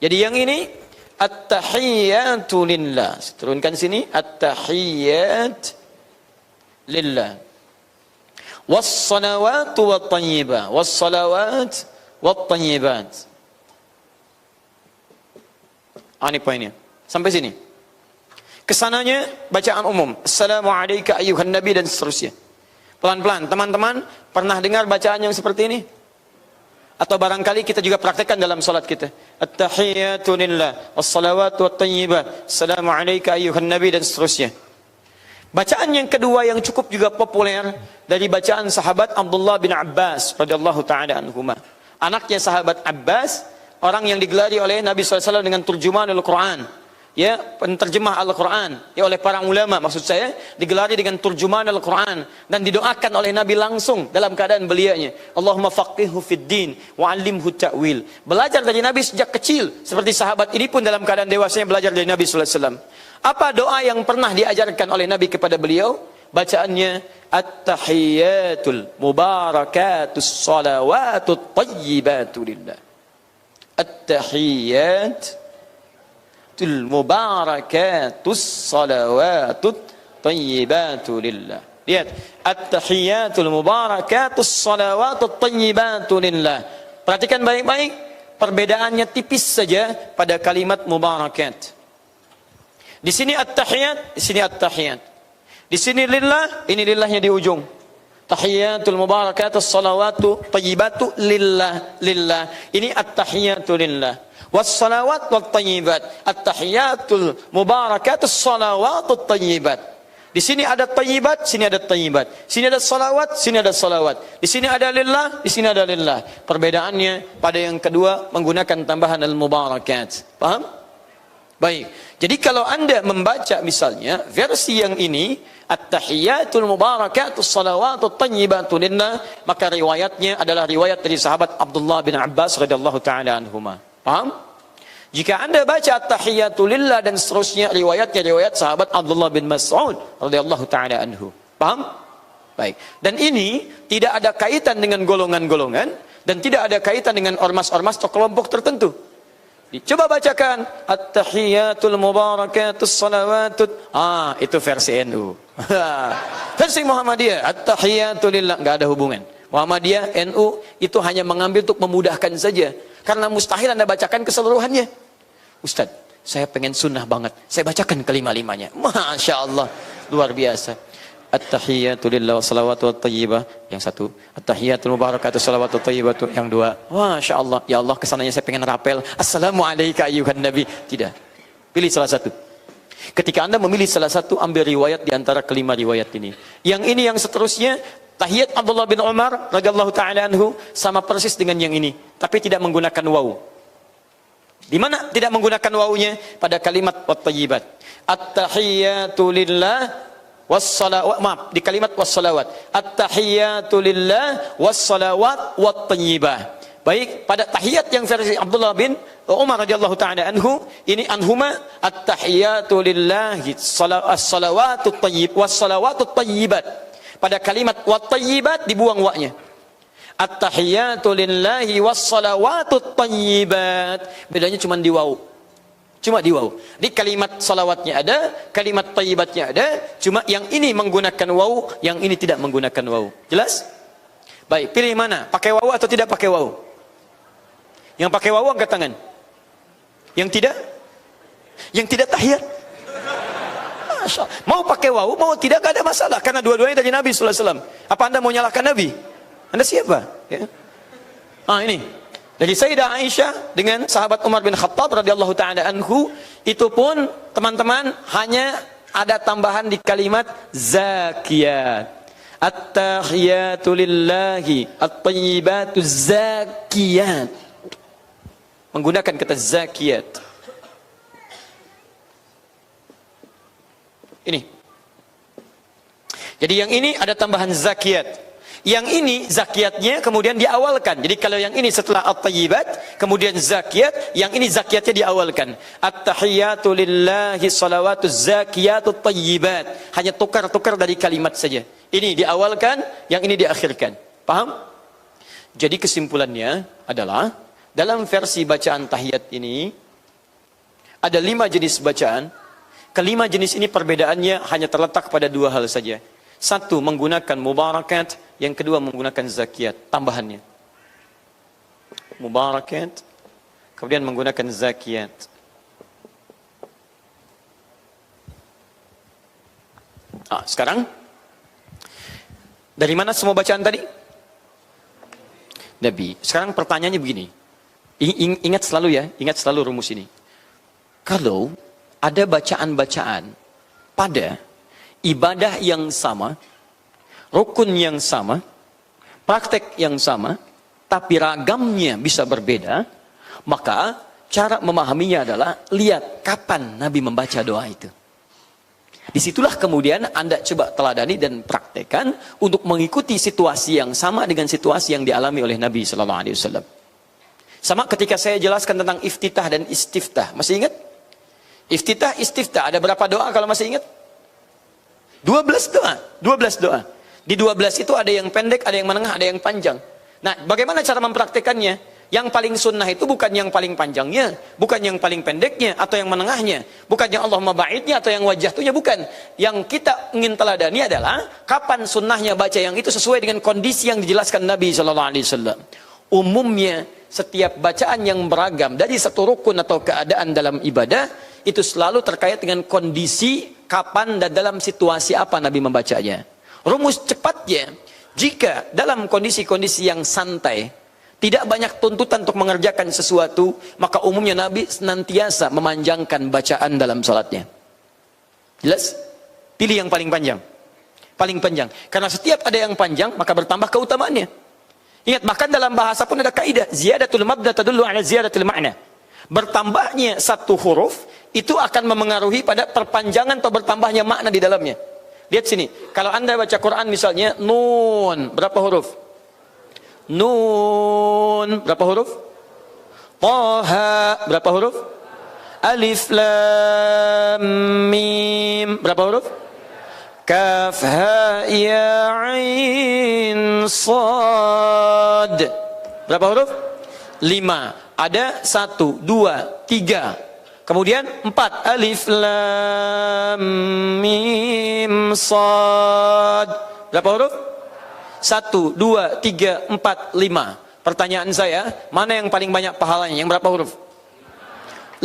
Jadi yang ini at-tahiyyatu lillah. Turunkan sini, at-tahiyyat lillah. Was-salawatu wat-thayyibat. Was-salawat wat-thayyibat. Ini poinnya. Sampai sini. Kesananya bacaan umum. Assalamu alayka ayyuhan nabi dan seterusnya. Pelan-pelan. Teman-teman pernah dengar bacaan yang seperti ini? Atau barangkali kita juga praktekkan dalam salat kita. At-tahiyyatu lillah, was-salawatu wat-thayyibat. Assalamu alayka ayyuhan nabi dan seterusnya. Bacaan yang kedua yang cukup juga populer dari bacaan sahabat Abdullah bin Abbas radhiyallahu taala anhuma. Anaknya sahabat Abbas, orang yang digelari oleh Nabi SAW dengan turjuman Al-Quran, ya, penterjemah Al-Quran, ya, oleh para ulama, maksud saya digelari dengan turjuman Al-Quran dan didoakan oleh Nabi langsung dalam keadaan beliaunya, Allahumma faqihhu fid din wa 'allimhu ta'wil. Belajar dari Nabi sejak kecil, seperti sahabat ini pun dalam keadaan dewasanya belajar dari Nabi SAW. Apa doa yang pernah diajarkan oleh Nabi kepada beliau? Bacaannya at-tahiyyatul mubarakatus salawatut tayyibatu lillah. At-tahiyyatul mubarakatus salawatut tayyibatu lillah. Lihat, at-tahiyyatul mubarakatus salawatut tayyibatu lillah. Perhatikan baik-baik, perbedaannya tipis saja pada kalimat mubarakat. Di sini at-tahiyyat, di sini at-tahiyyat. Di sini lillah, ini lillahnya di ujung. Tahiyyatul mubarakatus salawatu tayyibatu lillah, lillah. Ini at-tahiyyatu lillah. Was-salawat wat tayyibat. At-tahiyyatul mubarakatus salawatu tayyibat. Di sini ada tayyibat, sini ada tayyibat. Sini ada salawat, sini ada salawat. Di sini ada lillah, di sini ada lillah. Perbedaannya pada yang kedua menggunakan tambahan al-mubarakat. Paham? Baik. Jadi kalau Anda membaca misalnya versi yang ini, at-tahiyyatul mubarakatus salawatut tayyibatu lillah, maka riwayatnya adalah riwayat dari sahabat Abdullah bin Abbas radhiyallahu taala anhuma. Paham? Jika Anda baca at-tahiyyatu lillah dan seterusnya, riwayatnya riwayat sahabat Abdullah bin Mas'ud radhiyallahu taala anhu. Paham? Baik. Dan ini tidak ada kaitan dengan golongan-golongan dan tidak ada kaitan dengan ormas-ormas atau kelompok tertentu. Coba bacakan at-tahiyyatul mubarakatus salawatut. Itu versi NU. Versi Muhammadiyah at-tahiyyatu lillah, enggak ada hubungan. Muhammadiyah, NU itu hanya mengambil untuk memudahkan saja. Karena mustahil Anda bacakan keseluruhannya. Ustaz, saya pengen sunnah banget. Saya bacakan kelima-limanya. Masya Allah, luar biasa. At-tahiyyatu lillah wassalawatu wattayyibah. Yang satu, at-tahiyyatul mubarakatuh salawatu tayyibatu. Yang dua, Masya Allah, ya Allah kesananya saya pengen rapel Assalamu alayka ayyuhan nabi. Tidak. Pilih salah satu. Ketika Anda memilih salah satu, ambil riwayat di antara kelima riwayat ini. Yang ini yang seterusnya, tahiyat Abdullah bin Umar radhiyallahu taala anhu sama persis dengan yang ini, tapi tidak menggunakan waw. Di mana tidak menggunakan wawnya? Pada kalimat wat-thayyibat. At-tahiyyatu lillah was-salawat, maaf, di kalimat was-salawat. At-tahiyyatu lillah was-salawat wat-thayyibah. Baik, pada tahiyat yang versi Abdullah bin Umar radhiyallahu taala anhu, ini anhuma at-tahiyyatu lillahi as-salawatut thayyib was-salawatut thayyibat. Pada kalimat wat-thayyibat dibuang wa-nya. At-tahiyyatu lillahi was-salawatut thayyibat. Bedanya cuma di waw. Cuma di waw. Di kalimat salawatnya ada, kalimat thayyibatnya ada, cuma yang ini menggunakan waw, yang ini tidak menggunakan waw. Jelas? Baik, pilih mana? Pakai waw atau tidak pakai waw? Yang pakai waw angkat tangan. Yang tidak? Yang tidak tahiyat? Mau pakai waw, mau tidak, gak ada masalah. Karena dua-duanya dari Nabi SAW. Apa Anda mau nyalahkan Nabi? Anda siapa? Ya. Ini. Dari Sayyidah Aisyah dengan sahabat Umar bin Khattab radhiyallahu ta'ala anhu. Itu pun teman-teman hanya ada tambahan di kalimat zakiyat. At-tahiyatu lillahi at-tayyibatu zakiyat. Menggunakan kata zakiyat. Ini. Jadi yang ini ada tambahan zakiyat. Yang ini zakiyatnya kemudian diawalkan. Jadi kalau yang ini setelah at-tayyibat, kemudian zakiyat, yang ini zakiyatnya diawalkan. At-tahiyatu lillahi salawatu zakiyatu tayyibat. Hanya tukar-tukar dari kalimat saja. Ini diawalkan, yang ini diakhirkan. Paham? Jadi kesimpulannya adalah dalam versi bacaan tahiyat ini ada 5 jenis bacaan. Kelima jenis ini perbedaannya hanya terletak pada 2 hal saja. Satu menggunakan mubarakat, yang kedua menggunakan zakiyat, tambahannya. Mubarakat, kemudian menggunakan zakiyat. Sekarang dari mana semua bacaan tadi? Nabi. Sekarang pertanyaannya begini. Ingat selalu ya, ingat selalu rumus ini. Kalau ada bacaan-bacaan pada ibadah yang sama, rukun yang sama, praktek yang sama, tapi ragamnya bisa berbeda, maka cara memahaminya adalah lihat kapan Nabi membaca doa itu. Disitulah kemudian Anda coba teladani dan praktekkan untuk mengikuti situasi yang sama dengan situasi yang dialami oleh Nabi Sallallahu Alaihi Wasallam. Sama ketika saya jelaskan tentang iftitah dan istiftah. Masih ingat? Iftitah, istiftah. Ada berapa doa kalau masih ingat? 12 doa. 12 doa. Di 12 itu ada yang pendek, ada yang menengah, ada yang panjang. Nah, bagaimana cara mempraktekannya? Yang paling sunnah itu bukan yang paling panjangnya, bukan yang paling pendeknya, atau yang menengahnya, bukan yang Allahumma ba'idnya, atau yang wajahtunya, bukan. Yang kita ingin teladani adalah kapan sunnahnya baca yang itu sesuai dengan kondisi yang dijelaskan Nabi SAW. Umumnya, setiap bacaan yang beragam dari satu rukun atau keadaan dalam ibadah itu selalu terkait dengan kondisi kapan dan dalam situasi apa Nabi membacanya. Rumus cepatnya, jika dalam kondisi-kondisi yang santai, tidak banyak tuntutan untuk mengerjakan sesuatu, maka umumnya Nabi senantiasa memanjangkan bacaan dalam salatnya. Jelas? Pilih yang paling panjang. Paling panjang. Karena setiap ada yang panjang, maka bertambah keutamaannya. Ingat, bahkan dalam bahasa pun ada kaidah, ziyadatul mabda tadullu ala ziyadatul ma'na. Bertambahnya satu huruf itu akan memengaruhi pada perpanjangan atau bertambahnya makna di dalamnya. Lihat sini, kalau Anda baca Quran misalnya nun, berapa huruf? Nun, berapa huruf? Taha, berapa huruf? Alif lam mim, berapa huruf? Kaf ha ya ain sad. Berapa huruf? 5. Ada 1, 2, 3. Kemudian 4. Alif lam mim sad. Berapa huruf? 1, 2, 3, 4, 5. Pertanyaan saya, mana yang paling banyak pahalanya? Yang berapa huruf?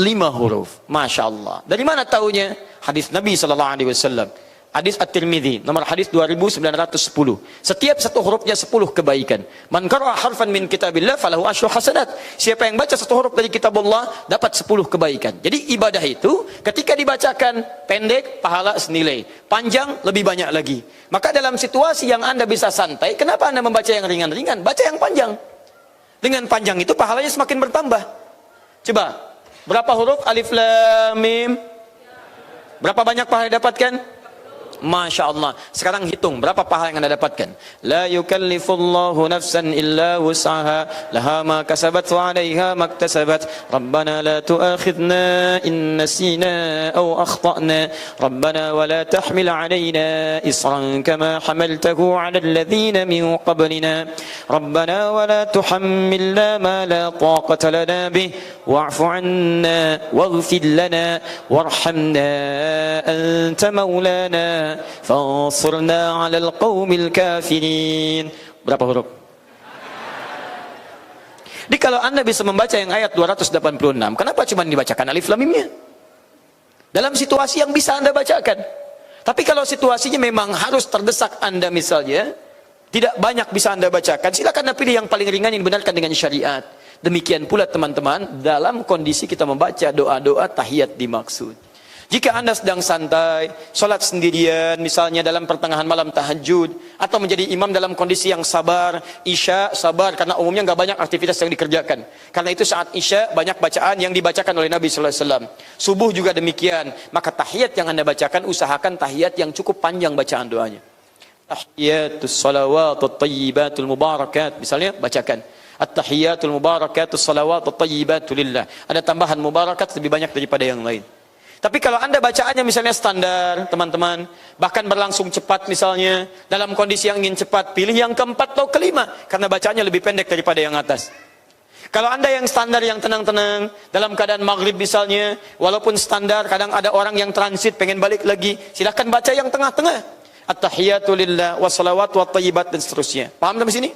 5 huruf. Masya Allah. Dari mana taunya? Hadis Nabi SAW. Hadis At-Tirmidzi, nomor hadis 2910. Setiap satu hurufnya 10 kebaikan. Man qara'a harfan min kitabillah falahu asyru hasanat. Siapa yang baca satu huruf dari kitab Allah dapat 10 kebaikan. Jadi ibadah itu ketika dibacakan pendek pahala senilai, panjang lebih banyak lagi. Maka dalam situasi yang Anda bisa santai, kenapa Anda membaca yang ringan-ringan? Baca yang panjang. Dengan panjang itu pahalanya semakin bertambah. Coba, berapa huruf alif lam mim? Berapa banyak pahala dapatkan? Masya Allah. Sekarang hitung berapa pahala yang Anda dapatkan. La yukallifullahu nafsan illa wus'aha laha ma kasabat wa 'alaiha maktasabat. Rabbana la tu'akhidna in nasina aw akhtana. Rabbana wa la tahmil 'alaina isran kama hamaltahu 'ala alladhina min qablina. Rabbana wa la tuhammilna ma la taqata lana bih wa'fu 'anna waghfir lana warhamna anta maulana fansurna 'alal qaumil kafirin. Berapa huruf? Jadi kalau Anda bisa membaca yang ayat 286, kenapa cuma dibacakan alif lam mimnya? Dalam situasi yang bisa Anda bacakan. Tapi kalau situasinya memang harus terdesak Anda misalnya, tidak banyak bisa Anda bacakan, silakan Anda pilih yang paling ringan yang dibenarkan dengan syariat. Demikian pula teman-teman, dalam kondisi kita membaca doa-doa tahiyat dimaksud. Jika Anda sedang santai, sholat sendirian, misalnya dalam pertengahan malam tahajud, atau menjadi imam dalam kondisi yang sabar, isya sabar, karena umumnya nggak banyak aktivitas yang dikerjakan. Karena itu saat isya banyak bacaan yang dibacakan oleh Nabi Sallallahu Alaihi Wasallam. Subuh juga demikian. Maka tahiyat yang Anda bacakan, usahakan tahiyat yang cukup panjang bacaan doanya. Tahiyatus salawatut tayyibatul mubarakat. Misalnya bacakan At-tahiyatul mubarakatus salawatut tayyibatu lillah. Ada tambahan mubarakat lebih banyak daripada yang lain. Tapi kalau Anda bacaannya misalnya standar, teman-teman, bahkan berlangsung cepat misalnya, dalam kondisi yang ingin cepat, pilih yang keempat atau kelima, karena bacaannya lebih pendek daripada yang atas. Kalau Anda yang standar, yang tenang-tenang, dalam keadaan maghrib misalnya, walaupun standar, kadang ada orang yang transit, pengen balik lagi, silahkan baca yang tengah-tengah. At-tahiyatu lillah, wassalawatu wattayyibat, dan seterusnya. Paham sampai sini?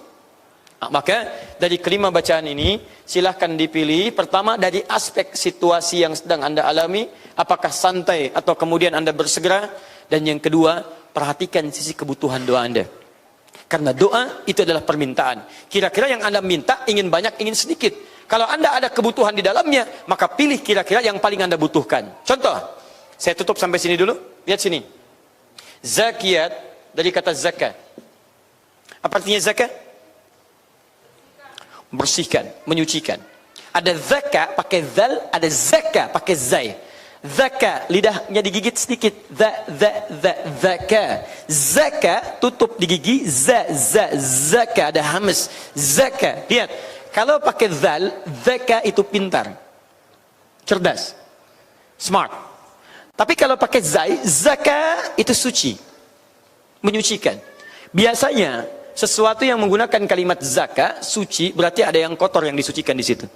Maka dari kelima bacaan ini silahkan dipilih. Pertama dari aspek situasi yang sedang Anda alami, apakah santai atau kemudian Anda bersegera. Dan yang kedua, perhatikan sisi kebutuhan doa Anda. Karena doa itu adalah permintaan. Kira-kira yang Anda minta ingin banyak, ingin sedikit. Kalau Anda ada kebutuhan di dalamnya, maka pilih kira-kira yang paling Anda butuhkan. Contoh, saya tutup sampai sini dulu. Lihat sini. Zakiyat dari kata zakat. Apa artinya zakat? Bersihkan, menyucikan. Ada zaka pakai zal, ada zaka pakai zai. Zaka lidahnya digigit sedikit, zaka. Zaka tutup di gigi, zaka ada hamas. Zaka. Lihat, kalau pakai zal, zaka itu pintar, cerdas, smart. Tapi kalau pakai zai, zaka itu suci, menyucikan. Biasanya sesuatu yang menggunakan kalimat zaka, suci, berarti ada yang kotor yang disucikan di situ.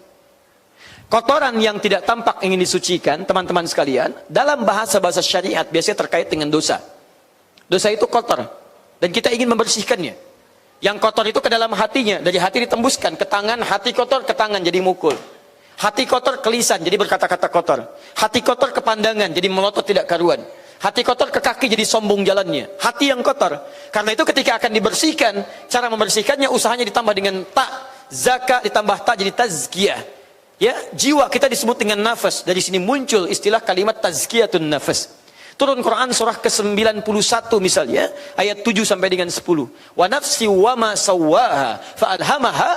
Kotoran yang tidak tampak ingin disucikan, teman-teman sekalian, dalam bahasa-bahasa syariat biasanya terkait dengan dosa. Dosa itu kotor, dan kita ingin membersihkannya. Yang kotor itu ke dalam hatinya, dari hati ditembuskan ke tangan, hati kotor ke tangan jadi mukul. Hati kotor ke lisan, jadi berkata-kata kotor. Hati kotor ke pandangan, jadi melotot tidak karuan. Hati kotor ke kaki jadi sombong jalannya. Hati yang kotor. Karena itu ketika akan dibersihkan, cara membersihkannya usahanya ditambah dengan ta. Zaka ditambah ta jadi tazkiyah. Ya, jiwa kita disebut dengan nafas. Dari sini muncul istilah kalimat tazkiyatun nafas. Turun Quran surah ke-91 misalnya, ayat 7 sampai dengan 10. Wa nafsi wa ma sawwaha fa alhamaha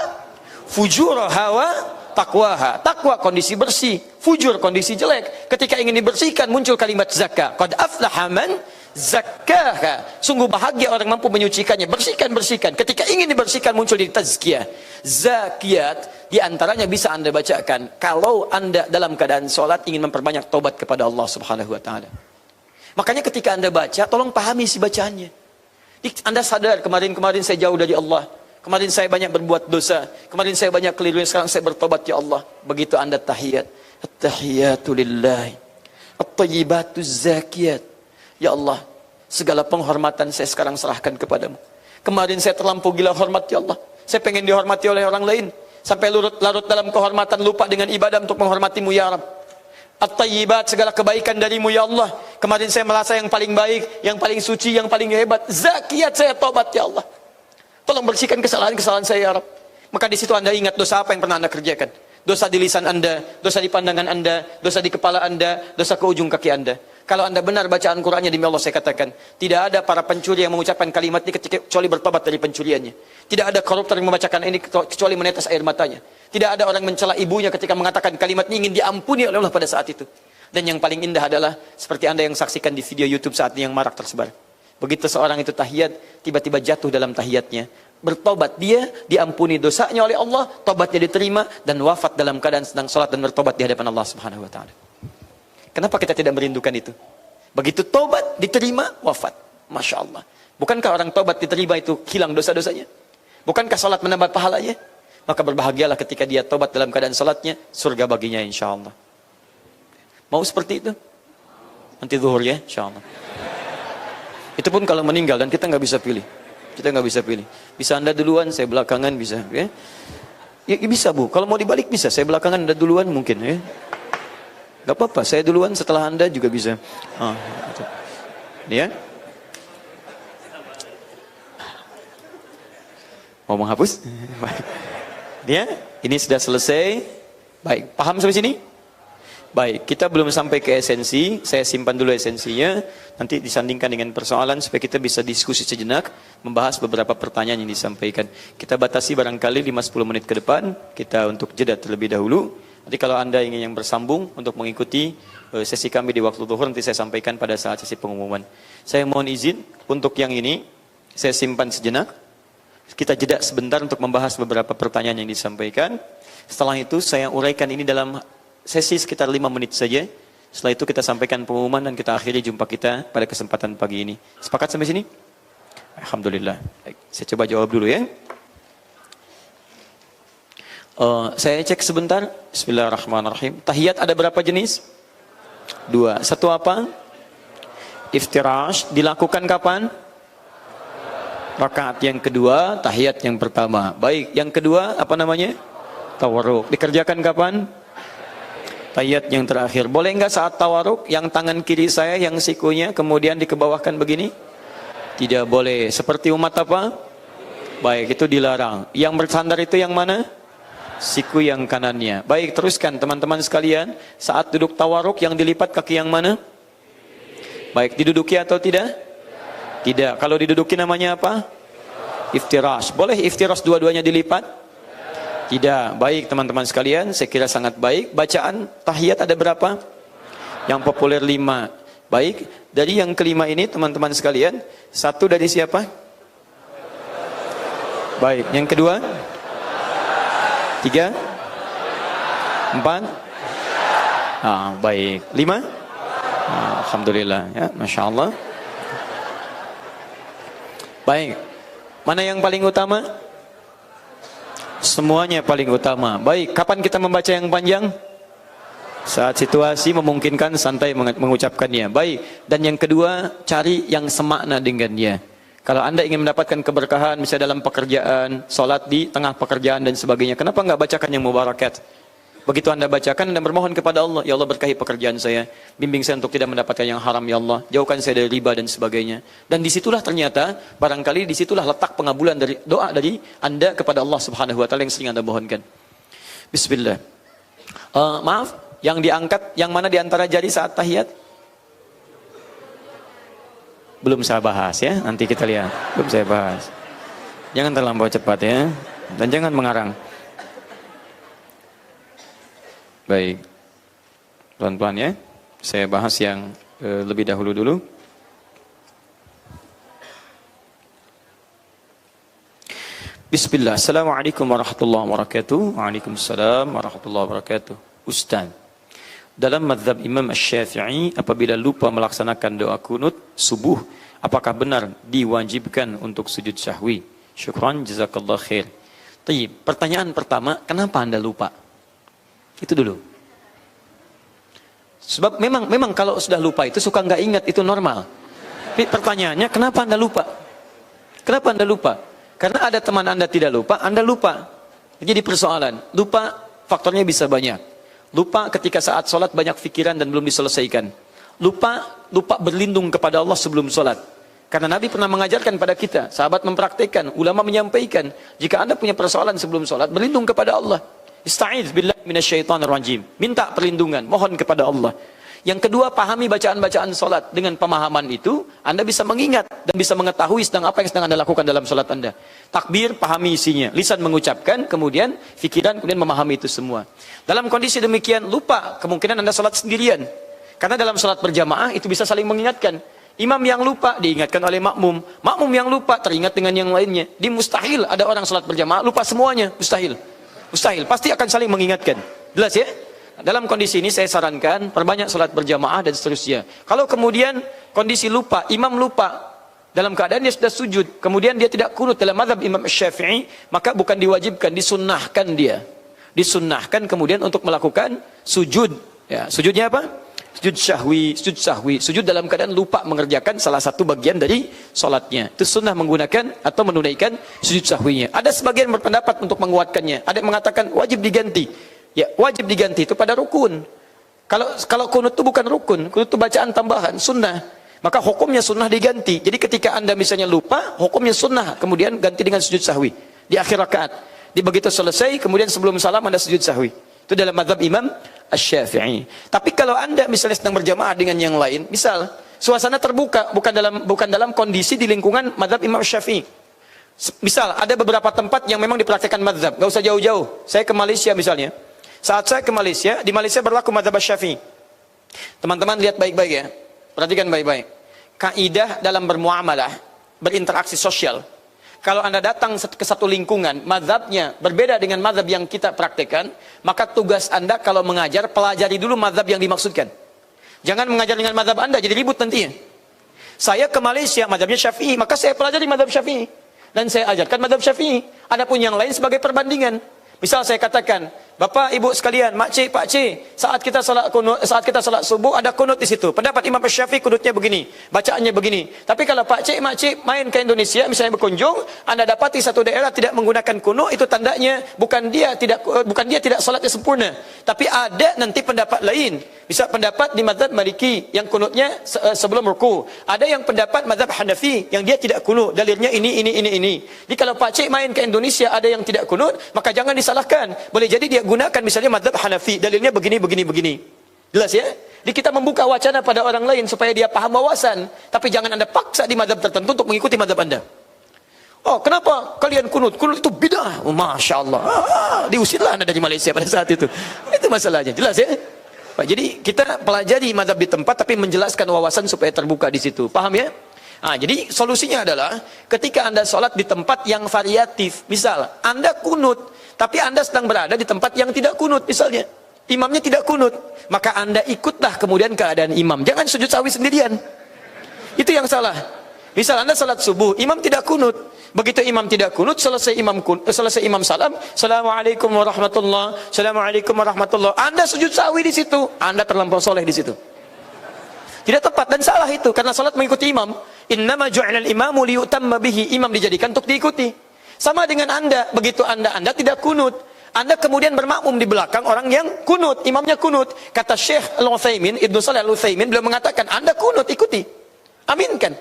fujuraha wa taqwaha. Takwa kondisi bersih, fujur kondisi jelek. Ketika ingin dibersihkan muncul kalimat zakah. Qad aflaha man zakkaha. Sungguh bahagia orang mampu menyucikannya. Bersihkan. Ketika ingin dibersihkan muncul di tazkiyah. Zakiyat di antaranya bisa Anda bacakan kalau Anda dalam keadaan sholat ingin memperbanyak taubat kepada Allah Subhanahu wa taala. Makanya ketika Anda baca, tolong pahami isi bacaannya. Anda sadar kemarin-kemarin saya jauh dari Allah. Kemarin saya banyak berbuat dosa. Kemarin saya banyak keliru. Sekarang saya bertobat ya Allah. Begitu Anda tahiyat. At-tahiyatu lillahi. At-tayyibatu zakiyat. Ya Allah, segala penghormatan saya sekarang serahkan kepadamu. Kemarin saya terlampau gila hormat ya Allah. Saya pengen dihormati oleh orang lain. Sampai larut dalam kehormatan, lupa dengan ibadah untuk menghormatimu ya Rabb. At-tayyibat, segala kebaikan darimu ya Allah. Kemarin saya merasa yang paling baik, yang paling suci, yang paling hebat. Zakiyat, saya tobat ya Allah. Tolong bersihkan kesalahan-kesalahan saya ya Rabb. Maka di situ Anda ingat dosa apa yang pernah Anda kerjakan. Dosa di lisan Anda, dosa di pandangan Anda, dosa di kepala Anda, dosa ke ujung kaki Anda. Kalau Anda benar bacaan Qur'annya, demi Allah saya katakan, tidak ada para pencuri yang mengucapkan kalimat ini kecuali bertobat dari pencuriannya. Tidak ada koruptor yang membacakan ini kecuali menetes air matanya. Tidak ada orang mencela ibunya ketika mengatakan kalimat ini ingin diampuni oleh Allah pada saat itu. Dan yang paling indah adalah seperti Anda yang saksikan di video YouTube saat ini yang marak tersebar. Begitu seorang itu tahiyat, tiba-tiba jatuh dalam tahiyatnya. Bertobat, dia diampuni dosanya oleh Allah, tobatnya diterima, dan wafat dalam keadaan sedang sholat dan bertobat di hadapan Allah Subhanahu wa Ta'ala. Kenapa kita tidak merindukan itu? Begitu tobat, diterima, wafat. Masya Allah. Bukankah orang tobat diterima itu hilang dosa-dosanya? Bukankah sholat menambah pahalanya? Maka berbahagialah ketika dia tobat dalam keadaan sholatnya, surga baginya insya Allah. Mau seperti itu? Nanti zuhur ya, insya Allah. Itu pun kalau meninggal dan kita nggak bisa pilih. Kita nggak bisa pilih. Bisa Anda duluan, saya belakangan bisa. Ya, ya bisa Bu. Kalau mau dibalik bisa. Saya belakangan, Anda duluan mungkin. Ya. Gak apa-apa, saya duluan setelah Anda juga bisa. Gitu. Ya. Mau menghapus? Ya, ini sudah selesai. Baik, paham sampai sini? Baik, kita belum sampai ke esensi. Saya simpan dulu esensinya. Nanti disandingkan dengan persoalan supaya kita bisa diskusi sejenak, membahas beberapa pertanyaan yang disampaikan. Kita batasi barangkali 5-10 menit ke depan. Kita untuk jeda terlebih dahulu. Nanti kalau Anda ingin yang bersambung untuk mengikuti sesi kami di waktu zuhur, nanti saya sampaikan pada saat sesi pengumuman. Saya mohon izin untuk yang ini, saya simpan sejenak. Kita jeda sebentar untuk membahas beberapa pertanyaan yang disampaikan. Setelah itu saya uraikan ini dalam sesi sekitar 5 menit saja. Setelah itu kita sampaikan pengumuman dan kita akhiri jumpa kita pada kesempatan pagi ini. Sepakat sampai sini? Alhamdulillah. Baik, saya coba jawab dulu ya. Saya cek sebentar. Bismillahirrahmanirrahim. Tahiyat ada berapa jenis? 2. Satu apa? Iftirash. Dilakukan kapan? Rakaat yang kedua, tahiyat yang pertama. Baik, yang kedua apa namanya? Tawarruk. Dikerjakan kapan? Tahiyat yang terakhir. Boleh enggak saat tawarruk yang tangan kiri saya yang sikunya kemudian dikebawahkan begini? Tidak boleh. Seperti umat apa? Baik, itu dilarang. Yang bersandar itu yang mana? Siku yang kanannya. Baik, teruskan teman-teman sekalian. Saat duduk tawarruk yang dilipat kaki yang mana? Baik, diduduki atau tidak? Tidak. Kalau diduduki namanya apa? Iftirash. Boleh iftirash dua-duanya dilipat? Tidak. Baik teman-teman sekalian, saya kira sangat baik. Bacaan tahiyat ada berapa? Yang populer 5. Baik, dari yang kelima ini teman-teman sekalian, satu dari siapa? Baik, yang kedua? 3? 4? Baik. 5? Alhamdulillah ya, Masya Allah. Baik. Mana yang paling utama? Semuanya paling utama. Baik, kapan kita membaca yang panjang? Saat situasi memungkinkan santai mengucapkannya. Baik, dan yang kedua, cari yang semakna dengannya. Kalau Anda ingin mendapatkan keberkahan, misalnya dalam pekerjaan, sholat di tengah pekerjaan dan sebagainya, kenapa enggak bacakan yang mubarakat? Begitu Anda bacakan dan bermohon kepada Allah, ya Allah berkahi pekerjaan saya, bimbing saya untuk tidak mendapatkan yang haram ya Allah, jauhkan saya dari riba dan sebagainya. Dan disitulah ternyata, barangkali disitulah letak pengabulan dari doa dari Anda kepada Allah Subhanahu Wa Taala yang sering Anda mohonkan. Bismillah. Maaf, yang diangkat, yang mana diantara jari saat tahiyat? Belum saya bahas ya, nanti kita lihat. Belum saya bahas. Jangan terlampau cepat ya, dan jangan mengarang. Baik, pelan-pelan ya. Saya bahas yang lebih dahulu dulu. Bismillah. Assalamualaikum warahmatullahi wabarakatuh. Waalaikumsalam warahmatullahi wabarakatuh. Ustaz, dalam mazhab Imam Asy-Syafi'i, apabila lupa melaksanakan doa kunut subuh, apakah benar diwajibkan untuk sujud syahwi? Syukran, jazakallah khair. Tayyib, pertanyaan pertama, kenapa Anda lupa? Itu dulu. Sebab memang kalau sudah lupa itu suka nggak ingat, itu normal. Tapi pertanyaannya, kenapa Anda lupa? Kenapa Anda lupa? Karena ada teman Anda tidak lupa, Anda lupa. Jadi persoalan, lupa faktornya bisa banyak. Lupa ketika saat sholat banyak pikiran dan belum diselesaikan. Lupa berlindung kepada Allah sebelum sholat. Karena Nabi pernah mengajarkan pada kita, sahabat mempraktikkan, ulama menyampaikan, jika Anda punya persoalan sebelum sholat, berlindung kepada Allah. Ista'iz billahi minasyaitonir rajim. Minta perlindungan, mohon kepada Allah. Yang kedua, pahami bacaan-bacaan sholat. Dengan pemahaman itu, Anda bisa mengingat dan bisa mengetahui sedang apa yang sedang Anda lakukan dalam sholat Anda. Takbir, pahami isinya. Lisan mengucapkan, kemudian fikiran, kemudian memahami itu semua. Dalam kondisi demikian, lupa kemungkinan Anda sholat sendirian. Karena dalam sholat berjamaah, itu bisa saling mengingatkan. Imam yang lupa diingatkan oleh makmum. Makmum yang lupa teringat dengan yang lainnya. Di mustahil ada orang sholat berjamaah lupa semuanya. Mustahil. Mustahil. Pasti akan saling mengingatkan. Jelas ya? Dalam kondisi ini saya sarankan perbanyak sholat berjamaah dan seterusnya. Kalau kemudian kondisi lupa, imam lupa dalam keadaan dia sudah sujud, kemudian dia tidak kunut dalam mazhab Imam Syafi'i, maka bukan diwajibkan, disunnahkan dia. Disunnahkan kemudian untuk melakukan sujud. Ya, sujudnya apa? Sujud sahwi. Sujud dalam keadaan lupa mengerjakan salah satu bagian dari sholatnya. Itu sunnah menggunakan atau menunaikan sujud sahwinya. Ada sebagian berpendapat untuk menguatkannya. Ada yang mengatakan wajib diganti. Ya, wajib diganti itu pada rukun. Kalau kunut itu bukan rukun, kunut itu bacaan tambahan, sunnah. Maka hukumnya sunnah diganti. Jadi ketika Anda misalnya lupa, hukumnya sunnah, kemudian ganti dengan sujud sahwi di akhir rakaat. Di begitu selesai, kemudian sebelum salam Anda sujud sahwi. Itu dalam mazhab Imam Asy-Syafi'i. Tapi kalau Anda misalnya sedang berjamaah dengan yang lain, misal suasana terbuka, bukan dalam kondisi di lingkungan mazhab Imam Syafi'i. Misal ada beberapa tempat yang memang dipraktikkan mazhab, enggak usah jauh-jauh. Saya ke Malaysia misalnya. Saat saya ke Malaysia, di Malaysia berlaku mazhab Syafi'i. Teman-teman lihat baik-baik ya. Perhatikan baik-baik. Kaidah dalam bermuamalah, berinteraksi sosial. Kalau Anda datang ke satu lingkungan, mazhabnya berbeda dengan mazhab yang kita praktekkan, maka tugas Anda kalau mengajar, pelajari dulu mazhab yang dimaksudkan. Jangan mengajar dengan mazhab Anda, jadi ribut nantinya. Saya ke Malaysia, mazhabnya Syafi'i, maka saya pelajari mazhab Syafi'i. Dan saya ajarkan mazhab Syafi'i. Adapun yang lain sebagai perbandingan. Misal saya katakan, Bapak, Ibu sekalian, Mak Cik, Pak Cik, saat kita salat subuh ada kunut di situ. Pendapat Imam Syafi'i kunutnya begini, bacaannya begini. Tapi kalau Pak Cik, Mak Cik main ke Indonesia, misalnya berkunjung, Anda dapati satu daerah tidak menggunakan kunut, itu tandanya bukan dia tidak salatnya sempurna. Tapi ada nanti pendapat lain. Bisa pendapat di mazhab Maliki yang kunutnya sebelum ruku. Ada yang pendapat mazhab Hanafi yang dia tidak kunut, dalilnya ini. Jadi kalau Pak Cik main ke Indonesia ada yang tidak kunut, maka jangan disalahkan. Boleh jadi dia gunakan misalnya mazhab Hanafi, dalilnya begini. Jelas ya? Jadi kita membuka wacana pada orang lain supaya dia paham wawasan, tapi jangan Anda paksa di mazhab tertentu untuk mengikuti mazhab Anda. Oh, kenapa kalian kunut? Kunut itu bidah. Oh, Masya Allah. Diusirlah Anda dari Malaysia pada saat itu. Itu masalahnya. Jelas ya? Jadi kita pelajari mazhab di tempat, tapi menjelaskan wawasan supaya terbuka di situ. Paham ya? Jadi solusinya adalah ketika Anda sholat di tempat yang variatif. Misal, Anda kunut, tapi Anda sedang berada di tempat yang tidak kunut misalnya. Imamnya tidak kunut, maka Anda ikutlah kemudian keadaan imam. Jangan sujud sahwi sendirian. Itu yang salah. Misal Anda salat subuh, imam tidak kunut. Begitu imam tidak kunut, selesai imam salam, Assalamualaikum warahmatullahi, Assalamualaikum warahmatullahi. Anda sujud sahwi di situ, Anda terlampau soleh di situ. Tidak tepat dan salah itu, karena salat mengikuti imam. Innama ju'ilal imamu liyutamma bihi. Imam dijadikan untuk diikuti. Sama dengan Anda, begitu Anda tidak kunut, Anda kemudian bermakmum di belakang orang yang kunut, imamnya kunut. Kata Syekh Al-Utsaimin, Ibnu Shalih Al-Utsaimin, beliau mengatakan, Anda kunut, ikuti. Aminkan.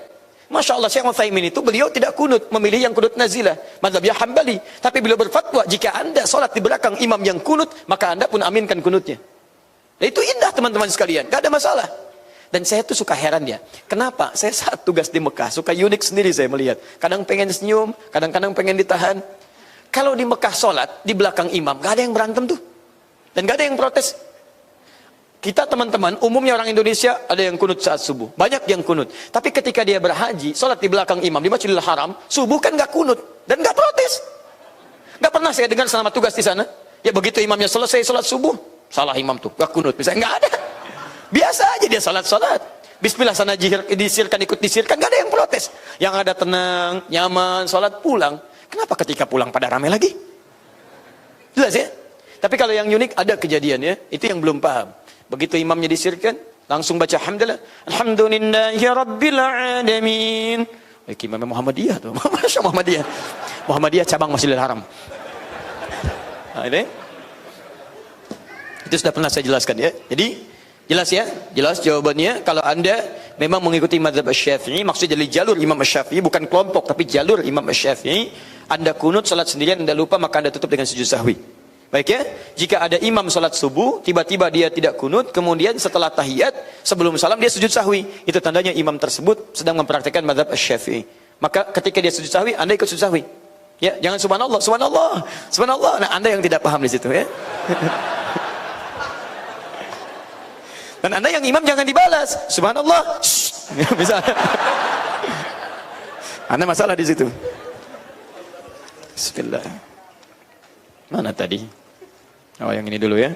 Masya Allah, Syekh Al-Utsaimin itu beliau tidak kunut, memilih yang kunut nazilah, mazhabnya Hambali. Tapi beliau berfatwa, jika Anda sholat di belakang imam yang kunut, maka Anda pun aminkan kunutnya. Nah, itu indah teman-teman sekalian, gak ada masalah. Dan saya tuh suka heran ya, kenapa saya saat tugas di Mekah suka unik sendiri saya melihat. Kadang pengen senyum, kadang-kadang pengen ditahan. Kalau di Mekah sholat di belakang imam, gak ada yang berantem tuh, dan gak ada yang protes. Kita teman-teman, umumnya orang Indonesia ada yang kunut saat subuh, banyak yang kunut. Tapi ketika dia berhaji, sholat di belakang imam di Masjidil Haram, subuh kan gak kunut dan gak protes. Gak pernah saya dengar selama tugas di sana. Ya begitu imamnya selesai sholat subuh, salah imam tuh, gak kunut, misalnya gak ada. Biasa aja dia salat. Bismillah sana ikut disirkan, gak ada yang protes. Yang ada tenang, nyaman, salat pulang. Kenapa ketika pulang pada ramai lagi? Jelas ya? Tapi kalau yang unik ada kejadiannya, itu yang belum paham. Begitu imamnya disirkan, langsung baca hamdalah. Alhamdulillahi rabbil alamin. Imam Muhammadiyah tuh. Masya Muhammadiyah. Muhammadiyah cabang Masjidil Haram. Nah, ini. Itu sudah pernah saya jelaskan ya. Jadi jelas ya, jelas jawabannya. Kalau Anda memang mengikuti mazhab Syafi'i, maksudnya dari jalur Imam Syafi'i, bukan kelompok tapi jalur Imam Syafi'i, Anda kunut salat sendirian, Anda lupa, maka Anda tutup dengan sujud sahwi. Baik ya, jika ada imam salat subuh, tiba-tiba dia tidak kunut, kemudian setelah tahiyat, sebelum salam dia sujud sahwi, itu tandanya imam tersebut sedang mempraktikkan mazhab Syafi'i. Maka ketika dia sujud sahwi, Anda ikut sujud sahwi. Ya, jangan subhanallah, subhanallah, subhanallah. Nah, Anda yang tidak paham di situ ya. Dan Anda yang imam jangan dibalas. Subhanallah. Misalnya. Anda masalah di situ. Bismillah. Mana tadi? Oh, yang ini dulu ya.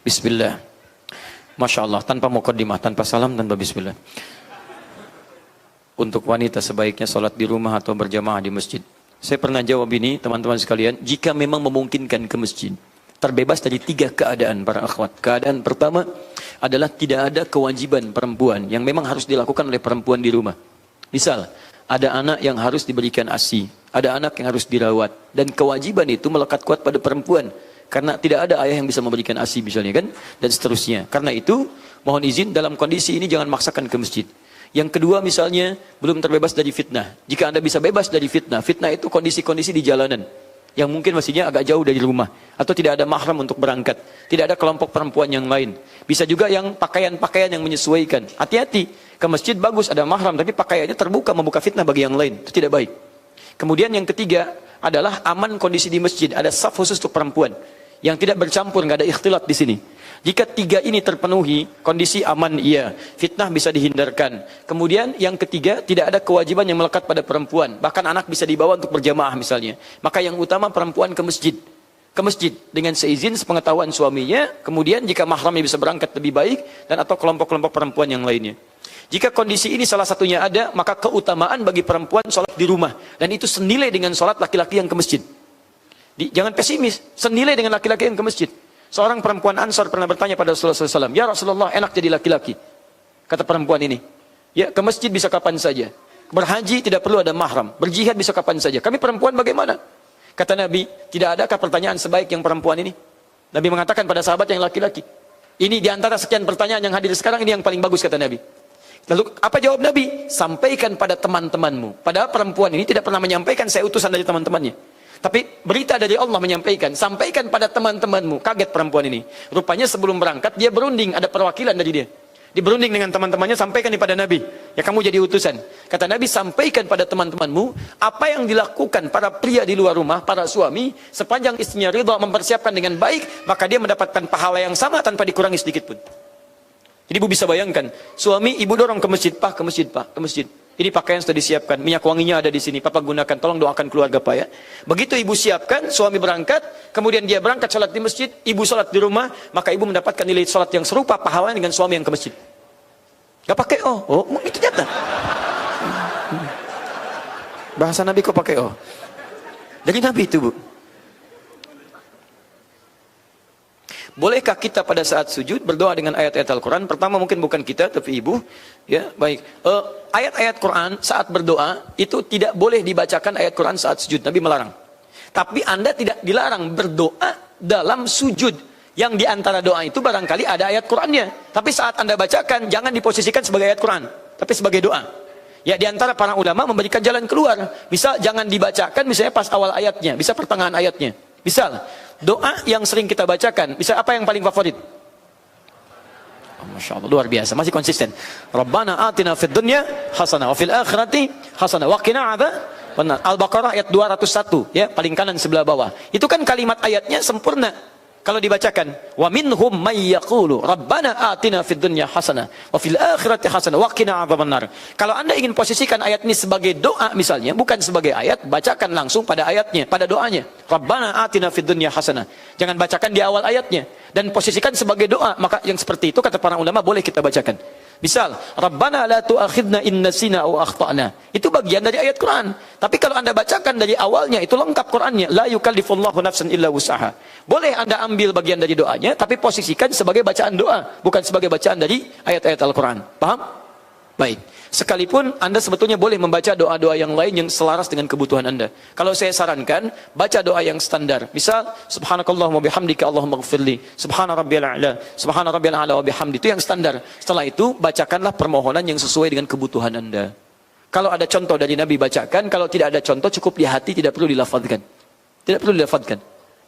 Bismillah. Masya Allah, tanpa muqaddimah, tanpa salam, tanpa bismillah. Untuk wanita sebaiknya sholat di rumah atau berjamaah di masjid. Saya pernah jawab ini, teman-teman sekalian, jika memang memungkinkan ke masjid. Terbebas dari 3 keadaan para akhwat. Keadaan pertama adalah tidak ada kewajiban perempuan yang memang harus dilakukan oleh perempuan di rumah. Misal, ada anak yang harus diberikan ASI, ada anak yang harus dirawat, dan kewajiban itu melekat kuat pada perempuan. Karena tidak ada ayah yang bisa memberikan ASI misalnya kan, dan seterusnya. Karena itu, mohon izin dalam kondisi ini jangan maksakan ke masjid. Yang kedua misalnya, belum terbebas dari fitnah. Jika Anda bisa bebas dari fitnah, fitnah itu kondisi-kondisi di jalanan. Yang mungkin mestinya agak jauh dari rumah, atau tidak ada mahram untuk berangkat, tidak ada kelompok perempuan yang lain. Bisa juga yang pakaian-pakaian yang menyesuaikan. Hati-hati, ke masjid bagus ada mahram, tapi pakaiannya terbuka, membuka fitnah bagi yang lain, itu tidak baik. Kemudian yang ketiga adalah aman kondisi di masjid, ada saf khusus untuk perempuan, yang tidak bercampur, nggak ada ikhtilat di sini. Jika 3 ini terpenuhi, kondisi aman iya, fitnah bisa dihindarkan. Kemudian yang ketiga, tidak ada kewajiban yang melekat pada perempuan. Bahkan anak bisa dibawa untuk berjamaah misalnya. Maka yang utama perempuan ke masjid. Ke masjid dengan seizin sepengetahuan suaminya. Kemudian jika mahramnya bisa berangkat lebih baik, dan atau kelompok-kelompok perempuan yang lainnya. Jika kondisi ini salah satunya ada, maka keutamaan bagi perempuan sholat di rumah. Dan itu senilai dengan sholat laki-laki yang ke masjid. Jangan pesimis, senilai dengan laki-laki yang ke masjid. Seorang perempuan Ansar pernah bertanya pada Rasulullah SAW, "Ya Rasulullah, enak jadi laki-laki." Kata perempuan ini, "Ya, ke masjid bisa kapan saja. Berhaji tidak perlu ada mahram. Berjihad bisa kapan saja. Kami perempuan bagaimana?" Kata Nabi, "Tidak adakah pertanyaan sebaik yang perempuan ini?" Nabi mengatakan pada sahabat yang laki-laki. Ini diantara sekian pertanyaan yang hadir sekarang, ini yang paling bagus kata Nabi. Lalu apa jawab Nabi? "Sampaikan pada teman-temanmu." Padahal perempuan ini tidak pernah menyampaikan, "Saya utusan dari teman-temannya." Tapi berita dari Allah menyampaikan, "Sampaikan pada teman-temanmu." Kaget perempuan ini. Rupanya sebelum berangkat dia berunding, ada perwakilan dari dia. Dia berunding dengan teman-temannya, sampaikan kepada Nabi. "Ya kamu jadi utusan." Kata Nabi, "Sampaikan pada teman-temanmu apa yang dilakukan para pria di luar rumah, para suami, sepanjang istrinya ridha mempersiapkan dengan baik, maka dia mendapatkan pahala yang sama tanpa dikurangi sedikit pun." Jadi ibu bisa bayangkan, suami ibu dorong ke masjid, "Pak, ke masjid, Pak, ke masjid. Ini pakaian sudah disiapkan, minyak wanginya ada di sini, Papa gunakan, tolong doakan keluarga Pak ya." Begitu ibu siapkan, suami berangkat, kemudian dia berangkat sholat di masjid, ibu sholat di rumah, maka ibu mendapatkan nilai sholat yang serupa pahalanya dengan suami yang ke masjid. Gak pakai oh, itu nyata. Bahasa Nabi kok pakai oh? Dari Nabi itu bu. Bolehkah kita pada saat sujud berdoa dengan ayat-ayat Al-Quran? Pertama mungkin bukan kita, tapi ibu. Ya, baik. Ayat-ayat Quran saat berdoa itu tidak boleh dibacakan ayat Quran saat sujud. Nabi melarang. Tapi Anda tidak dilarang berdoa dalam sujud. Yang diantara doa itu barangkali ada ayat Qurannya. Tapi saat Anda bacakan, jangan diposisikan sebagai ayat Quran, tapi sebagai doa. Ya, diantara para ulama memberikan jalan keluar. Misal jangan dibacakan misalnya pas awal ayatnya, bisa pertengahan ayatnya. Misal doa yang sering kita bacakan, bisa apa yang paling favorit? Oh, Masya Allah, luar biasa, masih konsisten. Rabbana atina fid dunya hasanah wa fil akhirati hasanah wa qina adzabannar. Al-Baqarah ayat 201 ya, paling kanan sebelah bawah. Itu kan kalimat ayatnya sempurna. Kalau dibacakan, wa minhum may yaqulu rabbana atina fid dunya hasanah wa fil akhirati hasanah wa qina adzabannar. Kalau Anda ingin posisikan ayat ini sebagai doa misalnya, bukan sebagai ayat, bacakan langsung pada ayatnya, pada doanya. Rabbana atina fid dunya hasanah. Jangan bacakan di awal ayatnya dan posisikan sebagai doa. Maka yang seperti itu kata para ulama boleh kita bacakan. Misal, Rabbana la tu'akhidna in nasina aw akhtana. Itu bagian dari ayat Quran. Tapi kalau Anda bacakan dari awalnya, itu lengkap Qurannya. La yukallifullahu nafsan illa wus'aha. Boleh Anda ambil bagian dari doanya, tapi posisikan sebagai bacaan doa, bukan sebagai bacaan dari ayat-ayat Al-Quran. Paham? Baik. Sekalipun Anda sebetulnya boleh membaca doa-doa yang lain yang selaras dengan kebutuhan Anda. Kalau saya sarankan, baca doa yang standar. Misal, subhanakallahumma bihamdika Allahumma ghfirli, subhana rabbiyal a'la, subhana rabbiyal a'la wa bihamdi. Itu yang standar. Setelah itu, bacakanlah permohonan yang sesuai dengan kebutuhan Anda. Kalau ada contoh dari Nabi, bacakan. Kalau tidak ada contoh, cukup di hati, tidak perlu dilafadzkan. Tidak perlu dilafadzkan.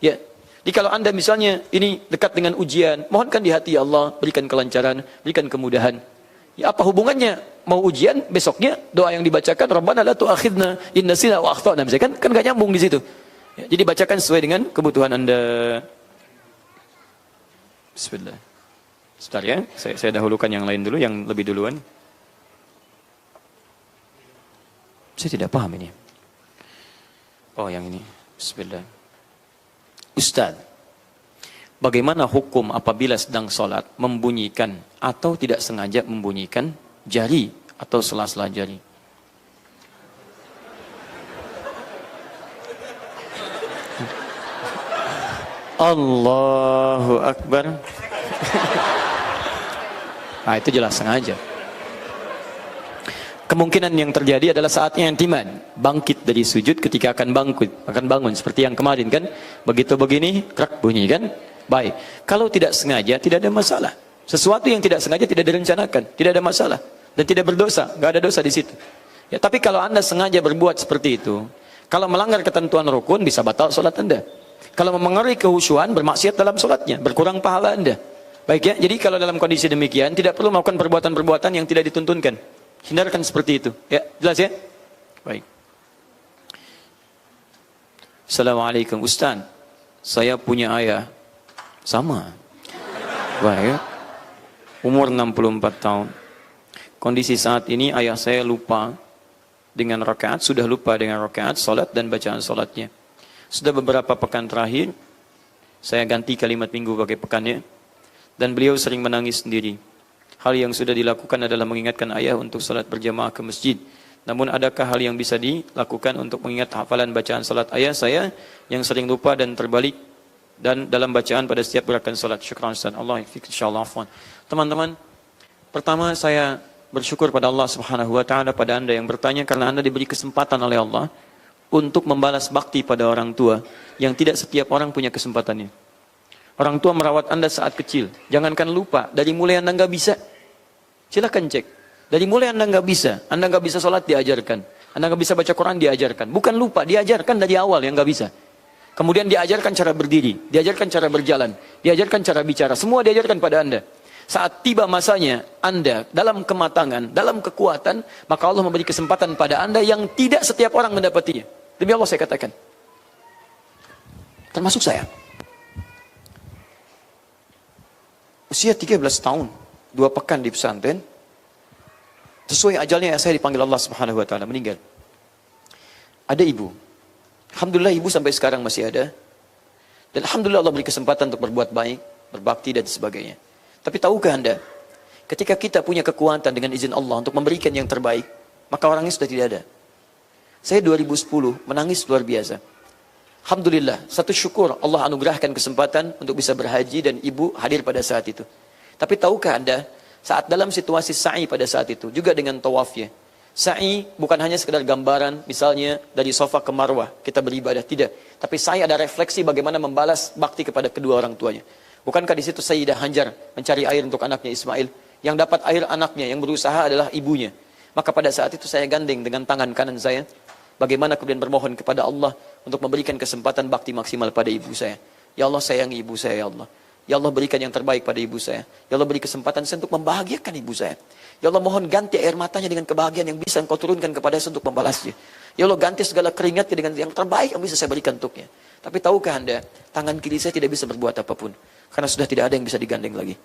Ya. Jadi kalau Anda misalnya ini dekat dengan ujian, mohonkan di hati, ya Allah, berikan kelancaran, berikan kemudahan. Ya, apa hubungannya mau ujian besoknya doa yang dibacakan Rabbana la tu'akhidna in nasina wa akhtana, misalkan kan enggak nyambung di situ. Ya, jadi bacakan sesuai dengan kebutuhan Anda. Bismillah. Sebentar ya, saya dahulukan yang lain dulu, yang lebih duluan. Saya tidak paham ini. Oh, yang ini. Bismillah. Ustaz, bagaimana hukum apabila sedang sholat membunyikan atau tidak sengaja membunyikan jari atau sela-sela jari? Allahu Akbar. Nah, itu jelas sengaja. Kemungkinan yang terjadi adalah saatnya intiman, bangkit dari sujud ketika akan bangun seperti yang kemarin kan, begitu begini krak bunyi kan. Baik, kalau tidak sengaja tidak ada masalah. Sesuatu yang tidak sengaja tidak direncanakan, tidak ada masalah dan tidak berdosa, nggak ada dosa di situ. Ya, tapi kalau Anda sengaja berbuat seperti itu, kalau melanggar ketentuan rukun bisa batal sholat Anda. Kalau memengaruhi kehusuan, bermaksiat dalam sholatnya, berkurang pahala Anda. Baik ya, jadi kalau dalam kondisi demikian tidak perlu melakukan perbuatan-perbuatan yang tidak dituntunkan. Hindarkan seperti itu. Ya, jelas ya? Baik. Assalamualaikum Ustaz. Saya punya ayah. Sama. Baik. Umur 64 tahun. Kondisi saat ini ayah saya lupa dengan rakaat, sudah lupa dengan rakaat, salat dan bacaan salatnya. Sudah beberapa pekan terakhir, saya ganti kalimat minggu pakai pekannya, dan beliau sering menangis sendiri. Hal yang sudah dilakukan adalah mengingatkan ayah untuk salat berjamaah ke masjid. Namun adakah hal yang bisa dilakukan untuk mengingat hafalan bacaan salat ayah saya yang sering lupa dan terbalik dan dalam bacaan pada setiap gerakan salat? Syukran Ustaz. Allah yafiq insyaallah afwan. Teman-teman, pertama saya bersyukur pada Allah Subhanahu wa taala pada Anda yang bertanya, karena Anda diberi kesempatan oleh Allah untuk membalas bakti pada orang tua yang tidak setiap orang punya kesempatannya. Orang tua merawat Anda saat kecil. Jangankan lupa, dari mulai Anda nggak bisa. Silakan cek. Dari mulai Anda nggak bisa sholat diajarkan. Anda nggak bisa baca Quran diajarkan. Bukan lupa, diajarkan dari awal yang nggak bisa. Kemudian diajarkan cara berdiri, diajarkan cara berjalan, diajarkan cara bicara. Semua diajarkan pada Anda. Saat tiba masanya Anda dalam kematangan, dalam kekuatan, maka Allah memberi kesempatan pada Anda yang tidak setiap orang mendapatinya. Demi Allah saya katakan. Termasuk saya. Usia 13 tahun, 2 pekan di pesantren, sesuai ajalnya saya dipanggil Allah Subhanahu wa taala, meninggal. Ada ibu. Alhamdulillah ibu sampai sekarang masih ada. Dan alhamdulillah Allah beri kesempatan untuk berbuat baik, berbakti dan sebagainya. Tapi tahukah Anda, ketika kita punya kekuatan dengan izin Allah untuk memberikan yang terbaik, maka orangnya sudah tidak ada. Saya 2010 menangis luar biasa. Alhamdulillah, satu syukur Allah anugerahkan kesempatan untuk bisa berhaji dan ibu hadir pada saat itu. Tapi tahukah Anda, saat dalam situasi sa'i pada saat itu, juga dengan tawafnya. Sa'i bukan hanya sekedar gambaran, misalnya dari Safa ke Marwah, kita beribadah, tidak. Tapi sa'i ada refleksi bagaimana membalas bakti kepada kedua orang tuanya. Bukankah di situ Sayyidah Hajar mencari air untuk anaknya Ismail? Yang dapat air anaknya, yang berusaha adalah ibunya. Maka pada saat itu saya gandeng dengan tangan kanan saya, bagaimana kemudian bermohon kepada Allah untuk memberikan kesempatan bakti maksimal pada ibu saya. Ya Allah, sayangi ibu saya, ya Allah. Ya Allah, berikan yang terbaik pada ibu saya. Ya Allah, beri kesempatan saya untuk membahagiakan ibu saya. Ya Allah, mohon ganti air matanya dengan kebahagiaan yang bisa Engkau turunkan kepada saya untuk membalasnya. Ya Allah, ganti segala keringatnya dengan yang terbaik yang bisa saya berikan untuknya. Tapi tahukah Anda, tangan kiri saya tidak bisa berbuat apapun. Karena sudah tidak ada yang bisa digandeng lagi.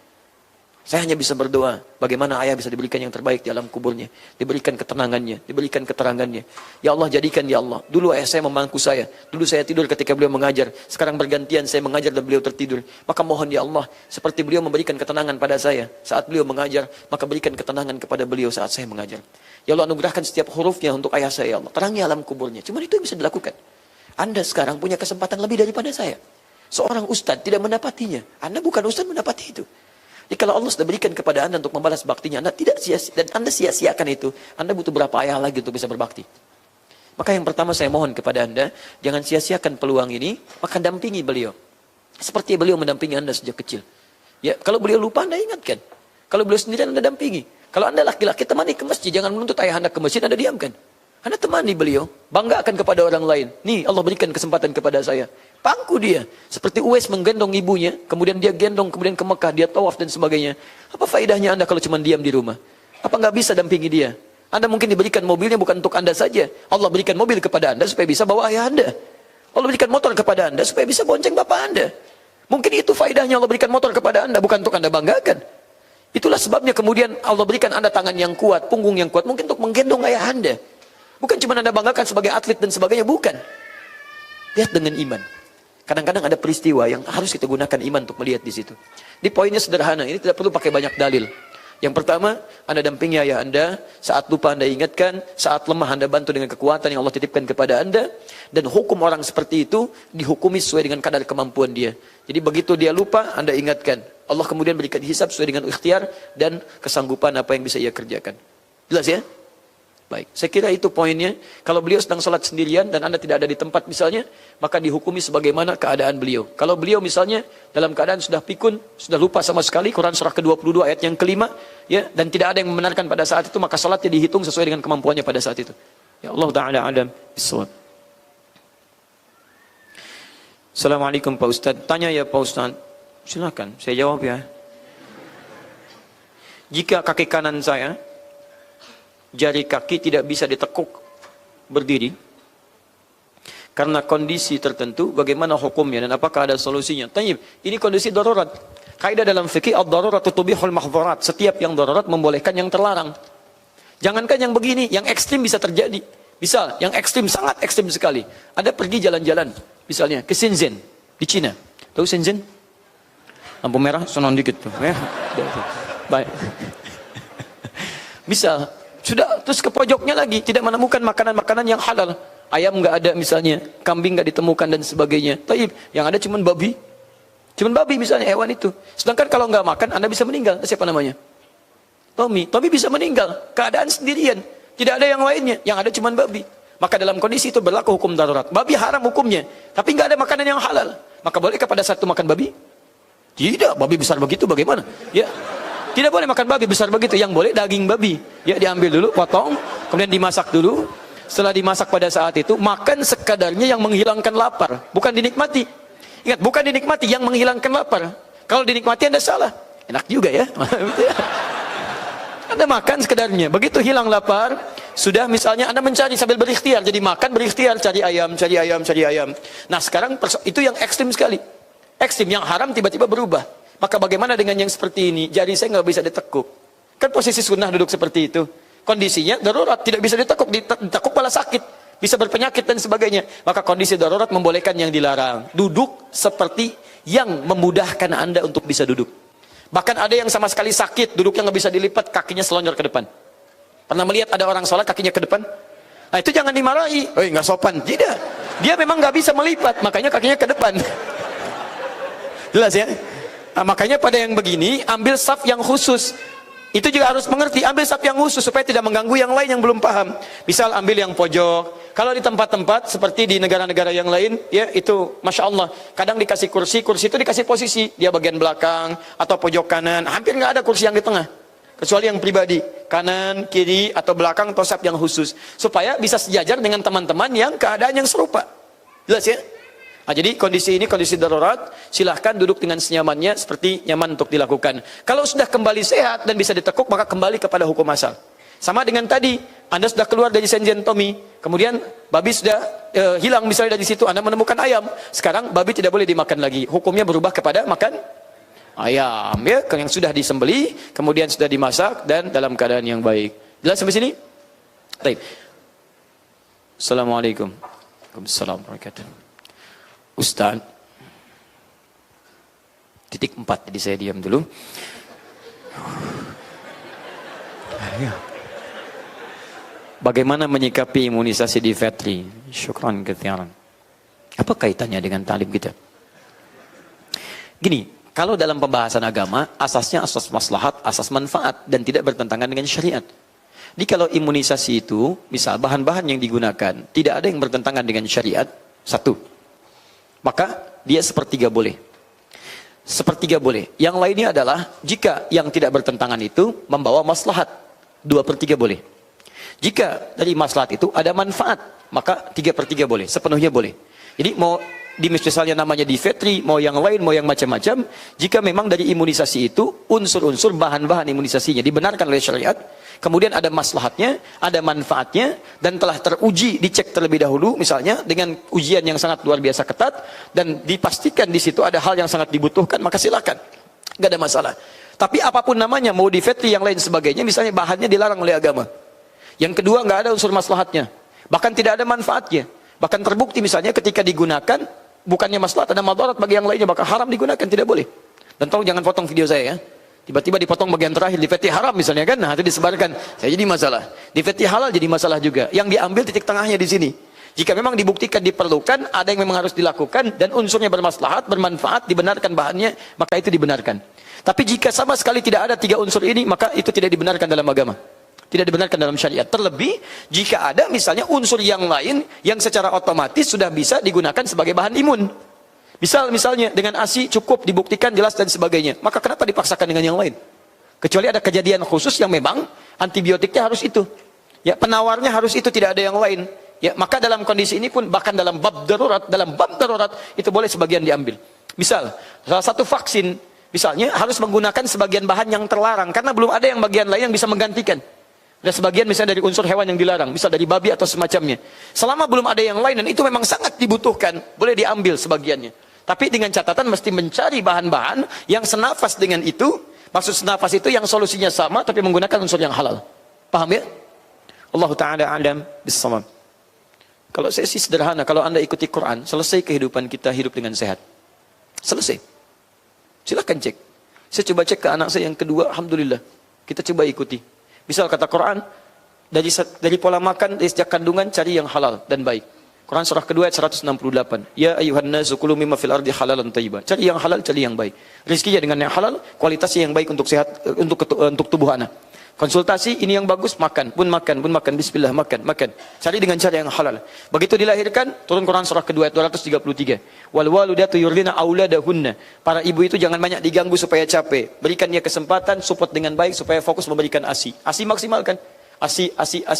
Saya hanya bisa berdoa, bagaimana ayah bisa diberikan yang terbaik di alam kuburnya, diberikan ketenangannya, diberikan keterangannya. Ya Allah, jadikan ya Allah. Dulu ayah saya memangku saya, dulu saya tidur ketika beliau mengajar, sekarang bergantian saya mengajar dan beliau tertidur. Maka mohon ya Allah, seperti beliau memberikan ketenangan pada saya saat beliau mengajar, maka berikan ketenangan kepada beliau saat saya mengajar. Ya Allah, anugerahkan setiap hurufnya untuk ayah saya, ya Allah. Terangi alam kuburnya. Cuma itu yang bisa dilakukan. Anda sekarang punya kesempatan lebih daripada saya. Seorang ustadz tidak mendapatinya. Anda bukan ustadz mendapati itu. Jadi kalau Allah sudah berikan kepada Anda untuk membalas baktinya, Anda tidak sia-sia, dan Anda sia-siakan itu, Anda butuh berapa ayah lagi untuk bisa berbakti. Maka yang pertama saya mohon kepada Anda, jangan sia-siakan peluang ini, maka dampingi beliau. Seperti beliau mendampingi Anda sejak kecil. Ya, kalau beliau lupa Anda ingatkan. Kalau beliau sendirian Anda dampingi. Kalau Anda laki-laki temani ke masjid, jangan menuntut ayah Anda ke masjid, Anda diamkan. Anda temani beliau, banggakan kepada orang lain. Nih, Allah berikan kesempatan kepada saya. Pangku dia. Seperti Uwais menggendong ibunya, kemudian dia gendong, kemudian ke Mekah, dia tawaf dan sebagainya. Apa faedahnya Anda kalau cuma diam di rumah? Apa nggak bisa dampingi dia? Anda mungkin diberikan mobilnya bukan untuk Anda saja. Allah berikan mobil kepada Anda supaya bisa bawa ayah Anda. Allah berikan motor kepada Anda supaya bisa bonceng bapak Anda. Mungkin itu faedahnya Allah berikan motor kepada Anda, bukan untuk Anda banggakan. Itulah sebabnya kemudian Allah berikan Anda tangan yang kuat, punggung yang kuat, mungkin untuk menggendong ayah Anda. Bukan cuma Anda banggakan sebagai atlet dan sebagainya, bukan. Lihat dengan iman. Kadang-kadang ada peristiwa yang harus kita gunakan iman untuk melihat di situ. Di poinnya sederhana, ini tidak perlu pakai banyak dalil. Yang pertama, Anda dampingi ayah Anda, saat lupa Anda ingatkan, saat lemah Anda bantu dengan kekuatan yang Allah titipkan kepada Anda, dan hukum orang seperti itu dihukumi sesuai dengan kadar kemampuan dia. Jadi begitu dia lupa, Anda ingatkan. Allah kemudian berikan hisab sesuai dengan ikhtiar dan kesanggupan apa yang bisa ia kerjakan. Jelas ya? Baik, saya kira itu poinnya. Kalau beliau sedang sholat sendirian dan Anda tidak ada di tempat misalnya, maka dihukumi sebagaimana keadaan beliau. Kalau beliau misalnya dalam keadaan sudah pikun, sudah lupa sama sekali, Quran surah ke-22 ayat yang kelima, ya, dan tidak ada yang membenarkan pada saat itu, maka sholatnya dihitung sesuai dengan kemampuannya pada saat itu. Ya Allah Ta'ala alam bisawab. Assalamualaikum Pak Ustaz. Tanya ya Pak Ustaz. Silakan, saya jawab ya. Jika kaki kanan saya, jari kaki tidak bisa ditekuk berdiri karena kondisi tertentu, bagaimana hukumnya dan apakah ada solusinya? Tayyib, ini kondisi darurat. Kaidah dalam fikih ad-daruratu tubihul mahdhurat. Setiap yang darurat membolehkan yang terlarang. Jangankan yang begini, yang ekstrim bisa terjadi. Misal, yang ekstrim, sangat ekstrim sekali. Ada pergi jalan-jalan, misalnya ke Shenzhen di Cina. Tahu Shenzhen? Lampu merah, sonon dikit tuh. Ya. Baik. Misal sudah terus ke pojoknya lagi, tidak menemukan makanan-makanan yang halal. Ayam nggak ada misalnya, kambing nggak ditemukan dan sebagainya. Taib, yang ada cuman babi. Cuman babi misalnya hewan itu. Sedangkan kalau nggak makan, Anda bisa meninggal. Siapa namanya? Tommy. Tommy bisa meninggal. Keadaan sendirian. Tidak ada yang lainnya. Yang ada cuman babi. Maka dalam kondisi itu berlaku hukum darurat. Babi haram hukumnya. Tapi nggak ada makanan yang halal. Maka bolehkah pada saat itu makan babi? Tidak. Babi besar begitu bagaimana? Ya. Tidak boleh makan babi besar begitu. Yang boleh daging babi. Ya, diambil dulu, potong, kemudian dimasak dulu. Setelah dimasak pada saat itu, makan sekadarnya yang menghilangkan lapar, bukan dinikmati. Ingat, bukan dinikmati, yang menghilangkan lapar. Kalau dinikmati Anda salah. Enak juga ya. Anda makan sekadarnya. Begitu hilang lapar, sudah misalnya Anda mencari sambil berikhtiar. Jadi makan berikhtiar, cari ayam, cari ayam, cari ayam. Nah sekarang itu yang ekstrim sekali. Ekstrim, yang haram tiba-tiba berubah. Maka bagaimana dengan yang seperti ini? Jari saya nggak bisa ditekuk. Kan posisi sunnah duduk seperti itu. Kondisinya darurat, tidak bisa ditekuk. Ditekuk malah sakit. Bisa berpenyakit dan sebagainya. Maka kondisi darurat membolehkan yang dilarang. Duduk seperti yang memudahkan Anda untuk bisa duduk. Bahkan ada yang sama sekali sakit, duduknya nggak bisa dilipat, kakinya selonjor ke depan. Pernah melihat ada orang sholat kakinya ke depan? Nah itu jangan dimarahi. Nggak sopan. Tidak. Dia memang nggak bisa melipat, makanya kakinya ke depan. Jelas ya? Nah, makanya pada yang begini, ambil saf yang khusus. Itu juga harus mengerti, ambil saf yang khusus supaya tidak mengganggu yang lain yang belum paham. Misal ambil yang pojok. Kalau di tempat-tempat seperti di negara-negara yang lain, ya itu Masya Allah. Kadang dikasih kursi itu dikasih posisi. Dia bagian belakang atau pojok kanan. Hampir nggak ada kursi yang di tengah. Kecuali yang pribadi. Kanan, kiri, atau belakang, atau saf yang khusus. Supaya bisa sejajar dengan teman-teman yang keadaan yang serupa. Jelas ya? Nah, jadi kondisi ini kondisi darurat, silahkan duduk dengan senyamannya seperti nyaman untuk dilakukan. Kalau sudah kembali sehat dan bisa ditekuk, maka kembali kepada hukum asal. Sama dengan tadi, Anda sudah keluar dari Shenzhen Tommy, kemudian babi sudah hilang misalnya dari situ, Anda menemukan ayam. Sekarang babi tidak boleh dimakan lagi. Hukumnya berubah kepada makan ayam, ya, yang sudah disembeli, kemudian sudah dimasak dan dalam keadaan yang baik. Jelas sampai sini? Baik. Assalamualaikum. Waalaikumsalam warahmatullahi wabarakatuh. Ustaz, titik 4, jadi saya diam dulu. Bagaimana menyikapi imunisasi difteri? Syukran katsiran. Apa kaitannya dengan talim kita? Gini, Kalau dalam pembahasan agama, asasnya asas maslahat, asas manfaat, dan tidak bertentangan dengan syariat. Jadi kalau imunisasi itu, misal bahan-bahan yang digunakan, tidak ada yang bertentangan dengan syariat, satu, maka dia sepertiga boleh. Sepertiga boleh. Yang lainnya adalah, jika yang tidak bertentangan itu membawa maslahat, 2/3 boleh. Jika dari maslahat itu ada manfaat, maka 3/3 boleh, sepenuhnya boleh. Jadi mau misalnya namanya difetri, mau yang lain, mau yang macam-macam, jika memang dari imunisasi itu unsur-unsur bahan-bahan imunisasinya dibenarkan oleh syariat, kemudian ada maslahatnya, ada manfaatnya, dan telah teruji, dicek terlebih dahulu, misalnya dengan ujian yang sangat luar biasa ketat, dan dipastikan di situ ada hal yang sangat dibutuhkan, maka silakan, nggak ada masalah. Tapi apapun namanya, mau difetri yang lain sebagainya, misalnya bahannya dilarang oleh agama. Yang kedua, nggak ada unsur maslahatnya, bahkan tidak ada manfaatnya, bahkan terbukti misalnya ketika digunakan bukannya maslahat, ada madarat bagi yang lainnya, maka haram digunakan, tidak boleh. Dan tolong jangan potong video saya ya. Tiba-tiba dipotong bagian terakhir, difetih haram misalnya kan, nah itu disebarkan, saya jadi masalah. Difetih halal jadi masalah juga. Yang diambil titik tengahnya di sini. Jika memang dibuktikan diperlukan, ada yang memang harus dilakukan, dan unsurnya bermaslahat, bermanfaat, dibenarkan bahannya, maka itu dibenarkan. Tapi jika sama sekali tidak ada 3 unsur ini, maka itu tidak dibenarkan dalam agama. Tidak dibenarkan dalam syariat. Terlebih jika ada misalnya unsur yang lain yang secara otomatis sudah bisa digunakan sebagai bahan imun. Misalnya dengan ASI cukup dibuktikan jelas dan sebagainya. Maka kenapa dipaksakan dengan yang lain? Kecuali ada kejadian khusus yang memang antibiotiknya harus itu. Ya, penawarnya harus itu, tidak ada yang lain. Ya, maka dalam kondisi ini pun bahkan dalam bab darurat itu boleh sebagian diambil. Misal salah satu vaksin misalnya harus menggunakan sebagian bahan yang terlarang karena belum ada yang bagian lain yang bisa menggantikan. Ada sebagian misalnya dari unsur hewan yang dilarang, misal dari babi atau semacamnya. Selama belum ada yang lain dan itu memang sangat dibutuhkan, boleh diambil sebagiannya. Tapi dengan catatan mesti mencari bahan-bahan yang senafas dengan itu. Maksud senafas itu yang solusinya sama tapi menggunakan unsur yang halal. Paham ya? Allah Ta'ala alam bis-shawab. Kalau saya sih sederhana, kalau Anda ikuti Quran, selesai kehidupan kita hidup dengan sehat. Selesai. Silakan cek. Saya coba cek ke anak saya yang kedua, alhamdulillah. Kita coba ikuti. Misal kata Quran, dari pola makan, dari sejak kandungan, cari yang halal dan baik. Quran surah kedua ayat 168. Ya ayuhan nasu kulu mimma fil ardi halalan thayyiba. Cari yang halal, cari yang baik. Rezekinya dengan yang halal, kualitasnya yang baik untuk sehat, untuk tubuh anak. Konsultasi, ini yang bagus, makan, bismillah, makan. Cari dengan cara yang halal. Begitu dilahirkan, turun Quran surah kedua ayat 233. Wal waludatu yurdina auladahunna. Para ibu itu jangan banyak diganggu supaya capek. Berikan dia kesempatan, support dengan baik supaya fokus memberikan ASI. ASI maksimalkan. ASI.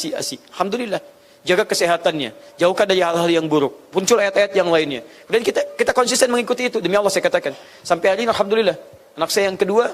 Alhamdulillah. Jaga kesehatannya. Jauhkan dari hal-hal yang buruk. Muncul ayat-ayat yang lainnya. Kemudian kita konsisten mengikuti itu. Demi Allah saya katakan. Sampai hari ini alhamdulillah. Anak saya yang kedua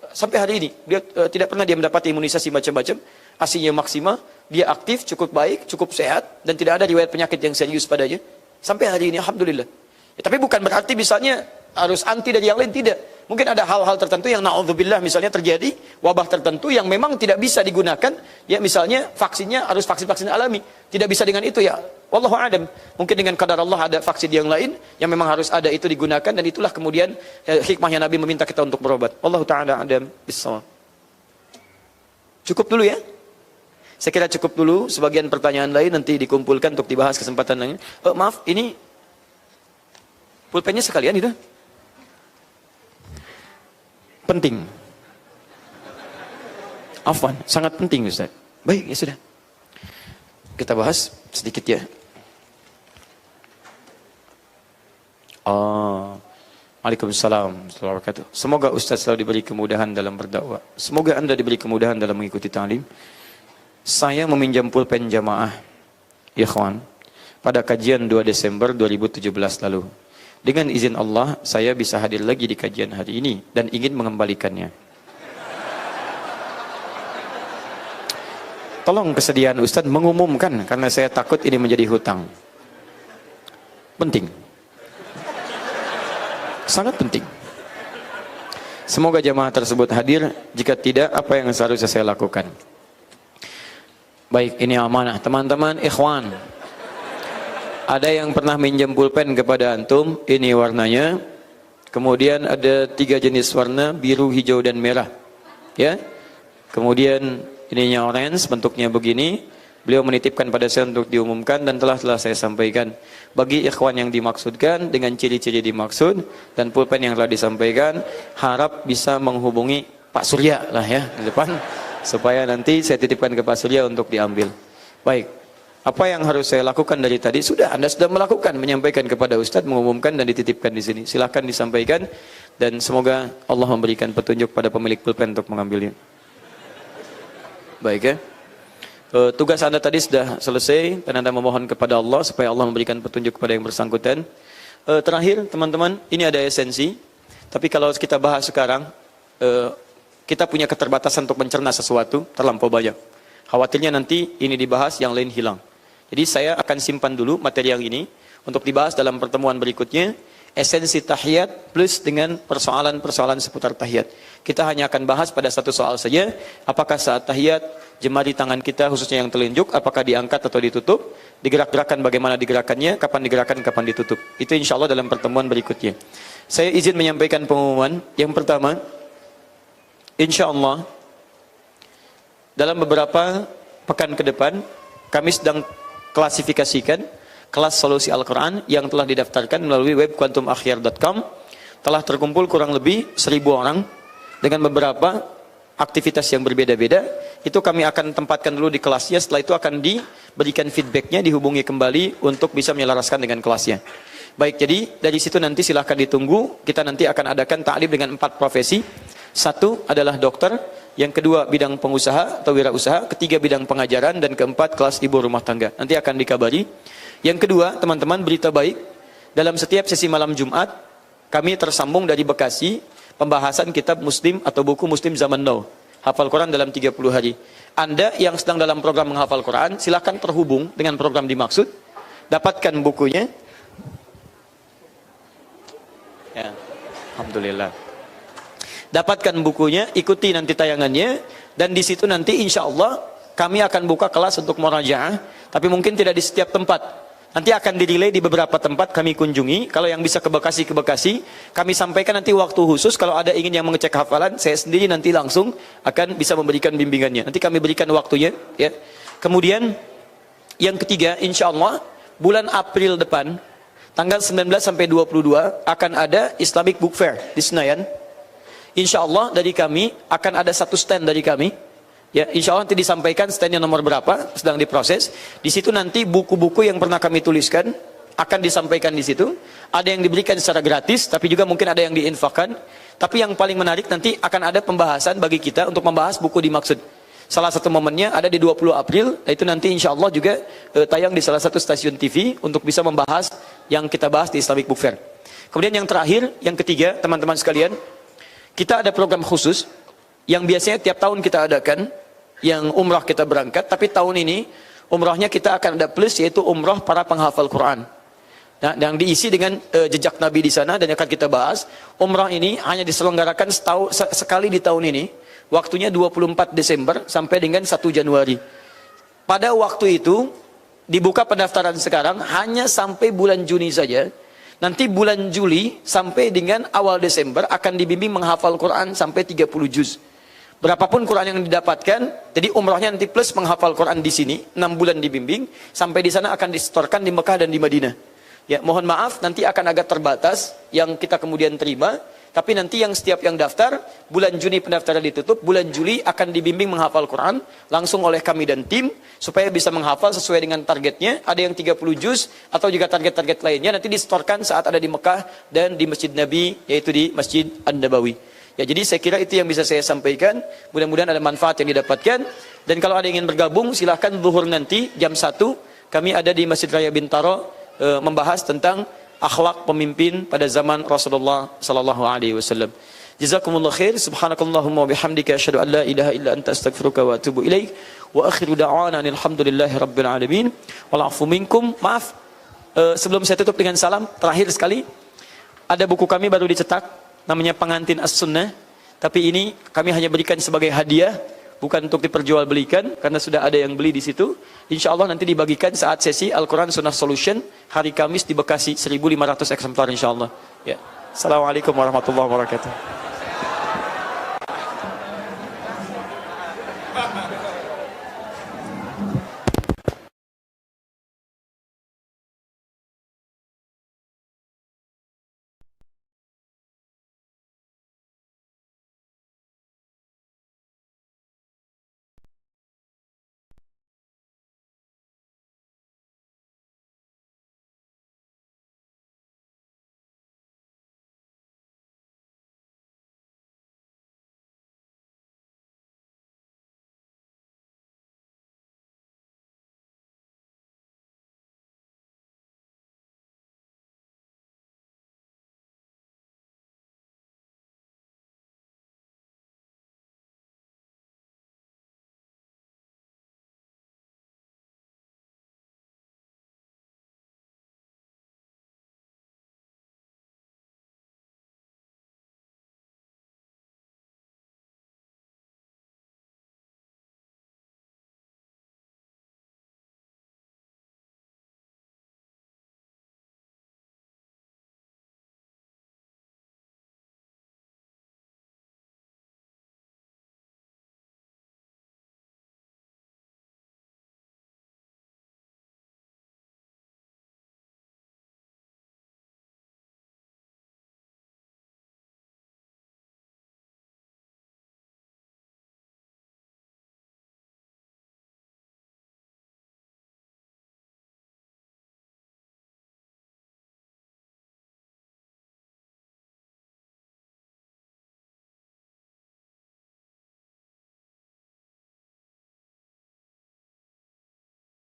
sampai hari ini dia tidak pernah dia mendapat imunisasi macam-macam, ASI-nya maksimal, dia aktif, cukup baik, cukup sehat, dan tidak ada riwayat penyakit yang serius padanya sampai hari ini alhamdulillah. Ya, tapi bukan berarti misalnya harus anti dari yang lain, tidak. Mungkin ada hal-hal tertentu yang na'udzubillah misalnya terjadi wabah tertentu yang memang tidak bisa digunakan, ya misalnya vaksinnya harus vaksin alami, tidak bisa dengan itu, ya wallahu a'lam. Mungkin dengan qadar Allah ada vaksin yang lain yang memang harus ada itu digunakan, dan itulah kemudian hikmahnya Nabi meminta kita untuk berobat. Wallahu ta'ala a'lam bis-shawab. Cukup dulu ya. Saya kira cukup dulu, sebagian pertanyaan lain nanti dikumpulkan untuk dibahas kesempatan lain. Maaf, ini pulpennya sekalian itu. Penting. Afwan, sangat penting Ustaz. Baik, ya sudah. Kita bahas sedikit ya. Waalaikumsalam warahmatullahi wabarakatuh. Semoga Ustaz selalu diberi kemudahan dalam berdakwah. Semoga Anda diberi kemudahan dalam mengikuti ta'lim. Saya meminjam pulpen jamaah ikhwan pada kajian 2 Desember 2017 lalu. Dengan izin Allah, saya bisa hadir lagi di kajian hari ini dan ingin mengembalikannya. Tolong kesediaan Ustaz mengumumkan, karena saya takut ini menjadi hutang. Penting. Sangat penting. Semoga jamaah tersebut hadir. Jika tidak, apa yang seharusnya saya lakukan? Baik, ini amanah. Teman-teman, ikhwan, ada yang pernah minjem pulpen kepada antum, ini warnanya. Kemudian ada 3 jenis warna, biru, hijau, dan merah. Ya. Kemudian ininya orange, bentuknya begini. Beliau menitipkan pada saya untuk diumumkan dan telah saya sampaikan. Bagi ikhwan yang dimaksudkan dengan ciri-ciri dimaksud dan pulpen yang telah disampaikan, harap bisa menghubungi Pak Surya lah ya di depan, supaya nanti saya titipkan ke Pak Surya untuk diambil. Baik, apa yang harus saya lakukan dari tadi? Sudah, Anda sudah melakukan, menyampaikan kepada Ustadz, mengumumkan dan dititipkan di sini. Silakan disampaikan dan semoga Allah memberikan petunjuk pada pemilik pulpen untuk mengambilnya. Baik ya. Tugas Anda tadi sudah selesai dan Anda memohon kepada Allah supaya Allah memberikan petunjuk kepada yang bersangkutan. Terakhir teman-teman, ini ada esensi. Tapi kalau kita bahas sekarang, kita punya keterbatasan untuk mencerna sesuatu terlampau banyak. Khawatirnya nanti ini dibahas, yang lain hilang. Jadi saya akan simpan dulu materi yang ini untuk dibahas dalam pertemuan berikutnya. Esensi tahiyat plus dengan persoalan-persoalan seputar tahiyat. Kita hanya akan bahas pada satu soal saja. Apakah saat tahiyat jemari tangan kita khususnya yang telunjuk, apakah diangkat atau ditutup? Digerak-gerakan bagaimana digerakannya? Kapan digerakkan, kapan ditutup? Itu insya Allah dalam pertemuan berikutnya. Saya izin menyampaikan pengumuman. Yang pertama, insya Allah dalam beberapa pekan ke depan kami sedang klasifikasikan kelas solusi Al-Quran yang telah didaftarkan melalui web quantumakhyar.com. Telah terkumpul kurang lebih 1000 orang dengan beberapa aktivitas yang berbeda-beda. Itu kami akan tempatkan dulu di kelasnya, setelah itu akan diberikan feedbacknya, dihubungi kembali untuk bisa menyelaraskan dengan kelasnya. Baik, jadi dari situ nanti silahkan ditunggu. Kita nanti akan adakan ta'lim dengan 4 profesi. 1 adalah dokter, yang kedua bidang pengusaha atau wirausaha, ketiga bidang pengajaran, dan keempat kelas ibu rumah tangga. Nanti akan dikabari. Yang kedua, teman-teman, berita baik. Dalam setiap sesi malam Jumat, kami tersambung dari Bekasi, pembahasan kitab Muslim atau buku Muslim Zaman Now. Hafal Quran dalam 30 hari. Anda yang sedang dalam program menghafal Quran, silahkan terhubung dengan program dimaksud. Dapatkan bukunya. Ya, alhamdulillah. Dapatkan bukunya, ikuti nanti tayangannya, dan di situ nanti insya Allah kami akan buka kelas untuk murajaah, tapi mungkin tidak di setiap tempat. Nanti akan dirilai di beberapa tempat kami kunjungi. Kalau yang bisa ke Bekasi, kami sampaikan nanti waktu khusus. Kalau ada ingin yang mengecek hafalan, saya sendiri nanti langsung akan bisa memberikan bimbingannya. Nanti kami berikan waktunya. Ya. Kemudian yang ketiga, insya Allah bulan April depan, tanggal 19 sampai 22 akan ada Islamic Book Fair di Senayan. Insya Allah dari kami akan ada satu stand dari kami. Ya, insya Allah nanti disampaikan standnya nomor berapa, sedang diproses. Di situ nanti buku-buku yang pernah kami tuliskan akan disampaikan di situ. Ada yang diberikan secara gratis, tapi juga mungkin ada yang diinfakkan. Tapi yang paling menarik nanti akan ada pembahasan bagi kita untuk membahas buku dimaksud. Salah satu momennya ada di 20 April, itu nanti insya Allah juga tayang di salah satu stasiun TV untuk bisa membahas yang kita bahas di Islamic Book Fair. Kemudian yang terakhir, yang ketiga, teman-teman sekalian, kita ada program khusus yang biasanya tiap tahun kita adakan, yang umrah kita berangkat, tapi tahun ini umrahnya kita akan ada plus, yaitu umrah para penghafal Quran. Nah, yang diisi dengan jejak Nabi di sana, dan akan kita bahas. Umrah ini hanya diselenggarakan sekali di tahun ini, waktunya 24 Desember sampai dengan 1 Januari. Pada waktu itu dibuka pendaftaran sekarang hanya sampai bulan Juni saja. Nanti bulan Juli sampai dengan awal Desember akan dibimbing menghafal Quran sampai 30 juz. Berapapun Quran yang didapatkan, jadi umrahnya nanti plus menghafal Quran di sini, 6 bulan dibimbing, sampai di sana akan disetorkan di Mekah dan di Madinah. Ya, mohon maaf, nanti akan agak terbatas yang kita kemudian terima, tapi nanti yang setiap yang daftar, bulan Juni pendaftaran ditutup, bulan Juli akan dibimbing menghafal Quran, langsung oleh kami dan tim, supaya bisa menghafal sesuai dengan targetnya, ada yang 30 juz, atau juga target-target lainnya, nanti disetorkan saat ada di Mekah dan di Masjid Nabi, yaitu di Masjid An-Nabawi. Ya, jadi saya kira itu yang bisa saya sampaikan. Mudah-mudahan ada manfaat yang didapatkan. Dan kalau ada yang ingin bergabung, silahkan zuhur nanti jam 1. Kami ada di Masjid Raya Bintaro membahas tentang akhlak pemimpin pada zaman Rasulullah sallallahu alaihi wasallam. Jazakumullah khair. Subhanakallahumma wa bihamdika asyhadu an la ilaha illa anta astaghfiruka wa atubu ilaik. Wa akhiru da'wana alhamdulillahi rabbil alamin. Wal 'afu minkum. Maaf, sebelum saya tutup dengan salam, terakhir sekali, ada buku kami baru dicetak, namanya Pengantin As-Sunnah, tapi ini kami hanya berikan sebagai hadiah, bukan untuk diperjualbelikan, karena sudah ada yang beli di situ. Insya Allah nanti dibagikan saat sesi Al-Quran Sunnah Solution hari Kamis di Bekasi, 1.500 eksemplar insya Allah. Ya. Assalamualaikum warahmatullahi wabarakatuh.